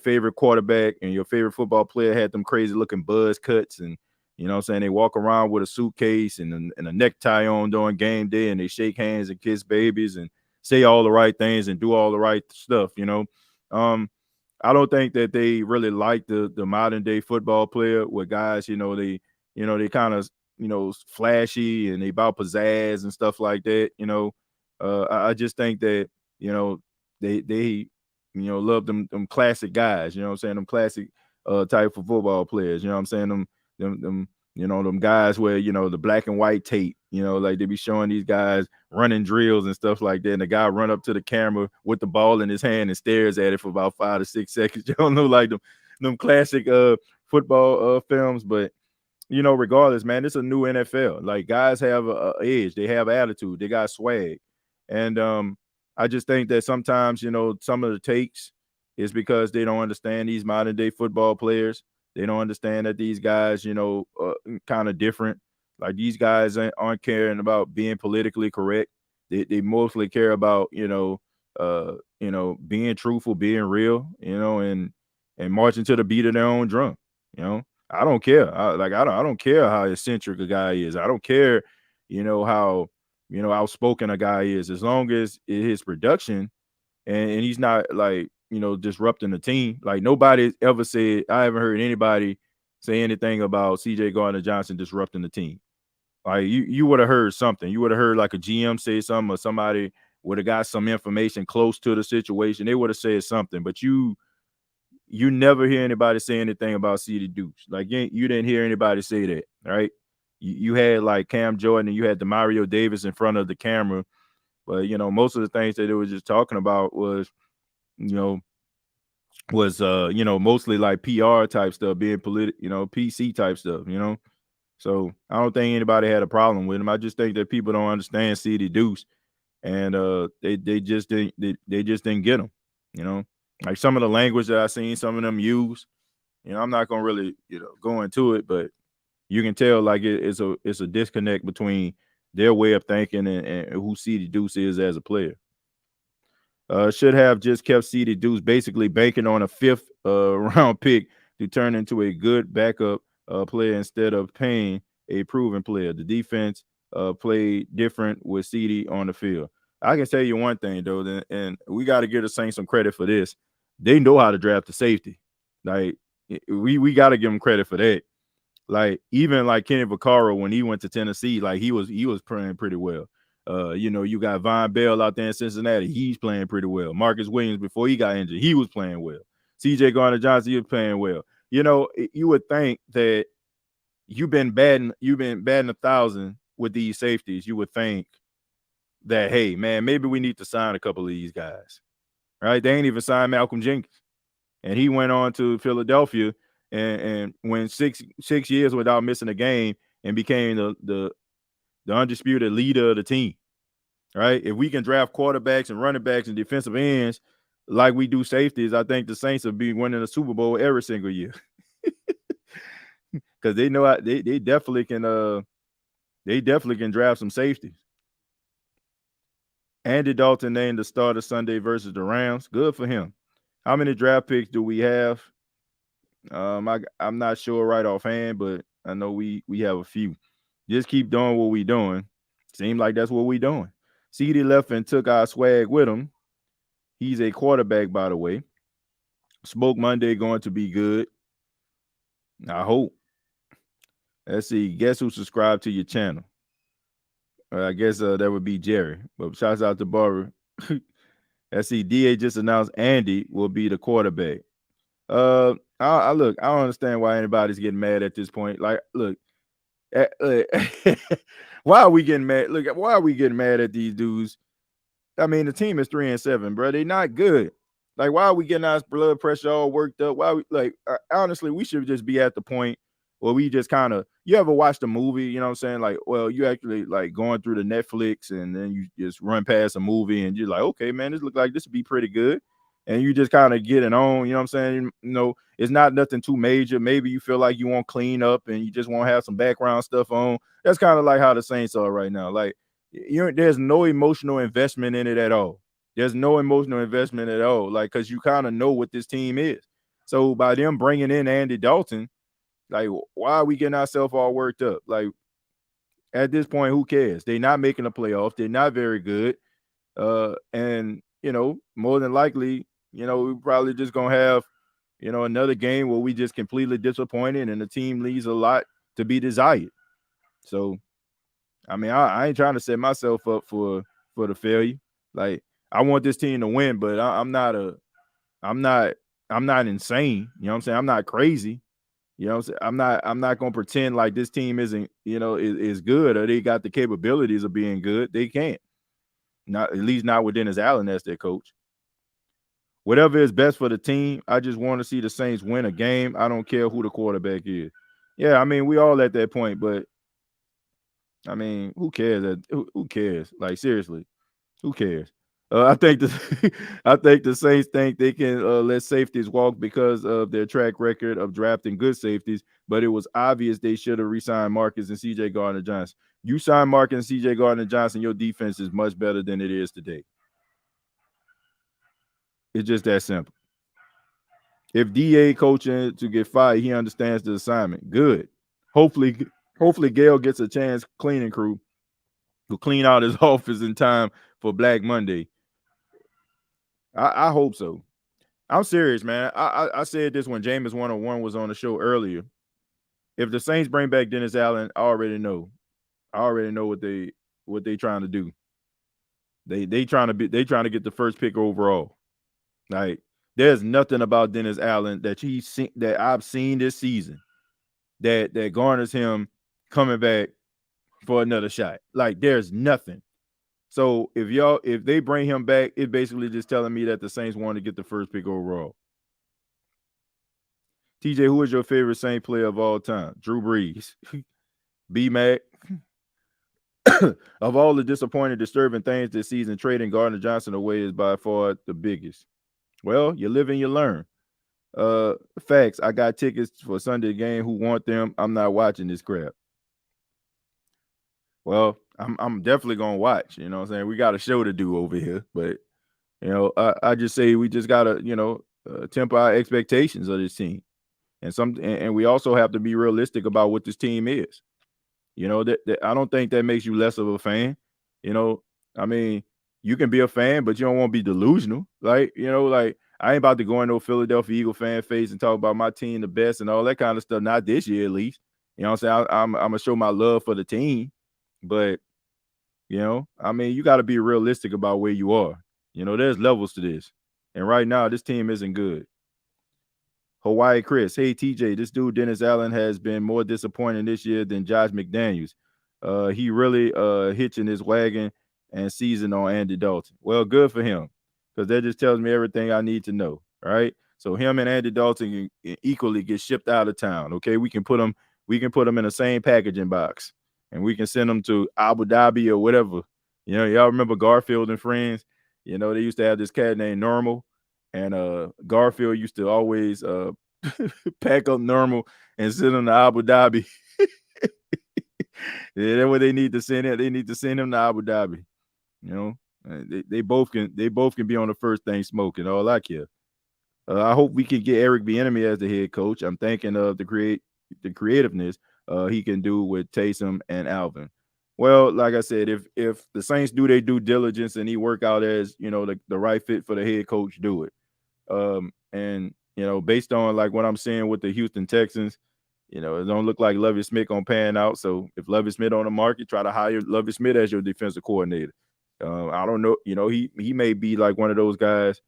favorite quarterback and your favorite football player had them crazy looking buzz cuts, and they walk around with a suitcase and a necktie on during game day, and they shake hands and kiss babies and say all the right things and do all the right stuff. I don't think that they really like the modern day football player where guys, they kind of, flashy and they about pizzazz and stuff like that. I just think that, they love them classic guys, them classic type of football players, them guys where, the black and white tape, like they be showing these guys running drills and stuff like that. And the guy run up to the camera with the ball in his hand and stares at it for about 5 to 6 seconds. You don't know, like them classic football films. But, regardless, man, it's a new NFL. Like, guys have a edge. They have attitude. They got swag. And I just think that sometimes, some of the takes is because they don't understand these modern day football players. They don't understand that these guys, kind of different. Like, these guys aren't caring about being politically correct. They mostly care about, being truthful, being real, and marching to the beat of their own drum. I don't care. I don't care how eccentric a guy is. I don't care, how, outspoken a guy is, as long as his production and he's not like, disrupting the team. Like, nobody ever said, I haven't heard anybody say anything about CJ Gardner-Johnson disrupting the team. Like, you would have heard something. You would have heard like a GM say something, or somebody would have got some information close to the situation. They would have said something, but you you never hear anybody say anything about CD Deuce. Like you didn't hear anybody say that, right? You had like Cam Jordan and you had the Mario Davis in front of the camera, but most of the things that they were just talking about was, you know, mostly like PR type stuff, being PC type stuff. So I don't think anybody had a problem with him. I just think that people don't understand CD Deuce, and they just didn't get him. You know, like some of the language that I seen some of them use. I'm not gonna really go into it, but you can tell like it's a disconnect between their way of thinking and who CD Deuce is as a player. Should have just kept CD Deuce, basically banking on a fifth round pick to turn into a good backup player instead of paying a proven player. The defense played different with CD on the field. I can tell you one thing though, and we got to give the Saints some credit for this. They know how to draft a safety. Like we got to give them credit for that. Like even like Kenny Vaccaro when he went to Tennessee, like he was playing pretty well. You got Von Bell out there in Cincinnati. He's playing pretty well. Marcus Williams, before he got injured, he was playing well. CJ Gardner-Johnson, he was playing well. You would think that you've been batting 1,000 with these safeties. You would think that, hey, man, maybe we need to sign a couple of these guys. Right? They ain't even signed Malcolm Jenkins. And he went on to Philadelphia and went 6 years without missing a game and became the undisputed leader of the team. Right? If we can draft quarterbacks and running backs and defensive ends like we do safeties, I think the Saints will be winning a Super Bowl every single year. Because they know they definitely can draft some safeties. Andy Dalton named the starter Sunday versus the Rams. Good for him. How many draft picks do we have? I'm not sure right offhand, but I know we have a few. Just keep doing what we doing. Seems like that's what we doing. CD left and took our swag with him. He's a quarterback, by the way. Smoke Monday going to be good. I hope. Let's see. Guess who subscribed to your channel? I guess that would be Jerry. But shouts out to Barbara. Let's see. DA just announced Andy will be the quarterback. I look. I don't understand why anybody's getting mad at this point. Like, look. Why are we getting mad? Look, why are we getting mad at these dudes? I mean, the team is 3-7, bro. They're not good. Like, why are we getting our blood pressure all worked up? Why honestly, we should just be at the point where we just kind of, you ever watched a movie, you know what I'm saying? Like, well, you actually like going through the Netflix and then you just run past a movie and you're like, okay, man, this look like this would be pretty good. And you just kind of get it on, you know what I'm saying? It's not nothing too major. Maybe you feel like you want to clean up and you just want to have some background stuff on. That's kind of like how the Saints are right now. Like, there's no emotional investment in it at all. There's no emotional investment at all. Like, because you kind of know what this team is. So by them bringing in Andy Dalton, like, why are we getting ourselves all worked up? Like, at this point, who cares? They're not making the playoffs. They're not very good. And, more than likely, we're probably just going to have, another game where we just completely disappointed and the team leaves a lot to be desired. So, I mean, I ain't trying to set myself up for the failure. Like, I want this team to win, but I'm not insane. You know what I'm saying? I'm not crazy. You know what I'm saying? I'm not going to pretend like this team isn't, is good or they got the capabilities of being good. They can't. Not, at least not with Dennis Allen as their coach. Whatever is best for the team, I just want to see the Saints win a game. I don't care who the quarterback is. Yeah, I mean, we all at that point, but I mean, who cares? Who cares? Like, seriously, who cares? I think the Saints think they can let safeties walk because of their track record of drafting good safeties, but it was obvious they should have re-signed Marcus and CJ Gardner-Johnson. You sign Marcus and CJ Gardner-Johnson, your defense is much better than it is today. It's just that simple. If DA coaching to get fired, he understands the assignment. Good. Hopefully Gail gets a chance, cleaning crew, to clean out his office in time for Black Monday. I hope so. I'm serious, man. I said this when Jameis 101 was on the show earlier. If the Saints bring back Dennis Allen, I already know. what they trying to do. They trying to get the first pick overall. Like, There's nothing about Dennis Allen that I've seen this season that garners him coming back for another shot. Like there's nothing. So if they bring him back, it basically just telling me that the Saints want to get the first pick overall. TJ, who is your favorite Saint player of all time? Drew Brees, B Mac. Of all the disappointing, disturbing things this season, trading Gardner Johnson away is by far the biggest. Well, you live and you learn. Facts. I got tickets for Sunday game. Who want them? I'm not watching this crap. Well, I'm definitely gonna watch. You know what I'm saying? We got a show to do over here, but I just say we just gotta temper our expectations of this team, and we also have to be realistic about what this team is. That I don't think that makes you less of a fan. I mean, you can be a fan, but you don't want to be delusional. Like I ain't about to go into a Philadelphia Eagle fan face and talk about my team the best and all that kind of stuff. Not this year, at least. You know what I'm saying? I'm gonna show my love for the team, but I mean, you got to be realistic about where you are. There's levels to this, and right now, this team isn't good. Hawaii Chris, hey TJ, this dude Dennis Allen has been more disappointing this year than Josh McDaniels. He really hitching his wagon and season on Andy Dalton. Well, good for him, because that just tells me everything I need to know. Right? So him and Andy Dalton can equally get shipped out of town. Okay, we can put them in the same packaging box, and we can send them to Abu Dhabi or whatever. Y'all remember Garfield and Friends? They used to have this cat named Normal. And Garfield used to always pack up Normal and send him to Abu Dhabi. Yeah, that's what they need to send him. They need to send him to Abu Dhabi. They both can be on the first thing smoking. All I care. I hope we can get Eric Bieniemy as the head coach. I'm thinking of the creativeness he can do with Taysom and Alvin. Well, like I said, if the Saints do their due diligence and he work out as the right fit for the head coach, do it. And based on like what I'm seeing with the Houston Texans, it don't look like Lovie Smith gonna pan out. So if Lovie Smith on the market, try to hire Lovie Smith as your defensive coordinator. I don't know. He may be like one of those guys,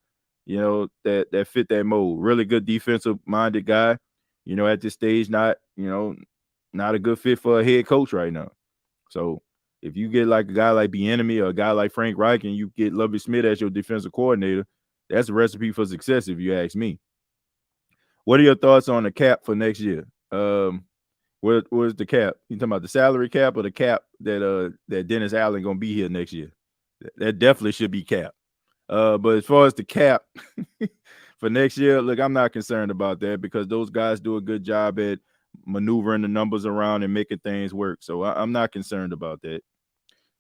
that fit that mold. Really good defensive minded guy. At this stage, not a good fit for a head coach right now. So if you get like a guy like Bieniemy or a guy like Frank Reich and you get Lovie Smith as your defensive coordinator, that's a recipe for success, if you ask me. What are your thoughts on the cap for next year? Where's the cap? You talking about the salary cap or the cap that Dennis Allen gonna be here next year? That definitely should be capped. But as far as the cap for next year, look, I'm not concerned about that because those guys do a good job at maneuvering the numbers around and making things work. So I'm not concerned about that.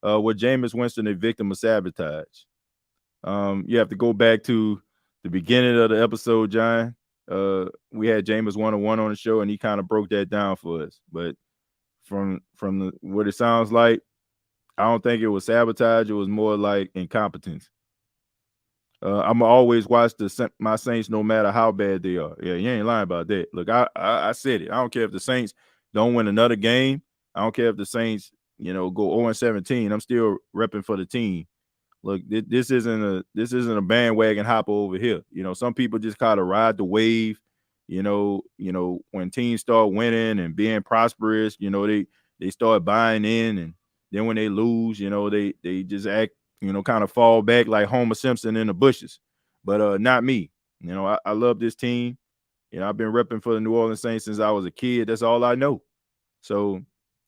Was Jameis Winston a victim of sabotage? You have to go back to the beginning of the episode, John. We had Jameis 101 on the show, and he kind of broke that down for us. But from what it sounds like, I don't think it was sabotage. It was more like incompetence. I'm gonna always watch my Saints no matter how bad they are. Yeah, you ain't lying about that. Look, I said it. I don't care if the Saints don't win another game. I don't care if the Saints, go 0-17. I'm still repping for the team. Look, this isn't a bandwagon hopper over here. Some people just kind of ride the wave. When teams start winning and being prosperous, they start buying in, and then when they lose, they just act, kind of fall back like Homer Simpson in the bushes. But not me. I love this team. I've been repping for the New Orleans Saints since I was a kid. That's all I know. So,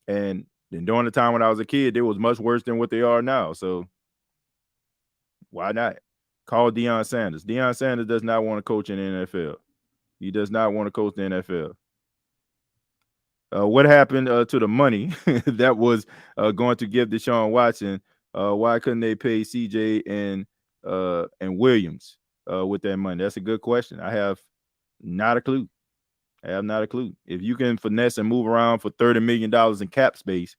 and during the time when I was a kid, they was much worse than what they are now. So why not? Call Deion Sanders. Deion Sanders does not want to coach in the NFL. He does not want to coach the NFL. What happened to the money that was going to give Deshaun Watson? Why couldn't they pay CJ and Williams with that money? That's a good question. I have not a clue. If you can finesse and move around for $30 million in cap space,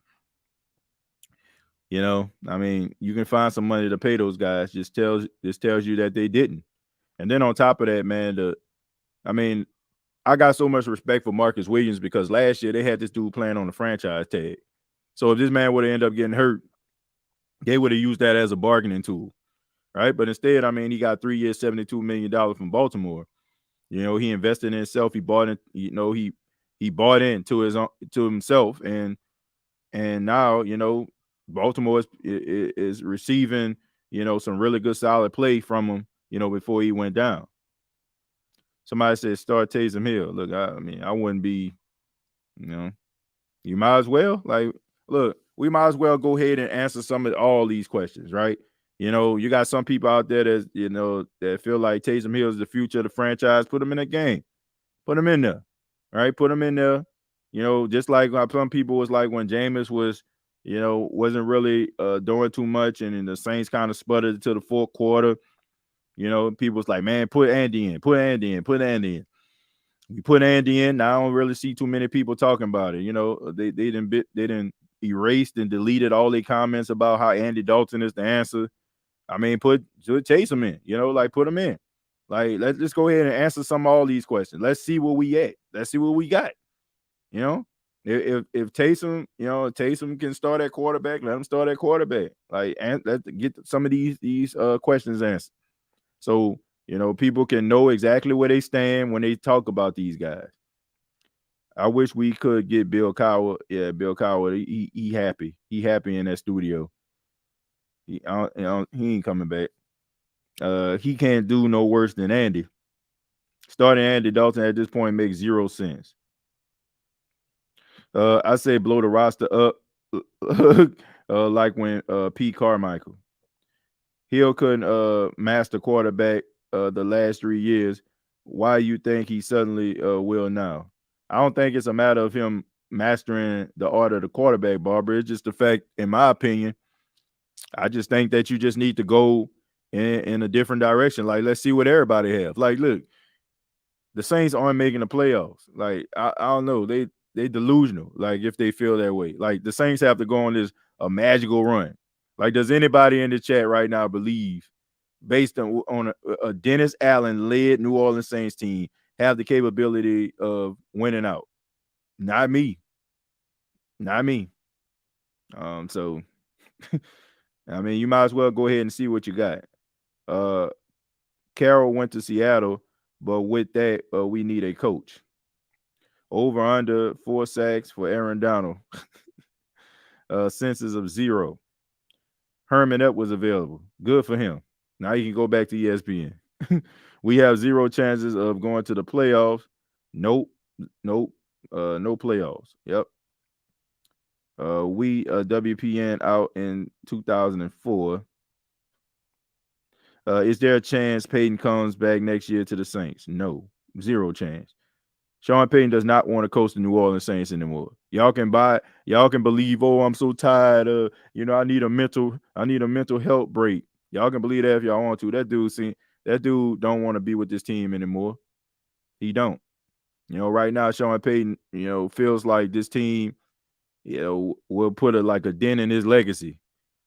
I mean, you can find some money to pay those guys. Just tells you that they didn't. And then on top of that, man, I got so much respect for Marcus Williams because last year they had this dude playing on the franchise tag. So if this man would have ended up getting hurt, they would have used that as a bargaining tool. right? But instead, I mean, he got 3 years, $72 million from Baltimore. You know, he invested in himself. He bought in, you know, he bought into his own, to himself, and now, you know, Baltimore is receiving, you know, some really good solid play from him, you know, before he went down. Somebody said start Taysom Hill. Look, I mean, I wouldn't be, you know, you might as well. Like, look, we might as well go ahead and answer some of all these questions, right? You know, you got some people out there that, you know, that feel like Taysom Hill is the future of the franchise. Put him in a game. Put him in there. Right? Put him in there. You know, just like some people was like when Jameis was, you know, wasn't really doing too much, and then the Saints kind of sputtered to the fourth quarter. You know, people was like, man, put Andy in, put Andy in, put Andy in. We put Andy in. Now I don't really see too many people talking about it. You know, they didn't erased and deleted all their comments about how Andy Dalton is the answer. I mean, chase him in. You know, like put him in. Like let's just go ahead and answer some of all these questions. Let's see where we at. Let's see what we got. You know, if Taysom, you know, Taysom can start at quarterback, let him start at quarterback. Like, and let's get some of these questions answered. So, you know, people can know exactly where they stand when they talk about these guys. I wish we could get Bill Cowher. Yeah, Bill Cowher. He happy. He happy in that studio. He ain't coming back. He can't do no worse than Andy. Starting Andy Dalton at this point makes 0 sense. I say blow the roster up, like when Pete Carmichael. Hill couldn't master quarterback the last 3 years. Why you think he suddenly will now? I don't think it's a matter of him mastering the art of the quarterback, Barbara. It's just the fact, in my opinion, I just think that you just need to go in a different direction. Like, let's see what everybody have. Like, look, the Saints aren't making the playoffs. Like, I don't know. They delusional. Like, if they feel that way. Like, the Saints have to go on this a magical run. Like, does anybody in the chat right now believe, based on a Dennis Allen led New Orleans Saints team, have the capability of winning out? Not me. Not me. So I mean, you might as well go ahead and see what you got. Carroll went to Seattle, but with that, we need a coach. Over under 4 sacks for Aaron Donald. Census of 0. Herman Up was available. Good for him. Now you can go back to ESPN. We have 0 chances of going to the playoffs. Nope. No playoffs. Yep. We WPN out in 2004. Is there a chance Payton comes back next year to the Saints? No. 0 chance. Sean Payton does not want to coach the New Orleans Saints anymore. Y'all can believe, oh, I'm so tired of, you know, I need a mental health break. Y'all can believe that if y'all want to. That dude don't want to be with this team anymore. He don't. You know, right now, Sean Payton, you know, feels like this team, you know, will put a dent in his legacy.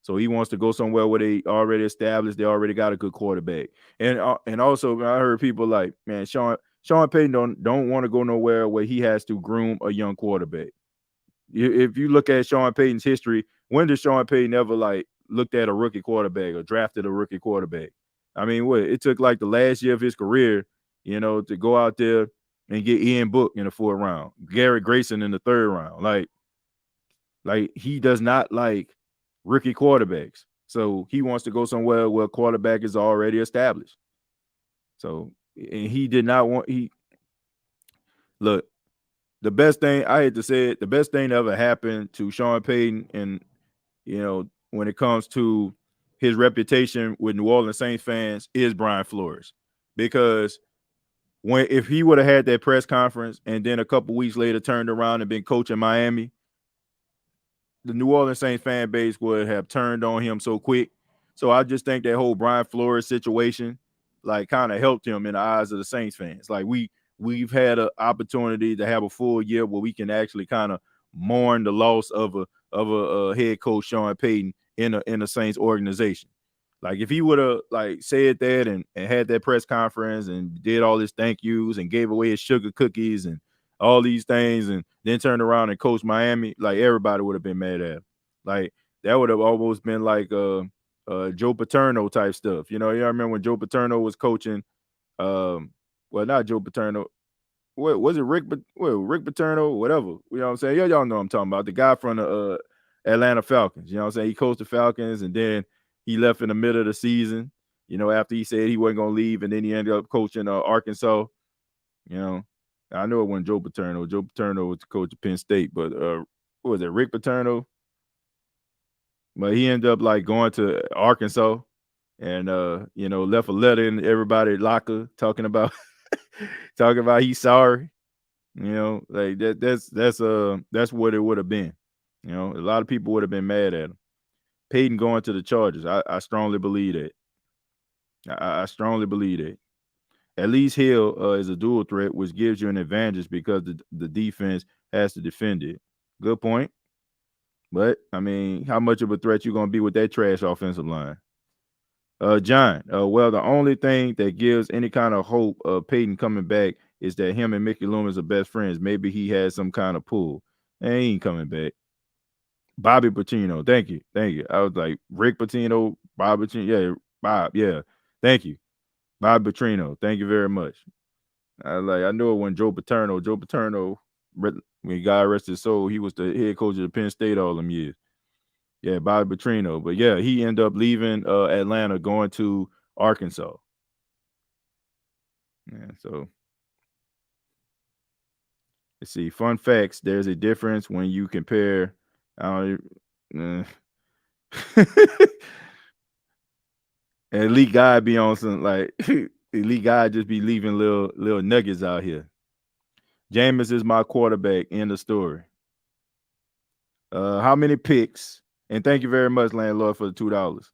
So he wants to go somewhere where they already established, they already got a good quarterback. And also I heard people like, man, Sean Payton don't want to go nowhere where he has to groom a young quarterback. If you look at Sean Payton's history, when did Sean Payton ever looked at a rookie quarterback or drafted a rookie quarterback? I mean, what it took like the last year of his career, you know, to go out there and get Ian Book in the 4th round, Garrett Grayson in the 3rd round. Like he does not like rookie quarterbacks. So he wants to go somewhere where quarterback is already established. So, and he did not want, look, the best thing, I hate to say it, the best thing that ever happened to Sean Payton, and, you know, when it comes to his reputation with New Orleans Saints fans, is Brian Flores. Because if he would have had that press conference and then a couple weeks later turned around and been coaching Miami, the New Orleans Saints fan base would have turned on him so quick. So I just think that whole Brian Flores situation, like, kind of helped him in the eyes of the Saints fans. Like, we've had an opportunity to have a full year where we can actually kind of mourn the loss of a head coach, Sean Payton, in a Saints organization. Like, if he would have said that and had that press conference and did all his thank yous and gave away his sugar cookies and all these things, and then turned around and coached Miami, like, everybody would have been mad at him. Like, that would have almost been like Joe Paterno type stuff. You remember when Joe Paterno was coaching? Well, not Joe Paterno. What was it? Rick Paterno, whatever. You know what I'm saying? Y'all know what I'm talking about. The guy from the Atlanta Falcons. You know what I'm saying? He coached the Falcons, and then he left in the middle of the season. After he said he wasn't gonna leave, and then he ended up coaching Arkansas. I know it wasn't Joe Paterno. Joe Paterno was the coach of Penn State, but what was it? Rick Paterno. But he ended up like going to Arkansas, and left a letter in everybody's locker talking about he's sorry. Like that's what it would have been. A lot of people would have been mad at him. Payton going to the Chargers. I strongly believe that. I strongly believe that. At least Hill is a dual threat, which gives you an advantage because the defense has to defend it. Good point. But, I mean, how much of a threat you going to be with that trash offensive line? John, well, the only thing that gives any kind of hope of Payton coming back is that him and Mickey Loomis are best friends. Maybe he has some kind of pull. And he ain't coming back. Bobby Patino, thank you. I was like, Rick Patino, Bob Patino. Yeah, Bob, yeah. Thank you. Bob Petrino, thank you very much. I knew it when Joe Paterno, when God rest his soul, he was the head coach of the Penn State all them years. Yeah, Bobby Petrino. But yeah, he ended up leaving Atlanta, going to Arkansas. Yeah, so let's see. Fun facts. There's a difference when you compare. Elite guy be on some like elite guy just be leaving little nuggets out here. Jameis is my quarterback. End of story. How many picks? And thank you very much, landlord, for the $2.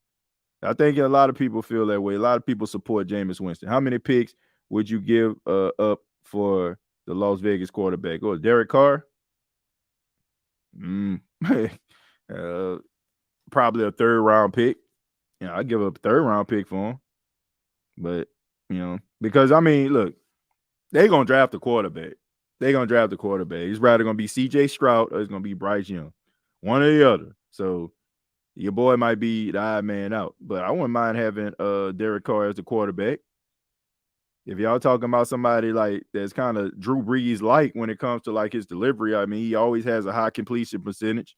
I think a lot of people feel that way. A lot of people support Jameis Winston. How many picks would you give up for the Las Vegas quarterback? Oh, Derek Carr? Probably a third-round pick. I'd give up a third-round pick for him. But, because, I mean, look, they're going to draft a quarterback. It's either going to be C.J. Stroud or it's going to be Bryce Young. One or the other. So, your boy might be the odd man out. But I wouldn't mind having Derek Carr as the quarterback. If y'all talking about somebody like that's kind of Drew Brees-like when it comes to like his delivery, I mean, he always has a high completion percentage.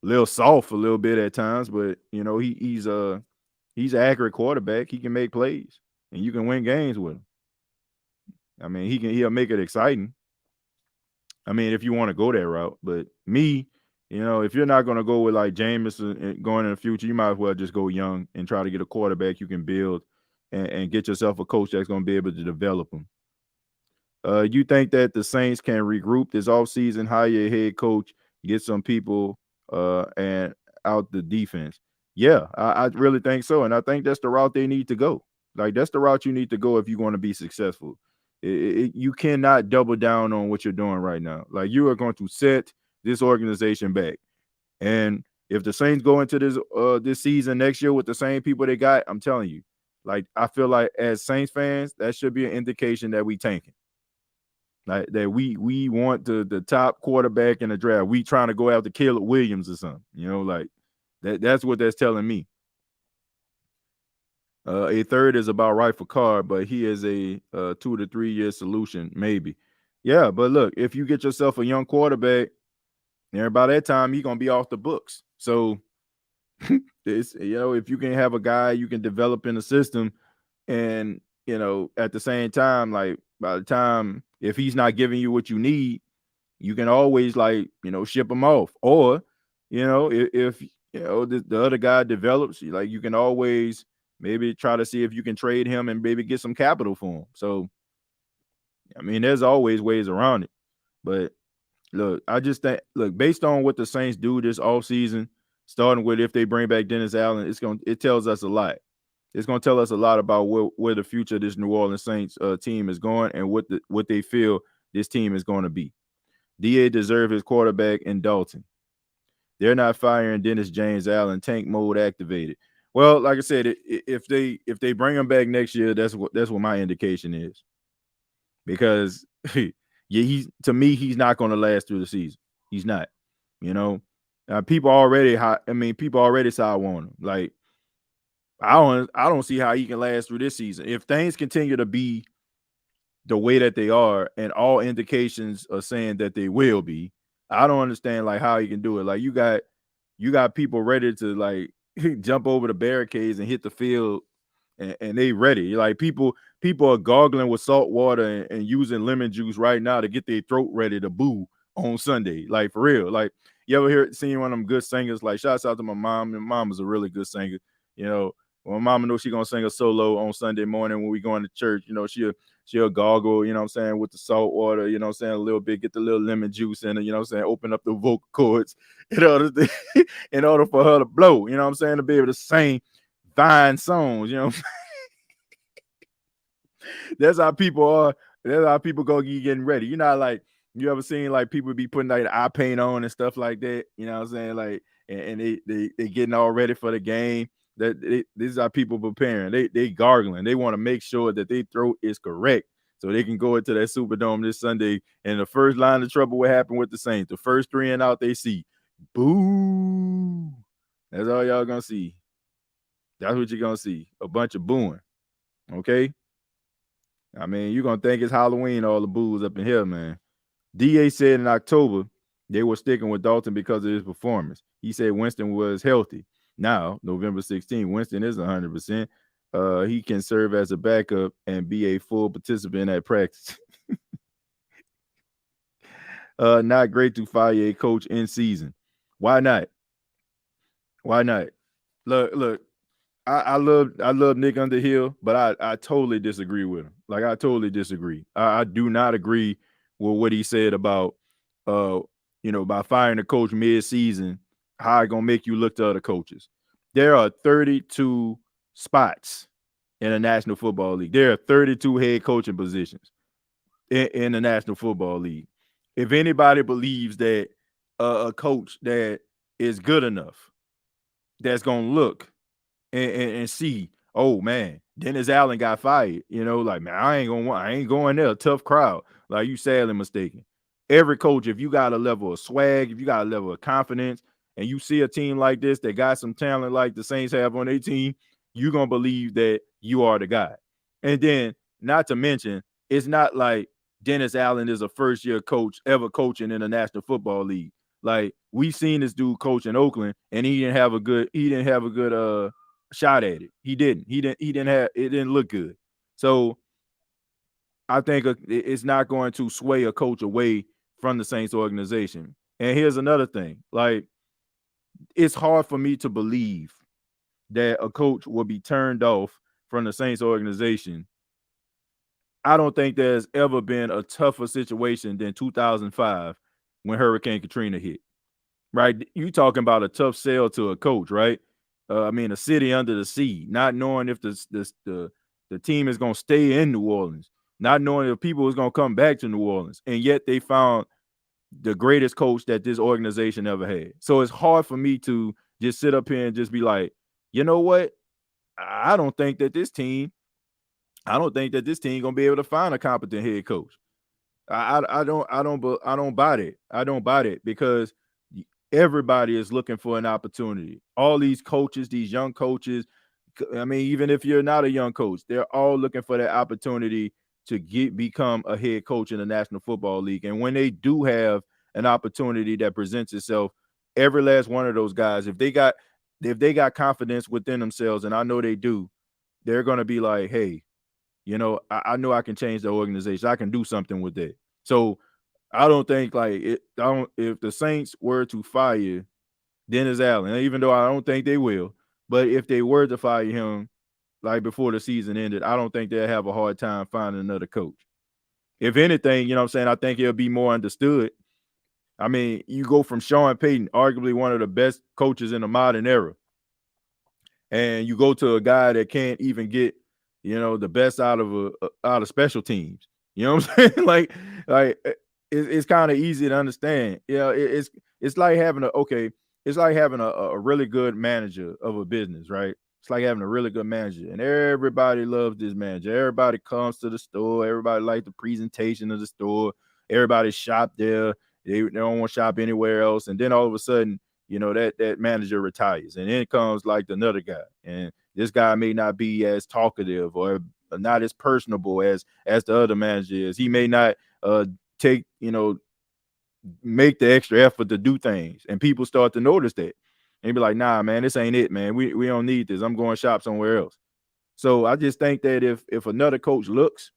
Little soft a little bit at times, but he's an accurate quarterback. He can make plays, and you can win games with him. I mean, he'll make it exciting. I mean, if you want to go that route, but me, if you're not going to go with like Jameis and going in the future, you might as well just go young and try to get a quarterback you can build and get yourself a coach that's going to be able to develop them. You think that the Saints can regroup this offseason, hire a head coach, get some people and out the defense? Yeah, I really think so. And I think that's the route they need to go. Like, that's the route you need to go if you want to be successful. You cannot double down on what you're doing right now. Like, you are going to set this organization back. And if the Saints go into this season next year with the same people they got, I'm telling you, like, I feel like as Saints fans, that should be an indication that we tanking. Like, that we want the top quarterback in the draft. We trying to go after Caleb Williams or something. Like that's what that's telling me. A third is about right for Carr, but he is a 2 to 3 year solution, maybe. Yeah, but look, if you get yourself a young quarterback, by that time he's gonna be off the books. So it's if you can have a guy you can develop in the system, and at the same time, like by the time if he's not giving you what you need, you can always ship him off. Or if the other guy develops, like you can always maybe try to see if you can trade him and maybe get some capital for him. So, I mean, there's always ways around it. But look, I just think, based on what the Saints do this offseason, starting with if they bring back Dennis Allen, it tells us a lot. It's going to tell us a lot about where the future of this New Orleans Saints team is going and what they feel this team is going to be. DA deserves his quarterback in Dalton. They're not firing Dennis James Allen. Tank mode activated. Well, like I said, if they bring him back next year, that's what my indication is. Because he's not going to last through the season. He's not. People already side on him. Like I don't see how he can last through this season if things continue to be the way that they are, and all indications are saying that they will be. I don't understand like how he can do it. Like you got people ready to like jump over the barricades and hit the field, and they ready. Like people are gargling with salt water and using lemon juice right now to get their throat ready to boo on Sunday. Like for real. Like you ever seen one of them good singers? Like shouts out to my mom. My mom is a really good singer. You know, when my mama knows she gonna sing a solo on Sunday morning when we going to church, you know, she'll gargle, you know what I'm saying, with the salt water, you know what I'm saying, a little bit, get the little lemon juice in it, you know what I'm saying, open up the vocal cords in order in order for her to blow, you know what I'm saying, to be able to sing fine songs, you know. That's how people are. That's how people go getting ready. You know, like you ever seen like people be putting like eye paint on and stuff like that. You know what I'm saying? Like, and they getting all ready for the game. This is how people preparing. They gargling. They want to make sure that their throat is correct so they can go into that Superdome this Sunday. And the first line of trouble will happen with the Saints. The first 3 and out they see, boo. That's all y'all gonna see. That's what you're gonna see. A bunch of booing. Okay. I mean, you're going to think it's Halloween, all the booze up in here, man. DA said in October they were sticking with Dalton because of his performance. He said Winston was healthy. Now, November 16, Winston is 100%. He can serve as a backup and be a full participant at practice. Not great to fire a coach in season. Why not? Why not? Look. I love Nick Underhill, but I totally disagree with him. Like I totally disagree. I do not agree with what he said about by firing a coach mid-season, how it gonna make you look to other coaches. There are 32 spots in the National Football League. There are 32 head coaching positions in the National Football League. If anybody believes that a coach that is good enough, that's gonna look and see, oh man, Dennis Allen got fired. You know, like man, I ain't going there. Tough crowd. Like you sadly mistaken. Every coach, if you got a level of swag, if you got a level of confidence, and you see a team like this that got some talent like the Saints have on their team, you're gonna believe that you are the guy. And then, not to mention, it's not like Dennis Allen is a first-year coach ever coaching in the National Football League. Like we seen this dude coach in Oakland, and he didn't have a good shot at it. He didn't. It didn't look good. So I think it's not going to sway a coach away from the Saints organization. And here's another thing. Like it's hard for me to believe that a coach will be turned off from the Saints organization. I don't think there's ever been a tougher situation than 2005 when Hurricane Katrina hit. Right? You talking about a tough sell to a coach, right? I mean, a city under the sea, not knowing if the team is going to stay in New Orleans, not knowing if people is going to come back to New Orleans, and yet they found the greatest coach that this organization ever had. So it's hard for me to just sit up here and just be like, you know what? I don't think that this team gonna be able to find a competent head coach. I don't buy it. I don't buy it because everybody is looking for an opportunity. All these coaches, these young coaches, I mean, even if you're not a young coach, they're all looking for that opportunity to become a head coach in the National Football League. And when they do have an opportunity that presents itself, every last one of those guys, if they got confidence within themselves, and I know they do, they're gonna be like, hey, I know I can change the organization. I can do something with that. So I don't think if the Saints were to fire Dennis Allen, even though I don't think they will, but if they were to fire him like before the season ended, I don't think they'll have a hard time finding another coach. If anything, you know what I'm saying, I think he'll be more understood. I mean, you go from Sean Payton, arguably one of the best coaches in the modern era, and you go to a guy that can't even get, the best out of special teams. You know what I'm saying? like it's kind of easy to understand. It's like having a really good manager of a business, right? It's like having a really good manager, and everybody loves this manager. Everybody comes to the store. Everybody likes the presentation of the store. Everybody shop there. They don't want to shop anywhere else. And then all of a sudden, that manager retires, and then comes like another guy, and this guy may not be as talkative or not as personable as the other manager is. He may not take make the extra effort to do things, and people start to notice that and be like, nah, man, this ain't it, man. We don't need this. I'm going shop somewhere else. So I just think that if another coach looks,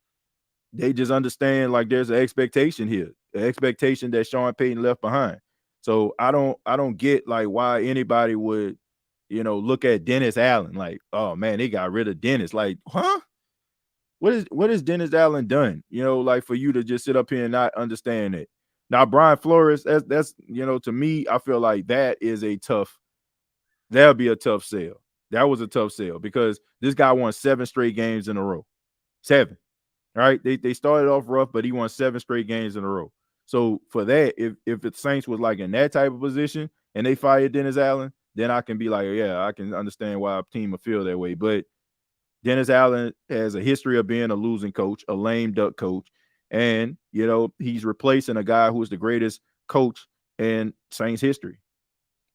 they just understand like there's an expectation here, the expectation that Sean Payton left behind. So I don't get like why anybody would, look at Dennis Allen like, oh man, they got rid of Dennis. Like, huh? What is Dennis Allen done? Like for you to just sit up here and not understand it. Now, Brian Flores, that's to me, I feel like that'll be a tough sell. That was a tough sell because this guy won 7 straight games in a row. 7. All right. They started off rough, but he won 7 straight games in a row. So for that, if the Saints was like in that type of position and they fired Dennis Allen, then I can be like, yeah, I can understand why a team would feel that way. But Dennis Allen has a history of being a losing coach, a lame duck coach, and he's replacing a guy who's the greatest coach in Saints history.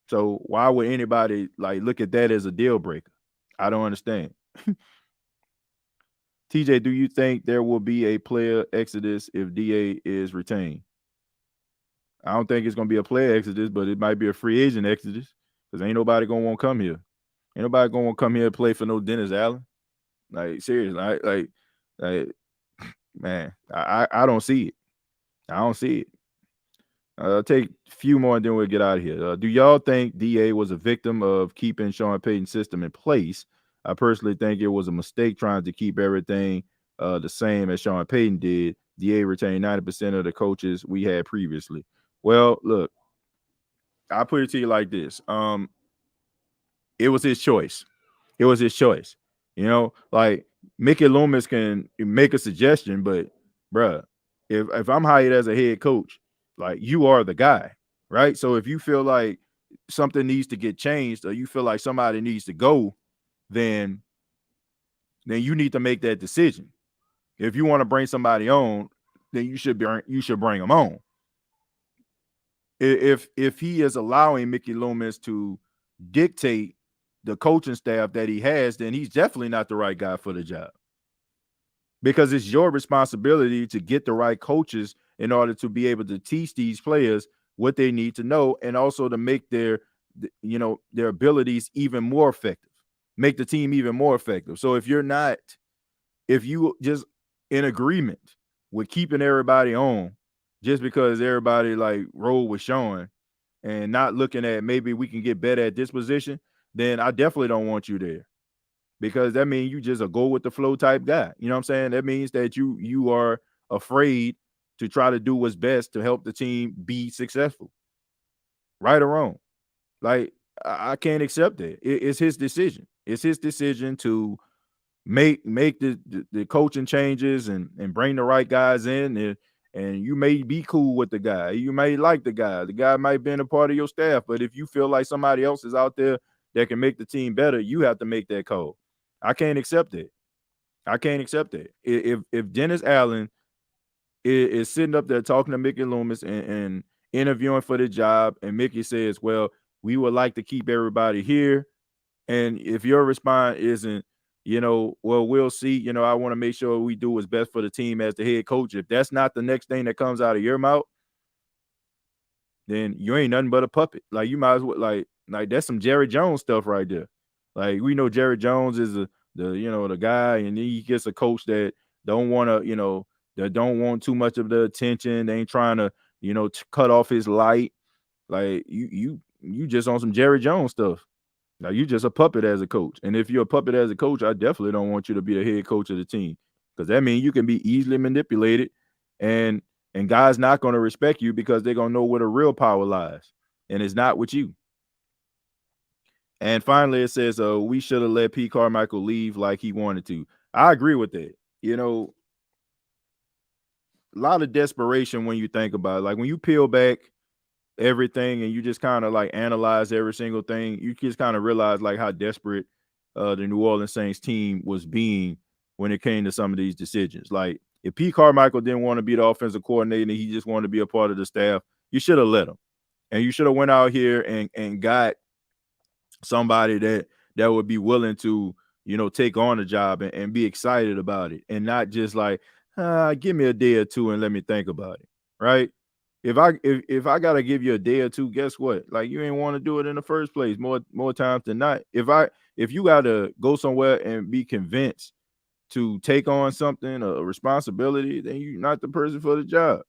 So why would anybody like look at that as a deal breaker? I don't understand. TJ, do you think there will be a player exodus if DA is retained? I don't think it's going to be a player exodus, but it might be a free agent exodus because ain't nobody going to want to come here. Ain't nobody going to want to come here and play for no Dennis Allen. Like, seriously, like man, I don't see it. I don't see it. I'll take a few more and then we'll get out of here. Do y'all think DA was a victim of keeping Sean Payton's system in place? I personally think it was a mistake trying to keep everything the same as Sean Payton did. DA retained 90% of the coaches we had previously. Well, look, I'll put it to you like this. It was his choice. It was his choice. Like Mickey Loomis can make a suggestion, but bruh, if I'm hired as a head coach, like you are the guy, right? So if you feel like something needs to get changed or you feel like somebody needs to go, then you need to make that decision. If you want to bring somebody on, then you should bring them on. If he is allowing Mickey Loomis to dictate the coaching staff that he has, then he's definitely not the right guy for the job. Because it's your responsibility to get the right coaches in order to be able to teach these players what they need to know and also to make their abilities even more effective, make the team even more effective. So if you just in agreement with keeping everybody on just because everybody like roll with Sean and not looking at maybe we can get better at this position, then I definitely don't want you there. Because that means you just a go with the flow type guy. You know what I'm saying? That means that you are afraid to try to do what's best to help the team be successful. Right or wrong. Like, I can't accept that. It's his decision. It's his decision to make the coaching changes and bring the right guys in. And you may be cool with the guy. You may like the guy. The guy might be a part of your staff. But if you feel like somebody else is out there that can make the team better, you have to make that call. I can't accept it. I can't accept it. If Dennis Allen is sitting up there talking to Mickey Loomis and interviewing for the job, and Mickey says, well, we would like to keep everybody here. And if your response isn't, well, we'll see, I want to make sure we do what's best for the team as the head coach. If that's not the next thing that comes out of your mouth, then you ain't nothing but a puppet. Like, you might as well, like that's some Jerry Jones stuff right there. Like, we know Jerry Jones is the guy, and then he gets a coach that don't want to, that don't want too much of the attention. They ain't trying to, cut off his light. Like, you just on some Jerry Jones stuff. Now, you just a puppet as a coach. And if you're a puppet as a coach, I definitely don't want you to be the head coach of the team, because that means you can be easily manipulated, and guys not going to respect you because they're going to know where the real power lies, and it's not with you. And finally, it says, we should have let Pete Carmichael leave like he wanted to. I agree with that. A lot of desperation when you think about it. Like, when you peel back everything and you just kind of like analyze every single thing, you just kind of realize like how desperate the New Orleans Saints team was being when it came to some of these decisions. Like, if Pete Carmichael didn't want to be the offensive coordinator and he just wanted to be a part of the staff, you should have let him. And you should have went out here and got somebody that would be willing to, take on a job and be excited about it, and not just like, give me a day or two and let me think about it. Right. If I gotta give you a day or two, guess what? Like, you ain't want to do it in the first place more times than not. If you gotta go somewhere and be convinced to take on something, a responsibility, then you're not the person for the job.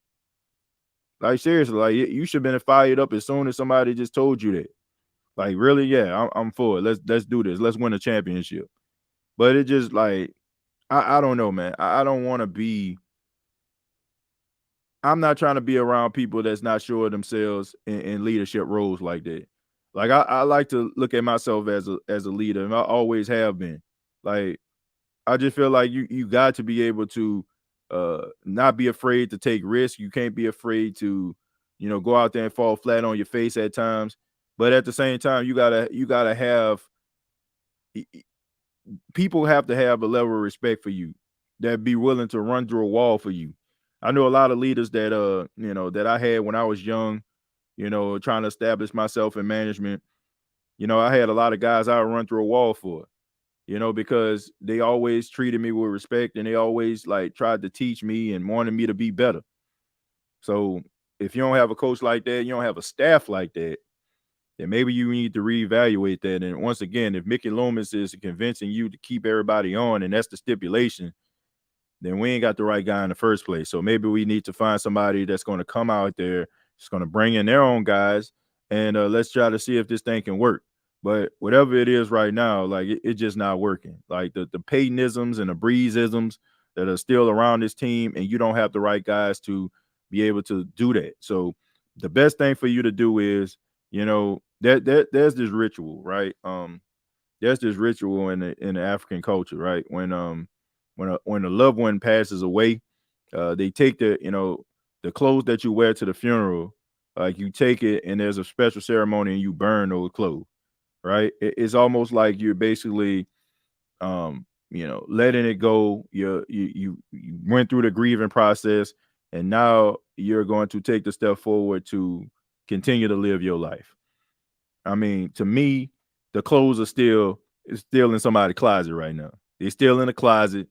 Like, seriously, like, you should have been fired up as soon as somebody just told you that. Like, really, yeah, I'm for it. Let's do this. Let's win a championship. But it just like, I don't know, man. I don't want to be. I'm not trying to be around people that's not sure of themselves in leadership roles like that. Like, I like to look at myself as a leader, and I always have been. Like, I just feel like you got to be able to not be afraid to take risks. You can't be afraid to, go out there and fall flat on your face at times. But at the same time, you gotta have people have to have a level of respect for you, that be willing to run through a wall for you. I know a lot of leaders that that I had when I was young, trying to establish myself in management. I had a lot of guys I would run through a wall for, because they always treated me with respect, and they always like tried to teach me and wanted me to be better. So if you don't have a coach like that, you don't have a staff like that, then maybe you need to reevaluate that. And once again, if Mickey Loomis is convincing you to keep everybody on, and that's the stipulation, then we ain't got the right guy in the first place. So maybe we need to find somebody that's going to come out there, just going to bring in their own guys, and let's try to see if this thing can work. But whatever it is right now, like, it's just not working. Like, the Paytonisms and the Breezeisms that are still around this team, and you don't have the right guys to be able to do that. So the best thing for you to do is, there's this ritual, right? There's this ritual in the African culture, right? When a loved one passes away, they take the clothes that you wear to the funeral, like, you take it and there's a special ceremony and you burn those clothes, right? It's almost like you're basically letting it go. You went through the grieving process, and now you're going to take the step forward to continue to live your life. I mean, to me, the clothes are still in somebody's closet right now. They're still in the closet.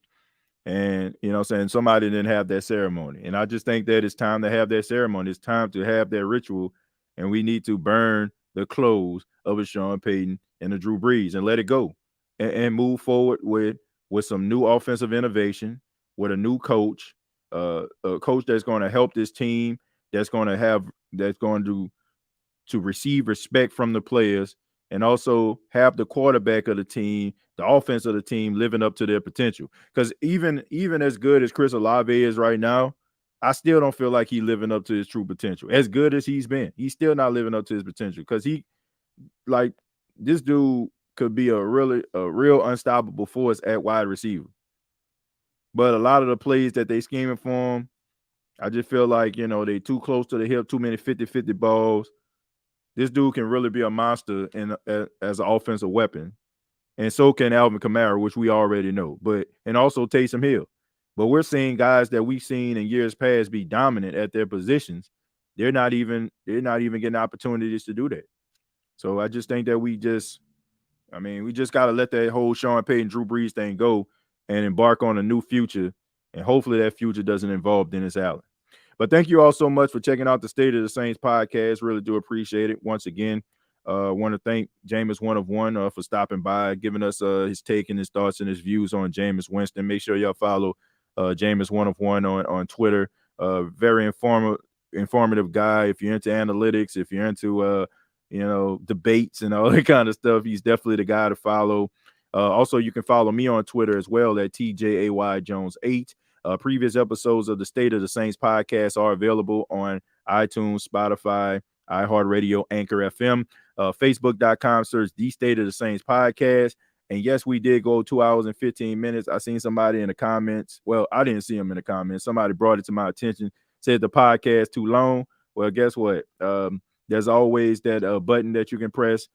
And what I'm saying, somebody didn't have that ceremony. And I just think that it's time to have that ceremony. It's time to have that ritual. And we need to burn the clothes of a Sean Payton and a Drew Brees and let it go. And move forward with some new offensive innovation, with a new coach, a coach that's going to help this team, that's going to receive respect from the players, and also have the quarterback of the team, the offense of the team, living up to their potential. Because even as good as Chris Olave is right now, I still don't feel like he's living up to his true potential. As good as he's been, he's still not living up to his potential, because this dude could be a real unstoppable force at wide receiver. But a lot of the plays that they scheming for him, I just feel like, they too close to the hip, too many 50-50 balls. This dude can really be a monster as an offensive weapon. And so can Alvin Kamara, which we already know, and also Taysom Hill. But we're seeing guys that we've seen in years past be dominant at their positions. They're not even getting opportunities to do that. So I just think that we just got to let that whole Sean Payton, Drew Brees thing go and embark on a new future. And hopefully that future doesn't involve Dennis Allen. But thank you all so much for checking out the State of the Saints podcast. Really do appreciate it. Once again, I want to thank Jameis One of One for stopping by, giving us his take and his thoughts and his views on Jameis Winston. Make sure y'all follow Jameis One of One on Twitter. Very informative guy. If you're into analytics, if you're into debates and all that kind of stuff, he's definitely the guy to follow. Also, you can follow me on Twitter as well at TJAY Jones 8. Previous episodes of the State of the Saints podcast are available on iTunes, Spotify, iHeartRadio, Anchor FM, Facebook.com, search the State of the Saints podcast. And yes, we did go 2 hours and 15 minutes. I seen somebody in the comments. Well, I didn't see him in the comments. Somebody brought it to my attention, said the podcast too long. Well, guess what? There's always that button that you can press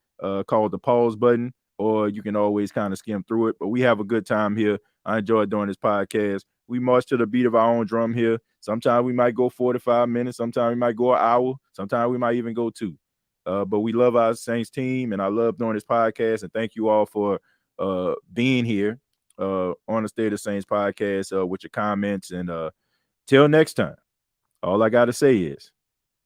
called the pause button, or you can always kind of skim through it. But we have a good time here. I enjoyed doing this podcast. We march to the beat of our own drum here. Sometimes we might go 45 minutes. Sometimes we might go an hour. Sometimes we might even go 2. But we love our Saints team, and I love doing this podcast. And thank you all for being here on the State of the Saints podcast with your comments. And till next time, all I got to say is